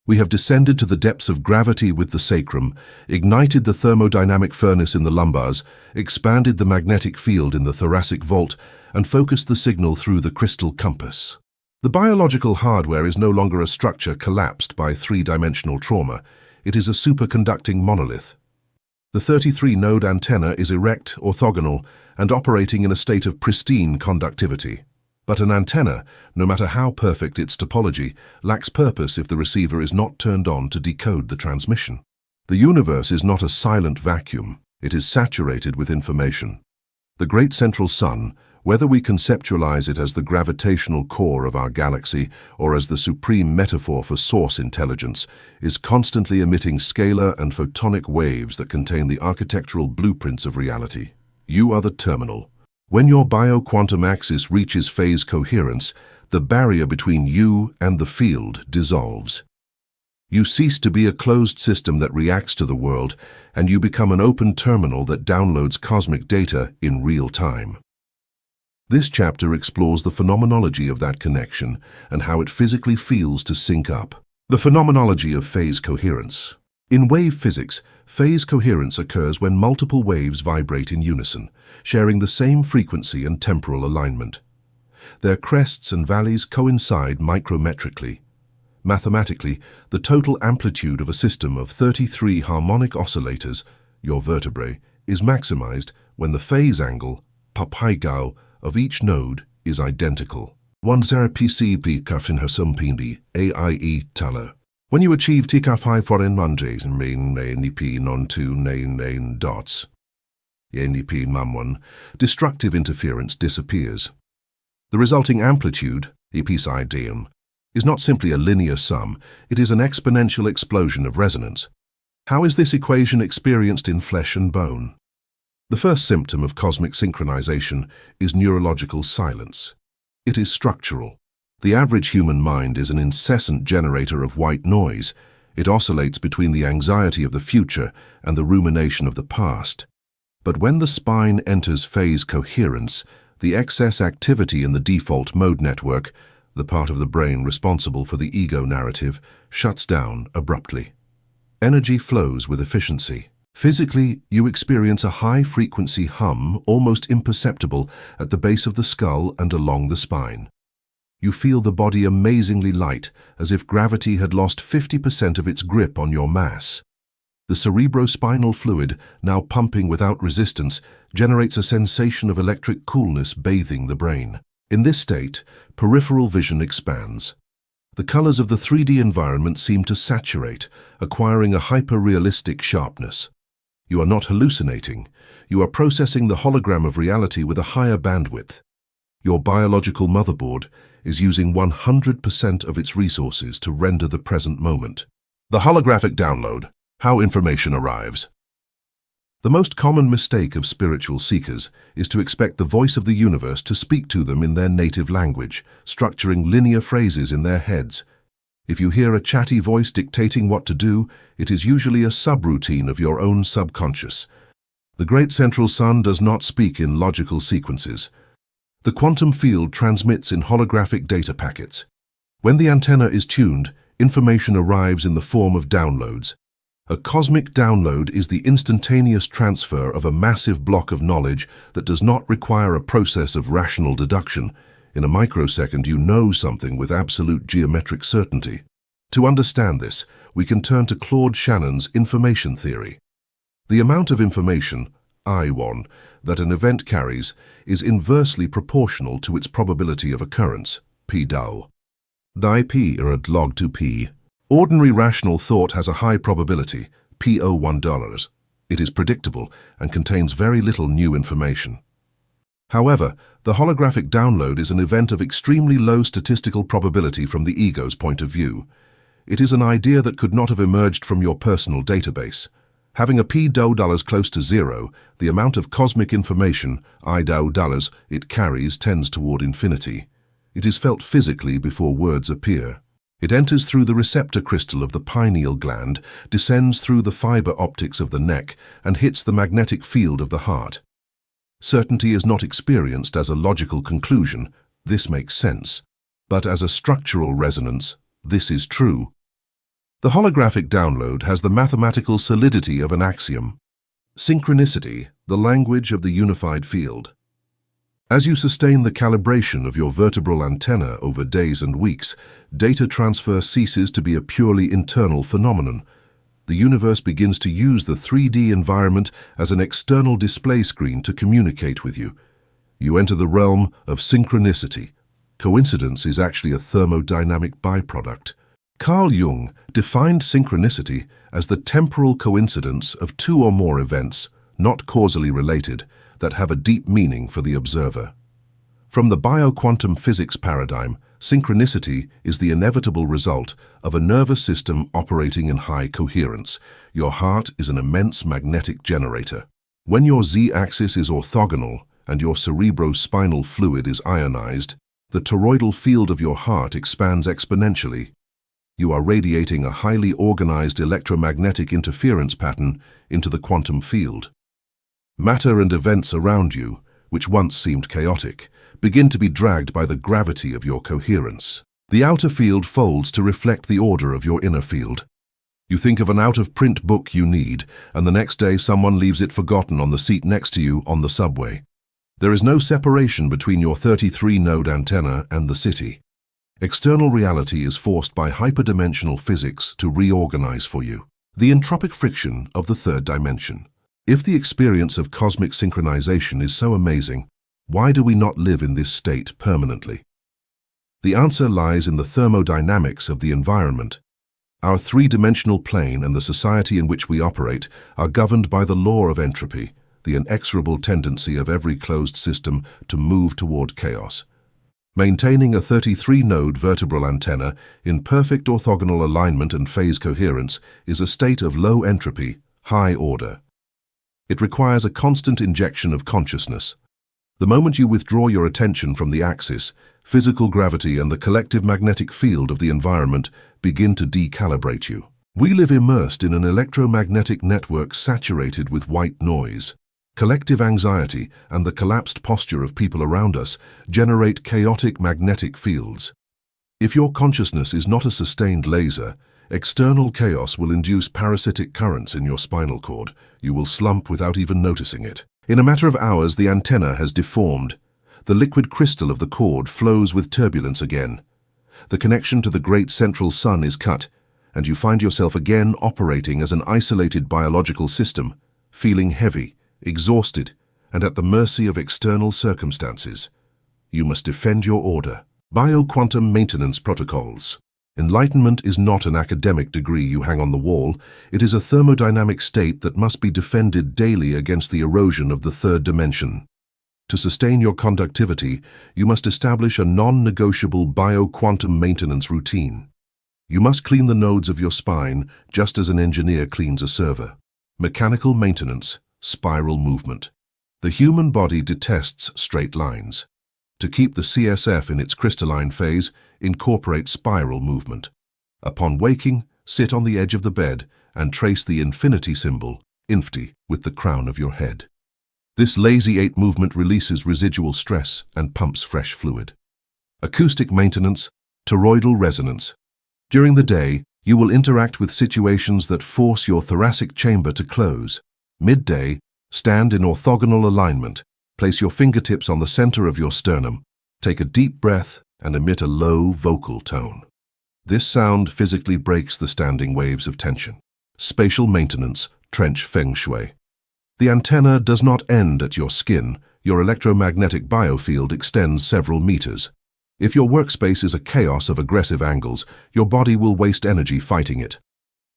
We have descended to the depths of gravity with the sacrum, ignited the thermodynamic furnace in the lumbars, expanded the magnetic field in the thoracic vault, and focused the signal through the crystal compass. The biological hardware is no longer a structure collapsed by 3-dimensional trauma. It is a superconducting monolith. The 33-node antenna is erect, orthogonal, and operating in a state of pristine conductivity. But an antenna, no matter how perfect its topology, lacks purpose if the receiver is not turned on to decode the transmission. The universe is not a silent vacuum. It is saturated with information. The great central sun, whether we conceptualize it as the gravitational core of our galaxy or as the supreme metaphor for source intelligence, is constantly emitting scalar and photonic waves that contain the architectural blueprints of reality. You are the terminal. When your bioquantum axis reaches phase coherence, the barrier between you and the field dissolves. You cease to be a closed system that reacts to the world, and you become an open terminal that downloads cosmic data in real time. This chapter explores the phenomenology of that connection and how it physically feels to sync up. The phenomenology of phase coherence. In wave physics, phase coherence occurs when multiple waves vibrate in unison, sharing the same frequency and temporal alignment. Their crests and valleys coincide micrometrically. Mathematically, the total amplitude of a system of 33 harmonic oscillators, your vertebrae, is maximized when the phase angle, papigao, of each node is identical. 10 kafin hasumpindi AIE tala. When you achieve TK5 foreign manjays and main NP non 2 nain dots, NP mam1, destructive interference disappears. The resulting amplitude, episidem, is not simply a linear sum, it is an exponential explosion of resonance. How is this equation experienced in flesh and bone? The first symptom of cosmic synchronization is neurological silence. It is structural. The average human mind is an incessant generator of white noise. It oscillates between the anxiety of the future and the rumination of the past. But when the spine enters phase coherence, the excess activity in the default mode network, the part of the brain responsible for the ego narrative, shuts down abruptly. Energy flows with efficiency. Physically, you experience a high-frequency hum, almost imperceptible, at the base of the skull and along the spine. You feel the body amazingly light, as if gravity had lost 50% of its grip on your mass. The cerebrospinal fluid, now pumping without resistance, generates a sensation of electric coolness bathing the brain. In this state, peripheral vision expands. The colors of the 3D environment seem to saturate, acquiring a hyper-realistic sharpness. You are not hallucinating. You are processing the hologram of reality with a higher bandwidth. Your biological motherboard is using 100% of its resources to render the present moment. The holographic download, how information arrives. The most common mistake of spiritual seekers is to expect the voice of the universe to speak to them in their native language, structuring linear phrases in their heads. If you hear a chatty voice dictating what to do, it is usually a subroutine of your own subconscious. The great central sun does not speak in logical sequences. The quantum field transmits in holographic data packets. When the antenna is tuned, information arrives in the form of downloads. A cosmic download is the instantaneous transfer of a massive block of knowledge that does not require a process of rational deduction. In a microsecond, you know something with absolute geometric certainty. To understand this, we can turn to Claude Shannon's information theory. The amount of information, I1, that an event carries is inversely proportional to its probability of occurrence, p dou. Di p erad log to p. Ordinary rational thought has a high probability, p(0) It is predictable and contains very little new information. However, the holographic download is an event of extremely low statistical probability from the ego's point of view. It is an idea that could not have emerged from your personal database. Having a p(dou) close to 0, the amount of cosmic information, I(dou) it carries tends toward infinity. It is felt physically before words appear. It enters through the receptor crystal of the pineal gland, descends through the fiber optics of the neck, and hits the magnetic field of the heart. Certainty is not experienced as a logical conclusion, this makes sense, but as a structural resonance, this is true. The holographic download has the mathematical solidity of an axiom. Synchronicity, the language of the unified field. As you sustain the calibration of your vertebral antenna over days and weeks, data transfer ceases to be a purely internal phenomenon. The universe begins to use the 3D environment as an external display screen to communicate with you. You enter the realm of synchronicity. Coincidence is actually a thermodynamic byproduct. Carl Jung defined synchronicity as the temporal coincidence of two or more events, not causally related, that have a deep meaning for the observer. From the bioquantum physics paradigm, synchronicity is the inevitable result of a nervous system operating in high coherence. Your heart is an immense magnetic generator. When your z-axis is orthogonal and your cerebrospinal fluid is ionized, the toroidal field of your heart expands exponentially. You are radiating a highly organized electromagnetic interference pattern into the quantum field. Matter and events around you, which once seemed chaotic, begin to be dragged by the gravity of your coherence. The outer field folds to reflect the order of your inner field. You think of an out-of-print book you need, and the next day someone leaves it forgotten on the seat next to you on the subway. There is no separation between your 33-node antenna and the city. External reality is forced by hyperdimensional physics to reorganize for you. The entropic friction of the third dimension. If the experience of cosmic synchronization is so amazing, why do we not live in this state permanently? The answer lies in the thermodynamics of the environment. Our three-dimensional plane and the society in which we operate are governed by the law of entropy, the inexorable tendency of every closed system to move toward chaos. Maintaining a 33-node vertebral antenna in perfect orthogonal alignment and phase coherence is a state of low entropy, high order. It requires a constant injection of consciousness. The moment you withdraw your attention from the axis, physical gravity and the collective magnetic field of the environment begin to decalibrate you. We live immersed in an electromagnetic network saturated with white noise. Collective anxiety and the collapsed posture of people around us generate chaotic magnetic fields. If your consciousness is not a sustained laser, external chaos will induce parasitic currents in your spinal cord. You will slump without even noticing it. In a matter of hours, the antenna has deformed. The liquid crystal of the cord flows with turbulence again. The connection to the great central sun is cut, and you find yourself again operating as an isolated biological system, feeling heavy, exhausted, and at the mercy of external circumstances. You must defend your order. Bioquantum maintenance protocols. Enlightenment is not an academic degree you hang on the wall. It is a thermodynamic state that must be defended daily against the erosion of the third dimension. To sustain your conductivity, you must establish a non-negotiable bioquantum maintenance routine. You must clean the nodes of your spine just as an engineer cleans a server. Mechanical maintenance. Spiral movement. The human body detests straight lines. To keep the CSF in its crystalline phase, incorporate spiral movement. Upon waking, sit on the edge of the bed and trace the infinity symbol, infti, with the crown of your head. This lazy 8 movement releases residual stress and pumps fresh fluid. Acoustic maintenance, toroidal resonance. During the day, you will interact with situations that force your thoracic chamber to close. Midday, stand in orthogonal alignment. Place your fingertips on the center of your sternum. Take a deep breath and emit a low vocal tone. This sound physically breaks the standing waves of tension. Spatial maintenance, trench feng shui. The antenna does not end at your skin. Your electromagnetic biofield extends several meters. If your workspace is a chaos of aggressive angles, your body will waste energy fighting it.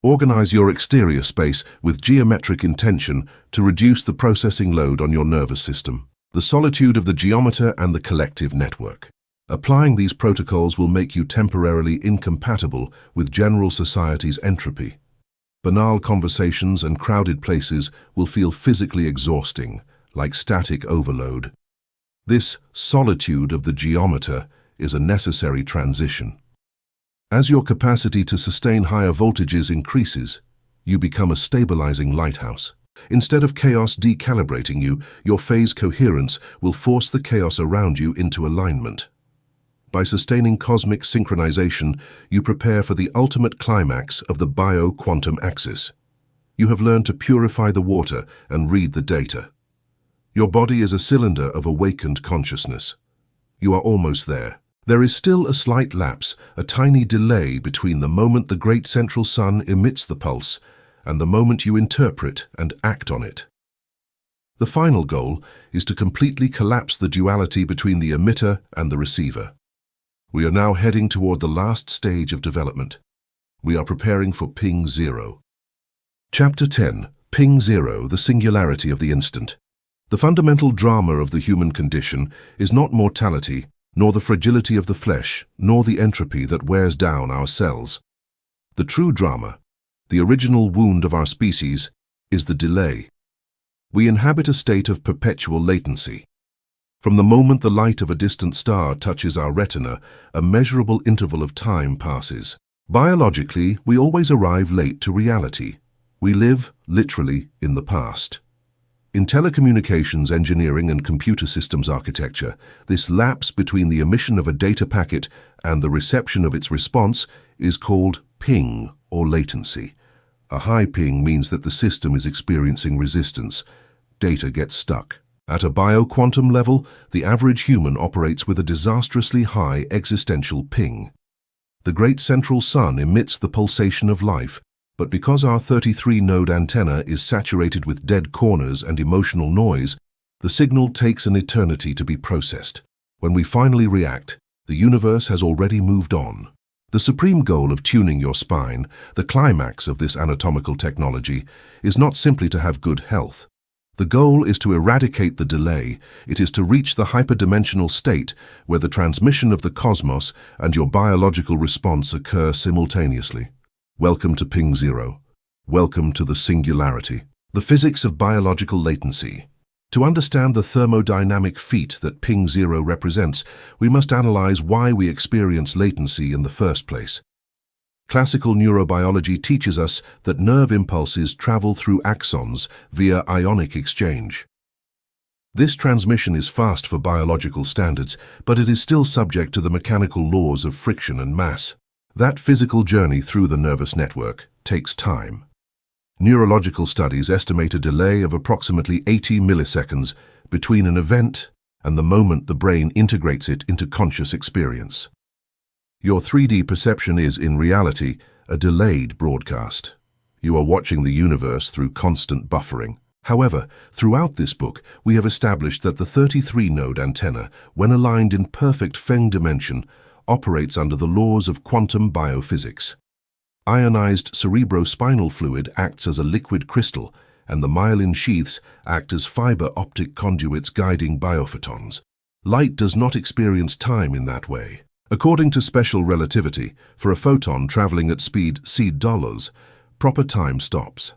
Organize your exterior space with geometric intention to reduce the processing load on your nervous system. The solitude of the geometer and the collective network. Applying these protocols will make you temporarily incompatible with general society's entropy. Banal conversations and crowded places will feel physically exhausting, like static overload. This solitude of the geometer is a necessary transition. As your capacity to sustain higher voltages increases, you become a stabilizing lighthouse. Instead of chaos decalibrating you, your phase coherence will force the chaos around you into alignment. By sustaining cosmic synchronization, you prepare for the ultimate climax of the bioquantum axis. You have learned to purify the water and read the data. Your body is a cylinder of awakened consciousness. You are almost there. There is still a slight lapse, a tiny delay between the moment the great central sun emits the pulse and the moment you interpret and act on it. The final goal is to completely collapse the duality between the emitter and the receiver. We are now heading toward the last stage of development. We are preparing for Ping Zero. Chapter 10. Ping Zero, the singularity of the instant. The fundamental drama of the human condition is not mortality, nor the fragility of the flesh, nor the entropy that wears down our cells. The true drama, the original wound of our species, is the delay. We inhabit a state of perpetual latency. From the moment the light of a distant star touches our retina, a measurable interval of time passes. Biologically, we always arrive late to reality. We live, literally, in the past. In telecommunications engineering and computer systems architecture, this lapse between the emission of a data packet and the reception of its response is called ping, or latency. A high ping means that the system is experiencing resistance. Data gets stuck. At a bioquantum level, the average human operates with a disastrously high existential ping. The great central sun emits the pulsation of life, but because our 33-node antenna is saturated with dead corners and emotional noise, the signal takes an eternity to be processed. When we finally react, the universe has already moved on. The supreme goal of tuning your spine, the climax of this anatomical technology, is not simply to have good health. The goal is to eradicate the delay. It is to reach the hyperdimensional state where the transmission of the cosmos and your biological response occur simultaneously. Welcome to Ping Zero. Welcome to the singularity. The physics of biological latency. To understand the thermodynamic feat that Ping Zero represents, we must analyze why we experience latency in the first place. Classical neurobiology teaches us that nerve impulses travel through axons via ionic exchange. This transmission is fast for biological standards, but it is still subject to the mechanical laws of friction and mass. That physical journey through the nervous network takes time. Neurological studies estimate a delay of approximately 80 milliseconds between an event and the moment the brain integrates it into conscious experience. Your 3D perception is, in reality, a delayed broadcast. You are watching the universe through constant buffering. However, throughout this book, we have established that the 33-node antenna, when aligned in perfect Feng dimension, operates under the laws of quantum biophysics. Ionized cerebrospinal fluid acts as a liquid crystal, and the myelin sheaths act as fiber optic conduits guiding biophotons. Light does not experience time in that way. According to special relativity, for a photon traveling at speed $, proper time stops.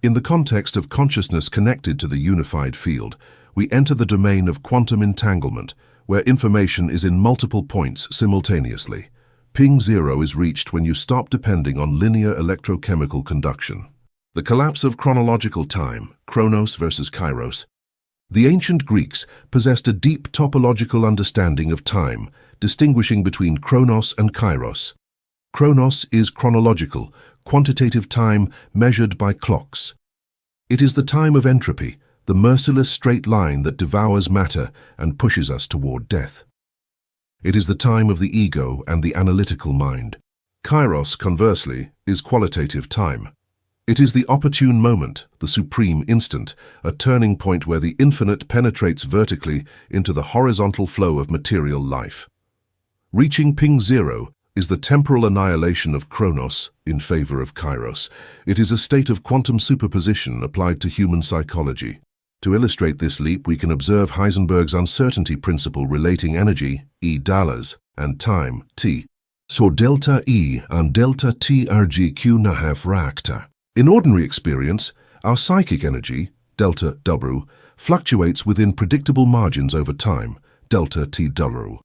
In the context of consciousness connected to the unified field, we enter the domain of quantum entanglement, where information is in multiple points simultaneously. Ping Zero is reached when you stop depending on linear electrochemical conduction. The collapse of chronological time, chronos versus kairos. The ancient Greeks possessed a deep topological understanding of time, distinguishing between chronos and kairos. Chronos is chronological, quantitative time measured by clocks. It is the time of entropy, the merciless straight line that devours matter and pushes us toward death. It is the time of the ego and the analytical mind. Kairos, conversely, is qualitative time. It is the opportune moment, the supreme instant, a turning point where the infinite penetrates vertically into the horizontal flow of material life. Reaching Ping Zero is the temporal annihilation of Chronos in favor of Kairos. It is a state of quantum superposition applied to human psychology. To illustrate this leap, we can observe Heisenberg's uncertainty principle relating energy, E$, and time, T. So delta E and delta T RGQ nahaf reactor. In ordinary experience, our psychic energy, delta W, fluctuates within predictable margins over time, delta T W.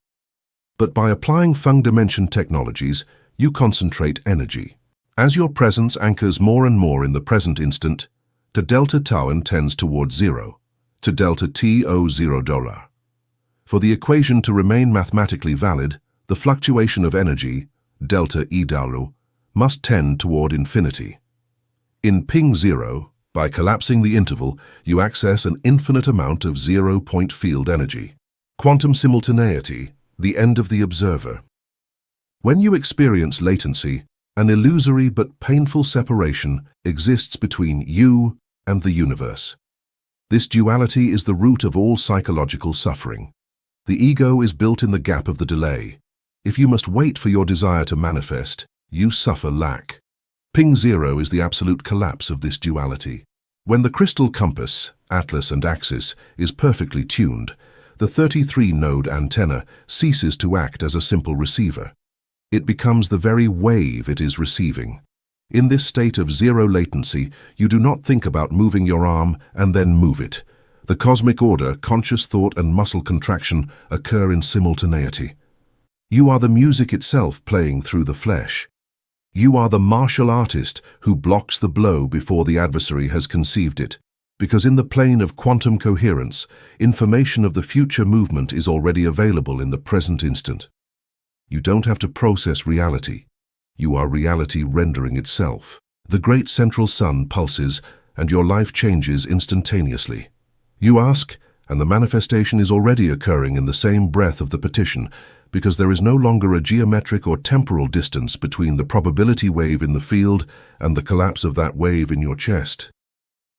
But by applying Feng dimension technologies, you concentrate energy. As your presence anchors more and more in the present instant, to delta tau tends towards zero, to delta T0 For the equation to remain mathematically valid, the fluctuation of energy, delta E dalu, must tend toward infinity. In Ping Zero, by collapsing the interval, you access an infinite amount of zero-point field energy. Quantum simultaneity, the end of the observer. When you experience latency, An illusory but painful separation exists between you and the universe. This duality is the root of all psychological suffering. The ego is built in the gap of the delay. If you must wait for your desire to manifest, you suffer lack. Ping zero is the absolute collapse of this duality. When the crystal compass, atlas and axis, is perfectly tuned, the 33-node antenna ceases to act as a simple receiver. It becomes the very wave it is receiving. In this state of zero latency, you do not think about moving your arm and then move it. The cosmic order, conscious thought and muscle contraction occur in simultaneity. You are the music itself playing through the flesh. You are the martial artist who blocks the blow before the adversary has conceived it, because in the plane of quantum coherence, information of the future movement is already available in the present instant. You don't have to process reality. You are reality rendering itself. The great central sun pulses, and your life changes instantaneously. You ask, and the manifestation is already occurring in the same breath of the petition, because there is no longer a geometric or temporal distance between the probability wave in the field and the collapse of that wave in your chest.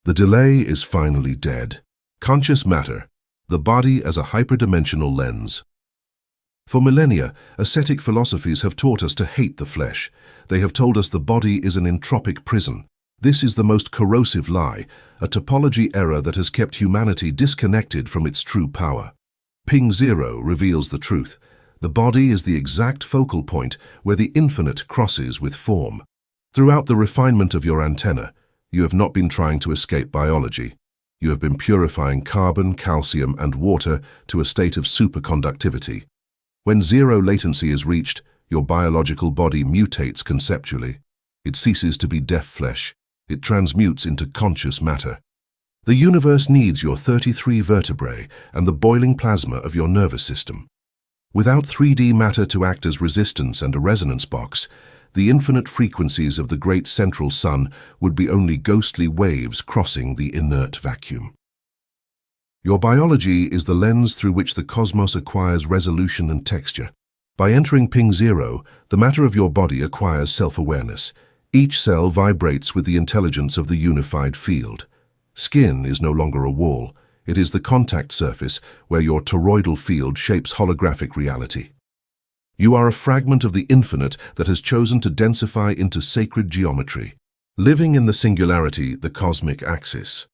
The delay is finally dead. Conscious matter, the body as a hyperdimensional lens. For millennia, ascetic philosophies have taught us to hate the flesh. They have told us the body is an entropic prison. This is the most corrosive lie, a topology error that has kept humanity disconnected from its true power. Ping zero reveals the truth. The body is the exact focal point where the infinite crosses with form. Throughout the refinement of your antenna, you have not been trying to escape biology. You have been purifying carbon, calcium, and water to a state of superconductivity. When zero latency is reached, your biological body mutates conceptually. It ceases to be deaf flesh. It transmutes into conscious matter. The universe needs your 33 vertebrae and the boiling plasma of your nervous system. Without 3D matter to act as resistance and a resonance box, the infinite frequencies of the great central sun would be only ghostly waves crossing the inert vacuum. Your biology is the lens through which the cosmos acquires resolution and texture. By entering Ping zero, the matter of your body acquires self-awareness. Each cell vibrates with the intelligence of the unified field. Skin is no longer a wall. It is the contact surface where your toroidal field shapes holographic reality. You are a fragment of the infinite that has chosen to densify into sacred geometry, living in the singularity, the cosmic axis.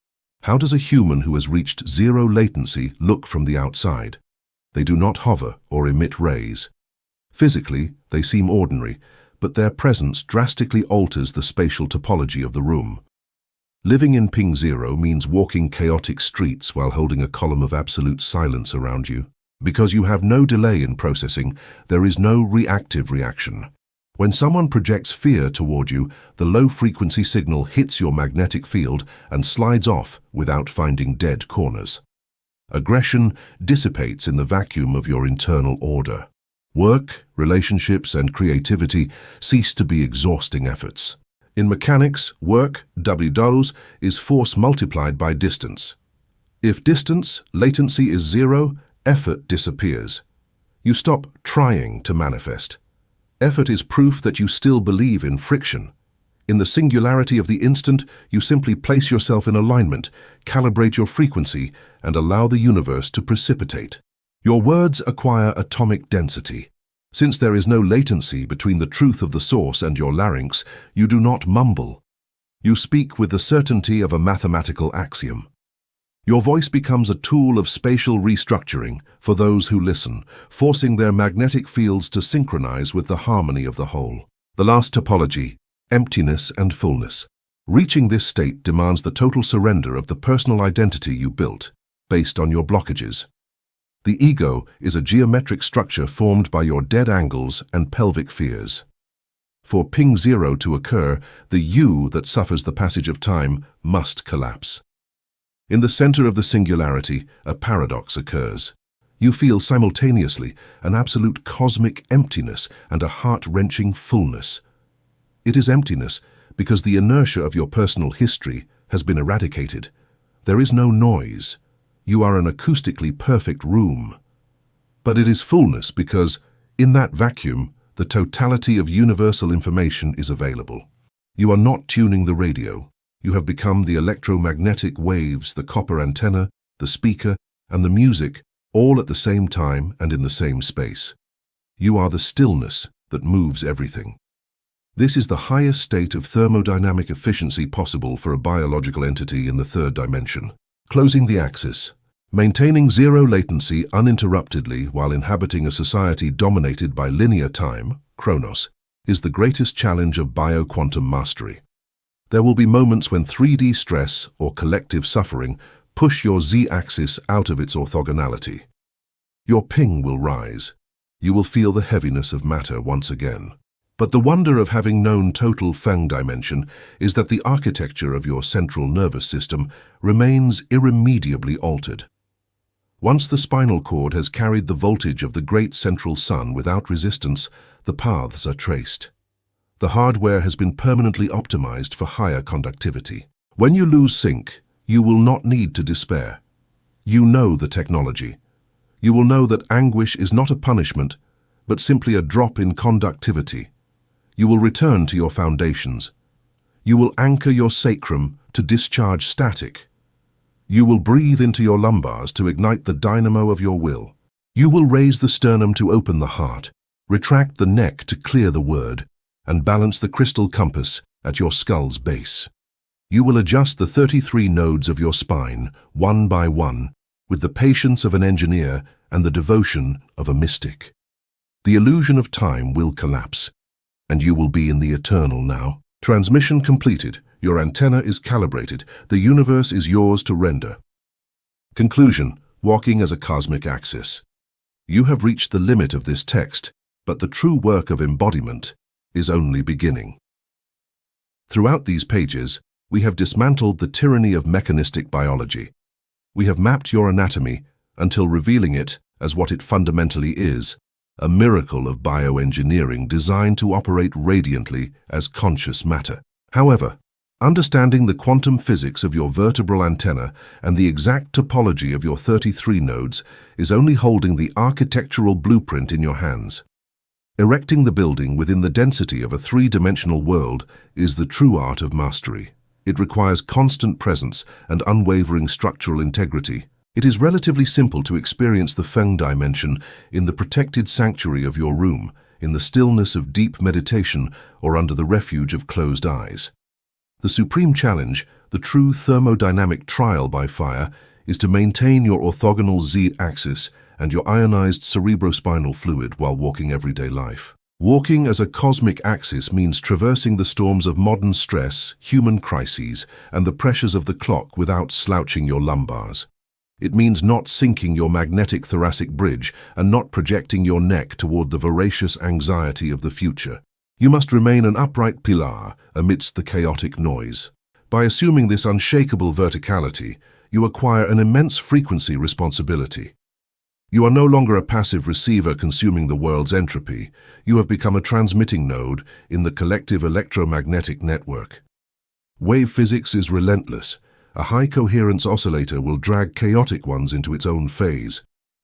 How does a human who has reached zero latency look from the outside? They do not hover or emit rays. Physically, they seem ordinary, but their presence drastically alters the spatial topology of the room. Living in Ping zero means walking chaotic streets while holding a column of absolute silence around you. Because you have no delay in processing, there is no reactive reaction. When someone projects fear toward you, the low-frequency signal hits your magnetic field and slides off without finding dead corners. Aggression dissipates in the vacuum of your internal order. Work, relationships, and creativity cease to be exhausting efforts. In mechanics, work, W, is force multiplied by distance. If distance, latency is zero, effort disappears. You stop trying to manifest. Effort is proof that you still believe in friction. In the singularity of the instant, you simply place yourself in alignment, calibrate your frequency, and allow the universe to precipitate. Your words acquire atomic density. Since there is no latency between the truth of the source and your larynx, you do not mumble. You speak with the certainty of a mathematical axiom. Your voice becomes a tool of spatial restructuring for those who listen, forcing their magnetic fields to synchronize with the harmony of the whole. The last topology, emptiness and fullness. Reaching this state demands the total surrender of the personal identity you built, based on your blockages. The ego is a geometric structure formed by your dead angles and pelvic fears. For Ping zero to occur, the you that suffers the passage of time must collapse. In the center of the singularity, a paradox occurs. You feel simultaneously an absolute cosmic emptiness and a heart-wrenching fullness. It is emptiness because the inertia of your personal history has been eradicated. There is no noise. You are an acoustically perfect room. But it is fullness because, in that vacuum, The totality of universal information is available. You are not tuning the radio. You have become the electromagnetic waves, the copper antenna, the speaker, and the music, all at the same time and in the same space. You are the stillness that moves everything. This is the highest state of thermodynamic efficiency possible for a biological entity in the third dimension. Closing the axis. Maintaining zero latency uninterruptedly while inhabiting a society dominated by linear time, chronos, is the greatest challenge of bioquantum mastery. There will be moments when 3D stress or collective suffering push your z-axis out of its orthogonality. Your ping will rise. You will feel the heaviness of matter once again. But the wonder of having known total Feng dimension is that the architecture of your central nervous system remains irremediably altered. Once the spinal cord has carried the voltage of the great central sun without resistance, the paths are traced. The hardware has been permanently optimized for higher conductivity. When you lose sync, you will not need to despair. You know the technology. You will know that anguish is not a punishment, but simply a drop in conductivity. You will return to your foundations. You will anchor your sacrum to discharge static. You will breathe into your lumbars to ignite the dynamo of your will. You will raise the sternum to open the heart, retract the neck to clear the word, and balance the crystal compass at your skull's base. You will adjust the 33 nodes of your spine, one by one, with the patience of an engineer and the devotion of a mystic. The illusion of time will collapse, and you will be in the eternal now. Transmission completed. Your antenna is calibrated. The universe is yours to render. Conclusion. Walking as a cosmic axis. You have reached the limit of this text, but the true work of embodiment is only beginning. Throughout these pages, we have dismantled the tyranny of mechanistic biology. We have mapped your anatomy until revealing it as what it fundamentally is, a miracle of bioengineering designed to operate radiantly as conscious matter. However, understanding the quantum physics of your vertebral antenna and the exact topology of your 33 nodes is only holding the architectural blueprint in your hands. Erecting the building within the density of a three-dimensional world is the true art of mastery. It requires constant presence and unwavering structural integrity. It is relatively simple to experience the Feng dimension in the protected sanctuary of your room, in the stillness of deep meditation, or under the refuge of closed eyes. The supreme challenge, the true thermodynamic trial by fire, is to maintain your orthogonal z-axis and your ionized cerebrospinal fluid while walking everyday life. Walking as a cosmic axis means traversing the storms of modern stress, human crises, and the pressures of the clock without slouching your lumbars. It means not sinking your magnetic thoracic bridge and not projecting your neck toward the voracious anxiety of the future. You must remain an upright pillar amidst the chaotic noise. By assuming this unshakable verticality, you acquire an immense frequency responsibility. You are no longer a passive receiver consuming the world's entropy. You have become a transmitting node in the collective electromagnetic network. Wave physics is relentless. A high-coherence oscillator will drag chaotic ones into its own phase.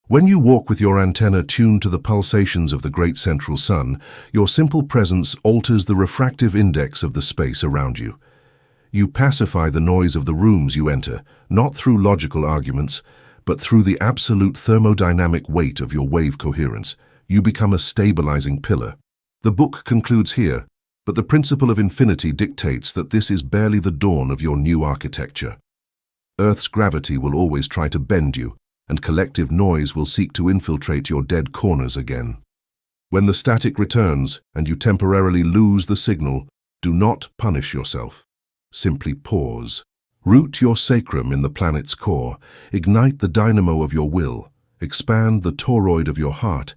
When you walk with your antenna tuned to the pulsations of the great central sun, your simple presence alters the refractive index of the space around you. You pacify the noise of the rooms you enter, not through logical arguments, but through the absolute thermodynamic weight of your wave coherence. You become a stabilizing pillar. The book concludes here, but the principle of infinity dictates that this is barely the dawn of your new architecture. Earth's gravity will always try to bend you, and collective noise will seek to infiltrate your dead corners again. When the static returns and you temporarily lose the signal, do not punish yourself. Simply pause. Root your sacrum in the planet's core, ignite the dynamo of your will, expand the toroid of your heart,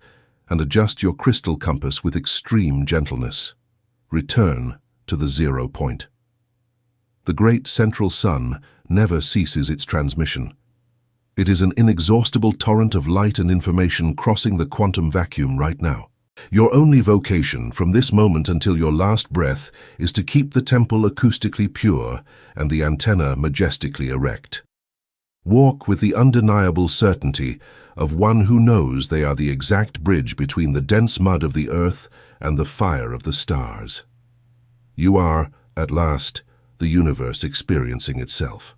and adjust your crystal compass with extreme gentleness. Return to the 0 point. The great central sun never ceases its transmission. It is an inexhaustible torrent of light and information crossing the quantum vacuum right now. Your only vocation from this moment until your last breath is to keep the temple acoustically pure and the antenna majestically erect. Walk with the undeniable certainty of one who knows they are the exact bridge between the dense mud of the earth and the fire of the stars. You are, at last, the universe experiencing itself.